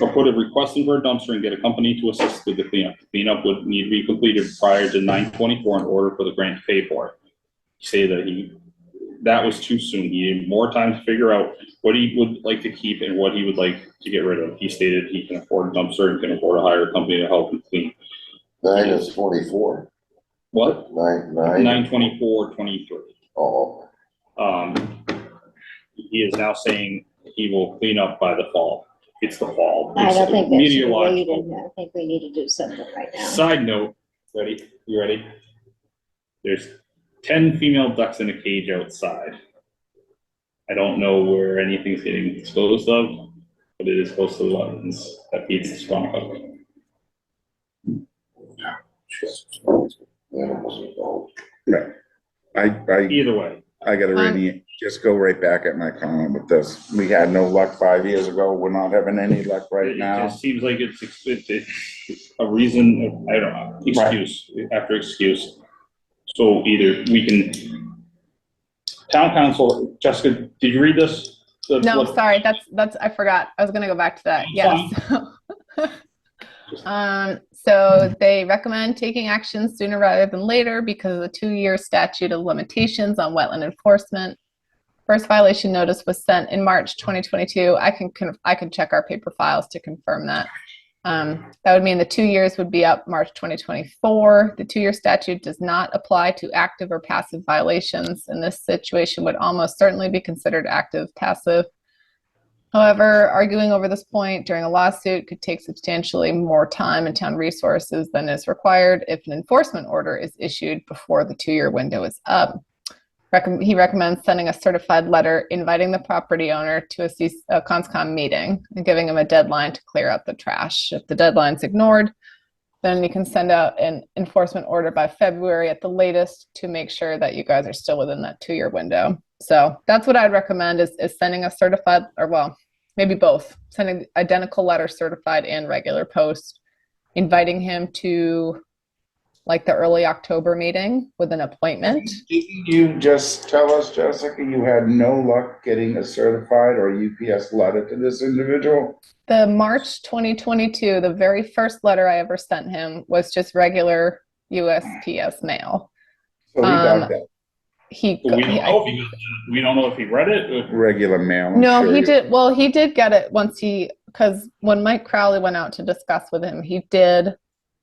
A: or put a request in for a dumpster and get a company to assist with the cleanup. The cleanup would need to be completed prior to 9/24 in order for the grant to pay for it. He said that that was too soon. He needed more time to figure out what he would like to keep and what he would like to get rid of. He stated he can afford a dumpster and can afford to hire a company to help him clean.
C: 9/24,
A: What?
C: 9/9.
A: 9/24/23.
C: Oh,
A: He is now saying he will clean up by the fall. It's the fall.
D: I don't think that should wait,
A: Meteorological.
D: and I think we need to do something right now.
A: Side note, ready? You ready? There's 10 female ducks in a cage outside. I don't know where anything's getting disposed of, but it is close to the wetlands that feeds the swamp.
C: animals involved.
B: Right.
A: Either way,
B: I gotta really just go right back at my comment with this. We had no luck 5 years ago. We're not having any luck right
A: it
B: now.
A: just seems like it's a reason, I don't know, excuse after excuse. So either we can, town council, Jessica, did you read this?
E: No, sorry, that's, I forgot. I was gonna go back to that. Yes. So they recommend taking action sooner rather than later because of the 2-year statute of limitations on wetland enforcement. First violation notice was sent in March 2022. I can check our paper files to confirm that. That would mean the 2 years would be up March 2024. The 2-year statute does not apply to active or passive violations, and this situation would almost certainly be considered active passive. However, arguing over this point during a lawsuit could take substantially more time and town resources than is required if an enforcement order is issued before the 2-year window is up. He recommends sending a certified letter inviting the property owner to a CONSCOM meeting and giving him a deadline to clear out the trash. If the deadline's ignored, then you can send out an enforcement order by February at the latest to make sure that you guys are still within that 2-year window. So that's what I'd recommend is sending a certified, or well, maybe both, sending identical letter, certified and regular post, inviting him to like the early October meeting with an appointment.
B: Didn't you just tell us, Jessica, you had no luck getting a certified or UPS letter to this individual?
E: The March 2022, the very first letter I ever sent him was just regular USPS mail.
B: So he got that
A: but we don't know if he read it.
B: regular mail. I'm
E: No,
B: sure
E: he did. Well, he did get it once because when Mike Crowley went out to discuss with him, he did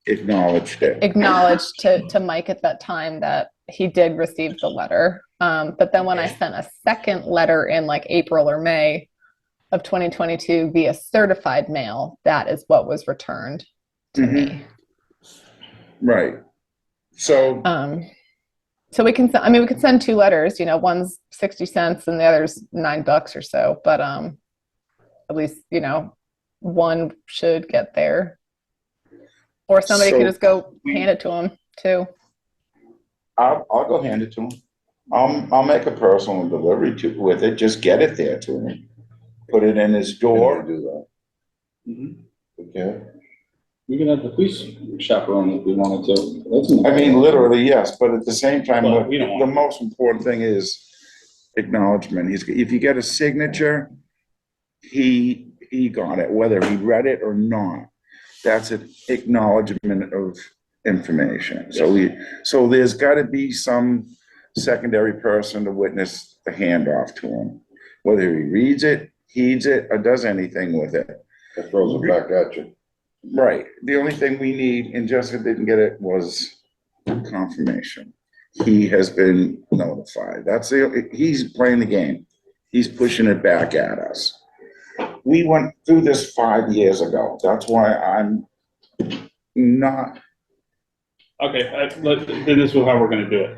B: Acknowledged it.
E: acknowledge to Mike at that time that he did receive the letter. But then when I sent a second letter in like April or May of 2022 via certified mail, that is what was returned to me.
B: Right. So,
E: So we can, I mean, we could send 2 letters, one's 60 cents and the other's $9 or so, but at least, one should get there. Or somebody could just go hand it to him too.
B: I'll go hand it to him. I'll make a personal delivery with it, just get it there to him. Put it in his
C: Can we
B: door.
C: do that?
A: Mhm.
C: We can?
A: We can have the police chaperone if we wanted to. That's no
B: I mean,
A: problem.
B: literally, yes, but at the same time,
A: But we don't
B: the
A: want-
B: most important thing is acknowledgement. If you get a signature, he got it, whether he read it or not. That's an acknowledgement of information. So there's gotta be some secondary person to witness the handoff to him. Whether he reads it, heeds it, or does anything with it.
C: That throws it back at you.
B: Right, the only thing we need, and Jessica didn't get it, was confirmation. He has been notified. He's playing the game. He's pushing it back at us. We went through this 5 years ago. That's why I'm not,
A: Okay, then this is how we're gonna do it.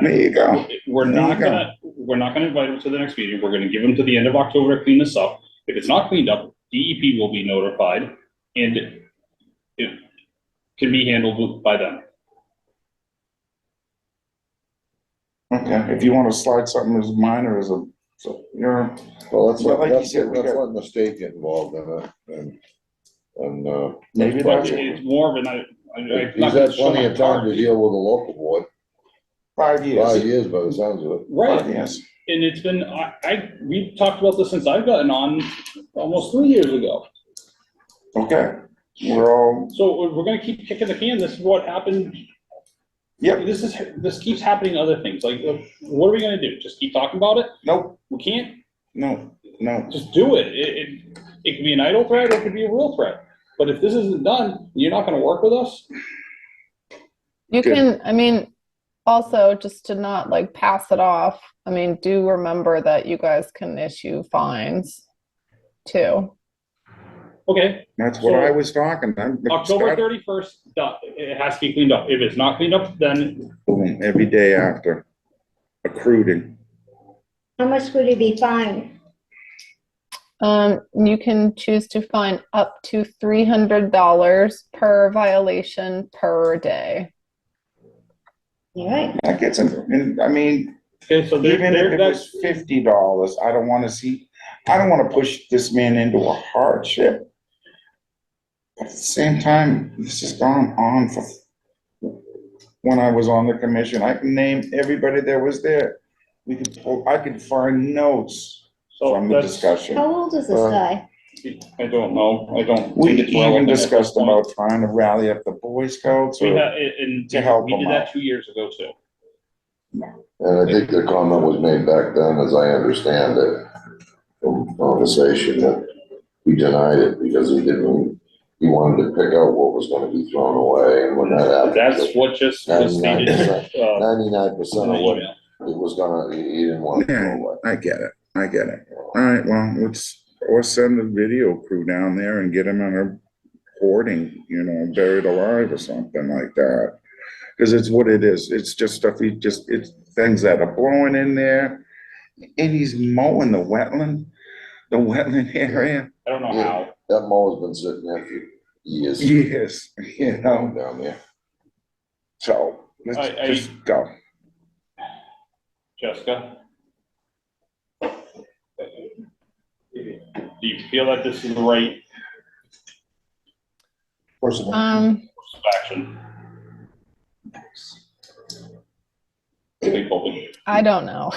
B: there you go.
A: We're
B: There
A: not
B: you go.
A: gonna invite him to the next meeting. We're gonna give him to the end of October to clean this up. If it's not cleaned up, DEP will be notified and it can be handled by them.
B: Okay, if you wanna slide something as minor as you're,
C: Well, let's
B: But
C: let,
B: like you
C: let's
B: said, we got-
C: let the state get involved in it and,
B: maybe
A: But
B: that's it.
A: it's more of an, I'm
C: he's
A: not
C: had
A: gonna show
C: plenty
A: my
C: of time
A: card.
C: to deal with the local board.
B: 5
C: 5
B: years.
C: years by the sounds of it.
A: Right,
B: Yes.
A: and it's been, we've talked about this since I've gotten on almost 3 years ago.
B: Okay, we're all,
A: So we're gonna keep kicking the can. This is what happened.
B: yep,
A: This keeps happening to other things. Like, what are we gonna do? Just keep talking about it?
B: nope,
A: We can't
B: no,
A: just do it. It could be an idle threat or it could be a real threat. But if this isn't done, you're not gonna work with us?
E: You
B: Good.
E: can, I mean, also just to not like pass it off, I mean, do remember that you guys can issue fines too.
A: Okay,
B: that's what I was talking.
A: October 31st, it has to be cleaned up. If it's not cleaned up, then
B: Boom, every day after, accruing.
D: How much would he be fined?
E: You can choose to fine up to $300 per violation per day.
D: All right,
B: That gets in, I mean,
A: okay, so
B: even if it was $50, I don't wanna push this man into a hardship. But at the same time, this has gone on for, when I was on the commission, I can name everybody that was there. I could find notes
A: So
B: from the
A: that's,
B: discussion.
D: how old is this guy?
A: I don't know. I don't.
B: We
A: think it's
B: even
A: relevant at this
B: discussed
A: point.
B: about trying to rally up the Boy Scouts
A: We
B: or,
A: had, and
B: to help
A: we
B: them
A: did that
B: out.
A: 2 years ago too.
C: And I think the comment was made back then, as I understand it, from conversation, that he denied it because he wanted to pick out what was gonna be thrown away, and when that happened.
A: That's what just was stated.
C: 99%
A: in
C: of
A: the
C: what
A: email.
C: it was gonna, he didn't want to
B: yeah,
C: throw away.
B: I get it, I get it. All right, well, or send the video crew down there and get him on a hoarding, buried alive or something like that. Cause it's what it is. It's just stuff, it's things that are blowing in there. And he's mowing the wetland area.
A: I don't know
C: Yeah.
A: how.
C: That mower's been sitting there for years.
B: Yes,
C: Down there.
B: so let's
A: I-
B: just go.
A: Jessica? Do you feel that this is the right course of action? What do you think, Colby?
E: I don't know.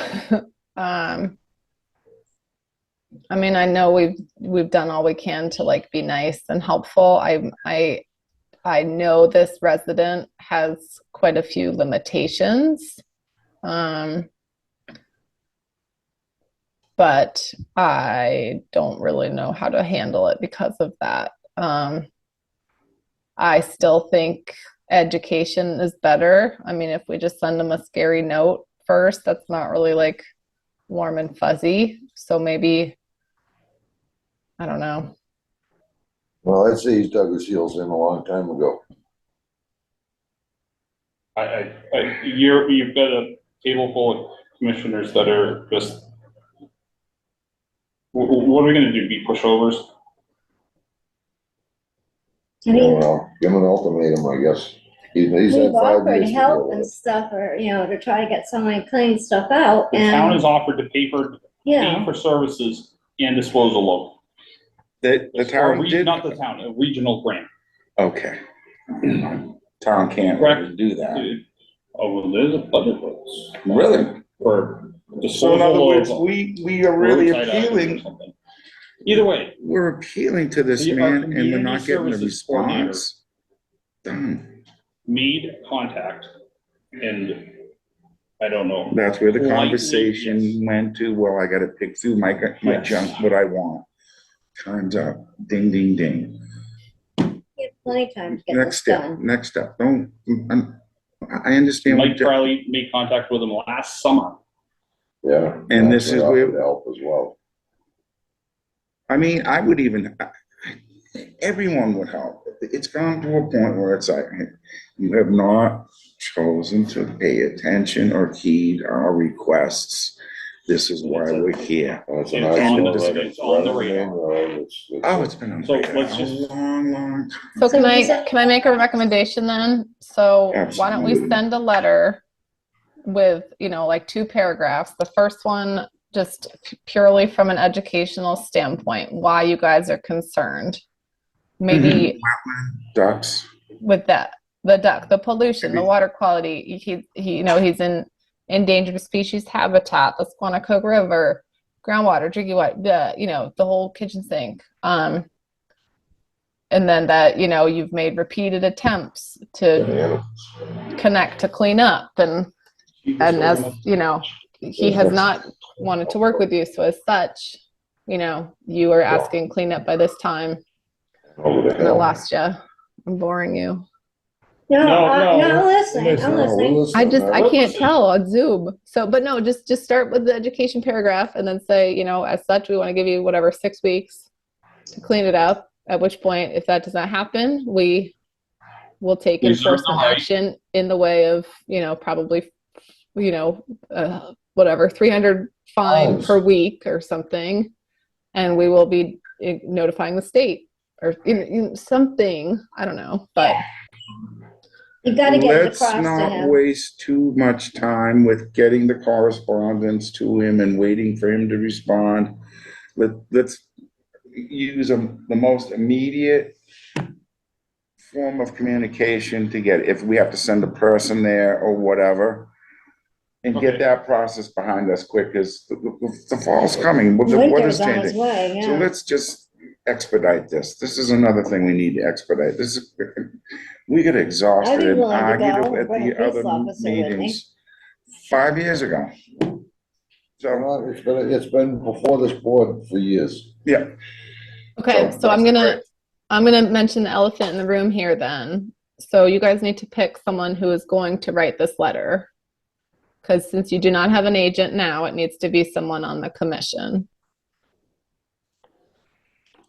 E: I mean, I know we've done all we can to like be nice and helpful. I know this resident has quite a few limitations. But I don't really know how to handle it because of that. I still think education is better. I mean, if we just send them a scary note first, that's not really like warm and fuzzy. So maybe, I don't know.
C: Well, I'd say he's dug his heels in a long time ago.
A: You've got a table full of commissioners that are just, what are we gonna do, be pushovers?
D: I mean,
C: Well, give him an ultimatum, I guess. He's
D: we've
C: had 5
D: offered
C: years to
D: help
C: deal with
D: and
C: it.
D: stuff, or, to try to get somebody to clean stuff out,
A: The town
D: and,
A: has offered to pay for services and disposal of.
B: The town did,
A: Not the town, a regional grant.
B: okay. Town can't really do that.
A: Oh, well, there's a budget votes
B: Really?
A: for
B: So in other
A: disposal
B: words,
A: of.
B: we are really
A: roadside items or
B: appealing,
A: something. Either way,
B: we're appealing to this
A: Our
B: man and we're
A: community
B: not getting a
A: services coordinator
B: response. Done.
A: made contact, and I don't know.
B: That's where the
A: Politely,
B: conversation
A: yes.
B: went to, well, I gotta pick through my
A: Yes.
B: junk, what I want. Time's up. Ding, ding, ding.
D: we have plenty of time to get
B: Next
D: this
B: step,
D: done.
B: next step. Don't, I understand. what
A: Mike
B: you-
A: Crowley made contact with him last summer.
C: Yeah.
B: And this
C: actually
B: is where-
C: offered Help as well.
B: I mean, I would even, everyone would help. It's gone to a point where it's like, you have not chosen to pay attention or heed our requests. This is why we're here.
C: And it's a
A: It's
C: nice
A: on
C: road,
A: the-
C: right?
A: it's on the
C: Right
A: radar.
C: main road. It's-
B: Oh, it's been on
A: So
B: for
A: let's
B: a
A: just-
B: long, long time.
E: So can
D: So
E: I,
D: is it-
E: can I make a recommendation then? So why don't we
B: Absolutely.
E: send a letter with, like 2 paragraphs? The first one, just purely from an educational standpoint, why you guys are concerned. Maybe
B: Ducks.
E: with that, the duck, the pollution, the water quality. He's in endangered species habitat, the Squanicook River, groundwater, drinking water, the whole kitchen sink. And then that, you've made repeated attempts to connect to clean up, and as, he has not wanted to work with you. So as such, you are asking cleanup by this time,
C: Over the
E: and I
C: hill.
E: lost you. I'm boring you.
D: No,
A: No,
D: I'm listening, I'm
C: No,
D: listening.
C: listen,
E: I
C: man.
E: can't tell on Zoom. So, but no, just start with the education paragraph and then say, as such, we want to give you whatever 6 weeks to clean it up. At which point, if that does not happen, we will take
A: Reserve the
E: enforcement
A: right.
E: action in the way of, probably, whatever, 300 fine
C: Fines.
E: per week or something. And we will be notifying the state or something. I don't know, but.
D: You gotta get it
B: Let's
D: across to
B: not
D: him.
B: waste too much time with getting the correspondence to him and waiting for him to respond. Let's use the most immediate form of communication to get, if we have to send a person there or whatever, and get
A: Okay.
B: that process behind us quick, because the fall's coming, the
D: Winter's
B: weather's
D: on its
B: changing.
D: way,
B: So
D: yeah.
B: let's just expedite this. This is another thing we need to expedite. This is, we get exhausted
D: I'd be
B: and
D: willing to
B: argued
D: go
B: at
D: bring a
B: the
D: police
B: other
D: officer with me.
B: meetings 5 years ago. So,
C: Well, it's been before this board for years.
B: yeah,
E: Okay,
B: So
E: so I'm
B: that's
E: gonna
B: great.
E: I'm gonna mention the elephant in the room here then. So you guys need to pick someone who is going to write this letter. Because since you do not have an agent now, it needs to be someone on the commission.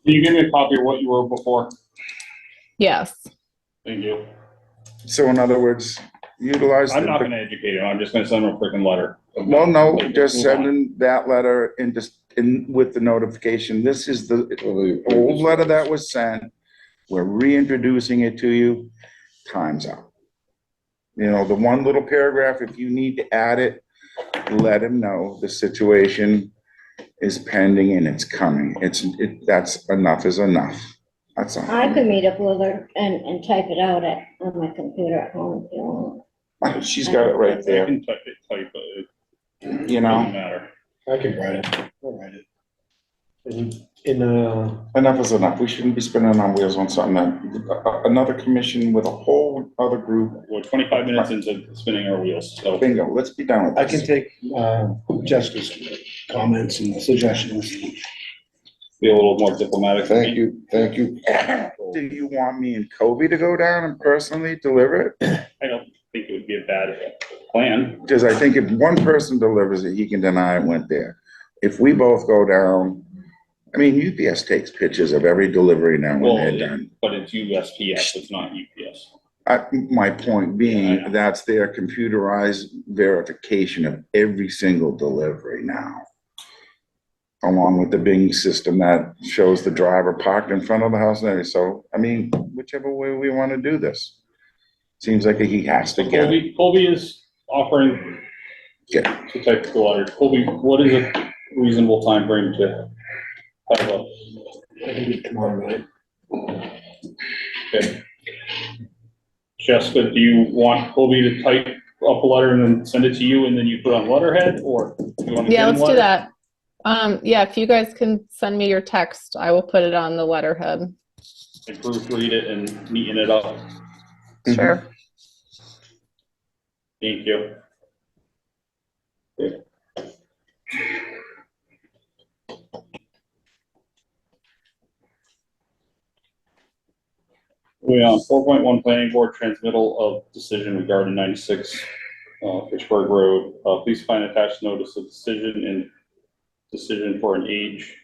A: Can you give me a copy of what you wrote before?
E: Yes.
A: Thank you.
B: so in other words, utilize.
A: I'm not gonna educate him, I'm just gonna send him a freaking letter.
B: Well, no, just
A: Move
B: send
A: on.
B: in that letter and just, in with the notification. This is the
C: The
B: old letter that was sent. We're reintroducing it to you. Time's up. The one little paragraph, if you need to add it, let him know the situation is pending and it's coming. That's enough is enough. That's all.
D: I could meet up with her and type it out on my computer at home if you want.
B: She's got it right
A: I
B: there,
A: can type it, it
B: you
A: doesn't
B: know?
A: matter.
J: I can write it, I'll write it.
B: Enough is enough. We shouldn't be spinning our wheels on something that, another commission with a whole other group.
A: We're 25 minutes into spinning our wheels, so.
B: Bingo, let's be done with
J: I
B: this.
J: can take, Jessica's comments and suggestions.
A: Be a little more diplomatic.
C: Thank you.
B: Do you want me and Kobe to go down and personally deliver it?
A: I don't think it would be a bad plan.
B: Because I think if one person delivers it, he can deny it went there. If we both go down, I mean, UPS takes pictures of every delivery now when
A: Well,
B: they're done.
A: but it's USPS, it's not UPS.
B: My point
A: I
B: being,
A: know.
B: that's their computerized verification of every single delivery now. Along with the Bing system that shows the driver parked in front of the house and everything. So, I mean, whichever way we want to do this. Seems like he has to get it.
A: Colby is offering
B: Yeah.
A: to type the letter. Colby, what is a reasonable time frame to have a?
J: Tomorrow night.
A: Okay. Jessica, do you want Colby to type up a letter and then send it to you and then you put on letterhead, or do you want to?
E: Yeah, let's do that. Yeah, if you guys can send me your text, I will put it on the letterhead.
A: And proofread it and neaten it up.
E: Sure.
A: Thank you. We on 4.1 planning board transmittal of decision regarding 96 Fitchburg Road. Please find attached notice of decision and decision for an age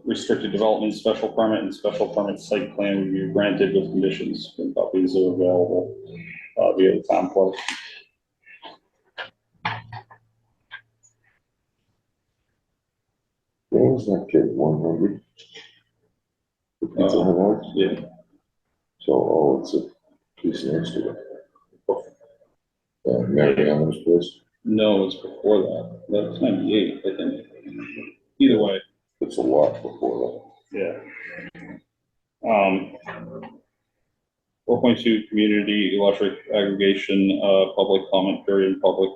A: restricted development special permit and special permit site plan review granted with conditions. And copies are available via the town clerk.
C: Where's that kid, 100?
A: Yeah.
C: So, oh, it's a piece next to it. Mary Ellen's place,
A: No, it's before that. That's 98, I think. Either way,
C: it's a lot before
A: yeah. 4.2 community electric aggregation, public comment period, public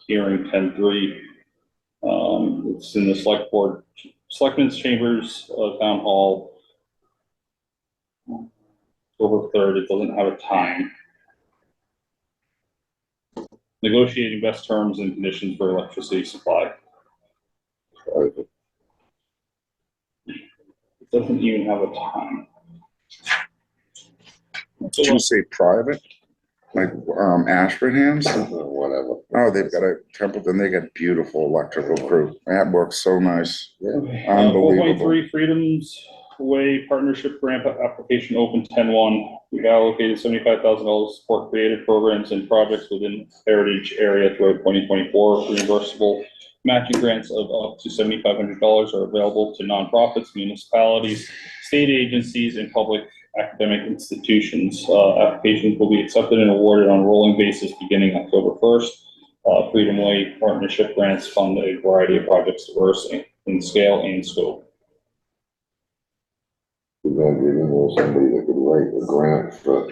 A: hearing 10.3. It's in the selectmen's chambers, town hall. October 3rd, it doesn't have a time. Negotiating best terms and conditions for electricity supply.
C: that.
A: It doesn't even have a time.
B: Did you say private? Like, Ashburnham's?
C: Whatever.
B: Oh, they've got a Templeton, they got beautiful electrical crew. That works so nice.
C: Yeah.
B: Unbelievable.
A: 4.3 Freedoms Way Partnership Grant Application open 10-1. We've allocated $75,000 to support creative programs and projects within heritage area throughout 2024. Reimbursable matching grants of up to $7,500 are available to nonprofits, municipalities, state agencies, and public academic institutions. Applications will be accepted and awarded on a rolling basis beginning October 1st. Freedom Way Partnership grants fund a variety of projects diverse in scale and scope.
C: We're gonna get in there somebody that could write a grant for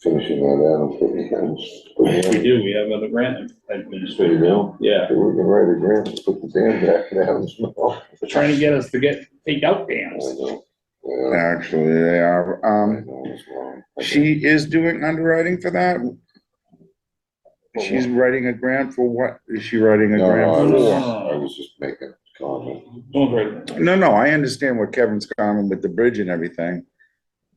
C: finishing that out and putting it
A: We do, we have another grant administrator now. Yeah,
C: We can write a grant and put the dam back in Adams Mill.
A: they're trying to get us to take out
C: I
A: dams.
C: know. Yeah,
B: Actually, they are.
C: I know it's wrong.
B: She is doing underwriting for that? She's writing a grant for what? Is she writing a
C: No,
B: grant
C: I was just making a comment.
A: Doing great.
B: for? No, I understand what Kevin's comment with the bridge and everything.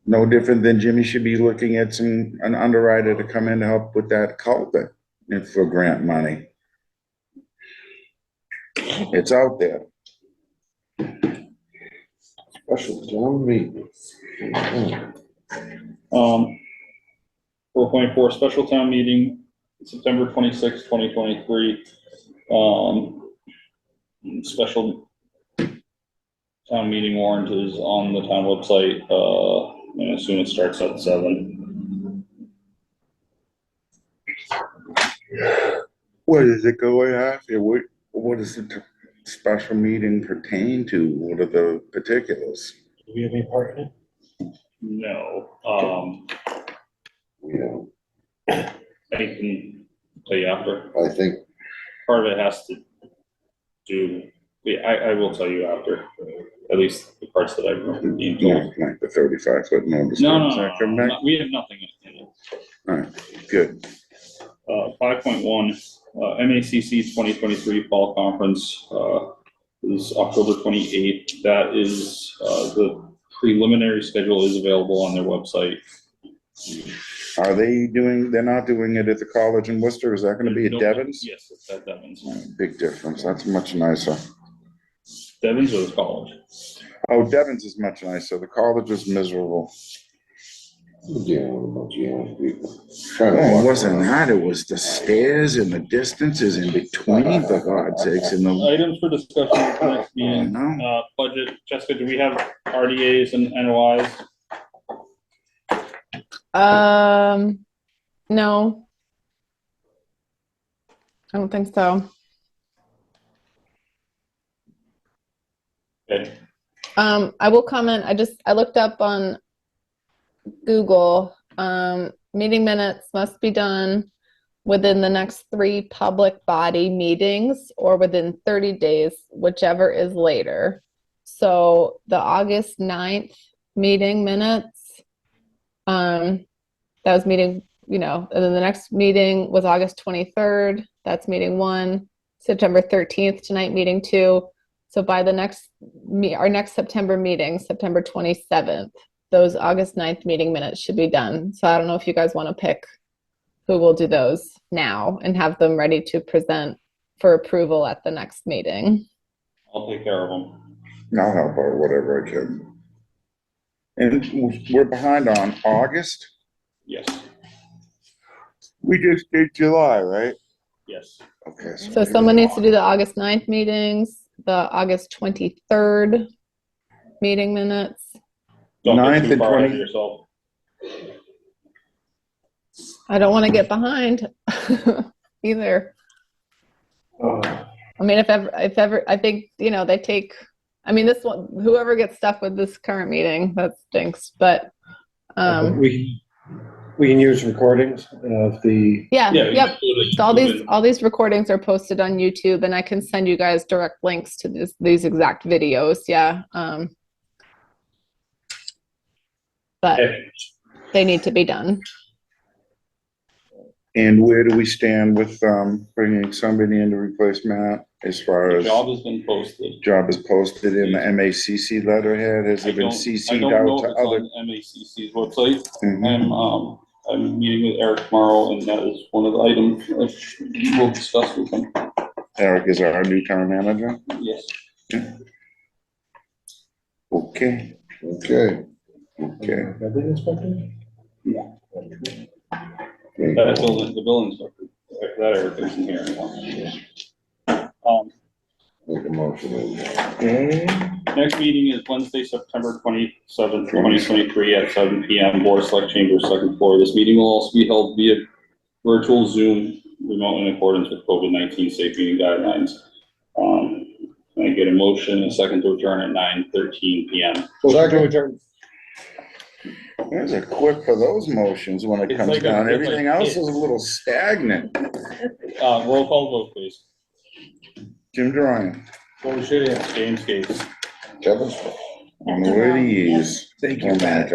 B: No different than Jimmy should be looking at an underwriter to come in to help with that culvert for grant money. It's out there.
C: Special town meeting.
A: 4.4 special town meeting, September 26, 2023. Special town meeting warrant is on the town website, and as soon as it starts at 7.
B: What is it going after? What does the special meeting pertain to? What are the particulars?
J: Do we have any part in it?
A: No,
C: You know,
A: I can tell you after.
C: I think,
A: Part of it has to do, I will tell you after, at least the parts that I've been
B: No,
A: told.
B: like the 35-foot notice.
A: No,
B: Does that come back?
A: we have nothing in it.
B: All right, good.
A: 5.1, MACC 2023 Fall Conference is October 28th. That is, the preliminary schedule is available on their website.
B: Are they're not doing it at the college in Worcester? Is that gonna be at Devon's?
A: Yes, it's at Devon's.
B: Big difference. That's much nicer.
A: Devon's or the college?
B: Oh, Devon's is much nicer. The college is miserable.
C: we're dealing with a bunch of young people.
B: Oh, it wasn't that. It was the stairs and the distances in between, for God's sakes, and the,
A: Items for discussion at the next meeting.
B: no.
A: Budget, Jessica, do we have RDAs and NOIs?
E: No. I don't think so.
A: Okay,
E: I will comment, I looked up on Google, meeting minutes must be done within the next 3 public body meetings or within 30 days, whichever is later. So the August 9th meeting minutes, that was meeting, and then the next meeting was August 23rd. That's meeting 1. September 13th, tonight, meeting 2. So by the our next September meeting, September 27th, those August 9th meeting minutes should be done. So I don't know if you guys want to pick who will do those now and have them ready to present for approval at the next meeting.
A: I'll take care of them.
B: I'll help out whatever I can. And we're behind on August.
A: Yes,
B: We just did July, right?
A: yes.
B: Okay.
E: So someone needs to do the August 9th meetings, the August 23rd meeting minutes.
A: Don't get
B: 9th
A: too
B: and
A: far ahead of
B: 20
A: yourself.
E: I don't want to get behind either. I mean, if ever, I think, they take, this one, whoever gets stuck with this current meeting, that stinks, but,
J: We can use recordings of the,
E: yeah,
A: Yeah,
E: yep.
A: absolutely.
E: So all these recordings are posted on YouTube, and I can send you guys direct links to these exact videos, yeah. But
A: Okay.
E: they need to be done.
B: And where do we stand with, bringing somebody in to replace Matt as far
A: The
B: as
A: job has been posted.
B: job is posted in the MACC letterhead? Has
A: I
B: it been
A: don't
B: CC'd
A: know
B: out
A: if
B: to
A: it's
B: other?
A: on MACC's website.
B: Mhm.
A: I'm meeting with Eric tomorrow, and that is one of the items we'll discuss with him.
B: Eric is our new town manager?
A: Yes.
B: Okay,
C: Okay.
B: okay.
J: building inspector?
A: The building inspector, that Eric isn't here anymore.
C: Make a motion.
A: Next meeting is Wednesday, September 27th, 2023 at 7 PM, Board of Select Chambers, second floor. This meeting will also be held via virtual Zoom, remote in accordance with COVID-19 safe meeting guidelines. Can I get a motion and a second to adjourn at 9:13 PM?
B: There's a quick for those motions when it
A: It's
B: comes
A: like
B: down.
A: it's like
B: Everything else is
A: kids.
B: a little stagnant.
A: Roll call vote, please.
B: Jim Dryan,
A: James Gates.
C: Kevin?
B: on the way to ease.
J: Thank
B: you, Matt.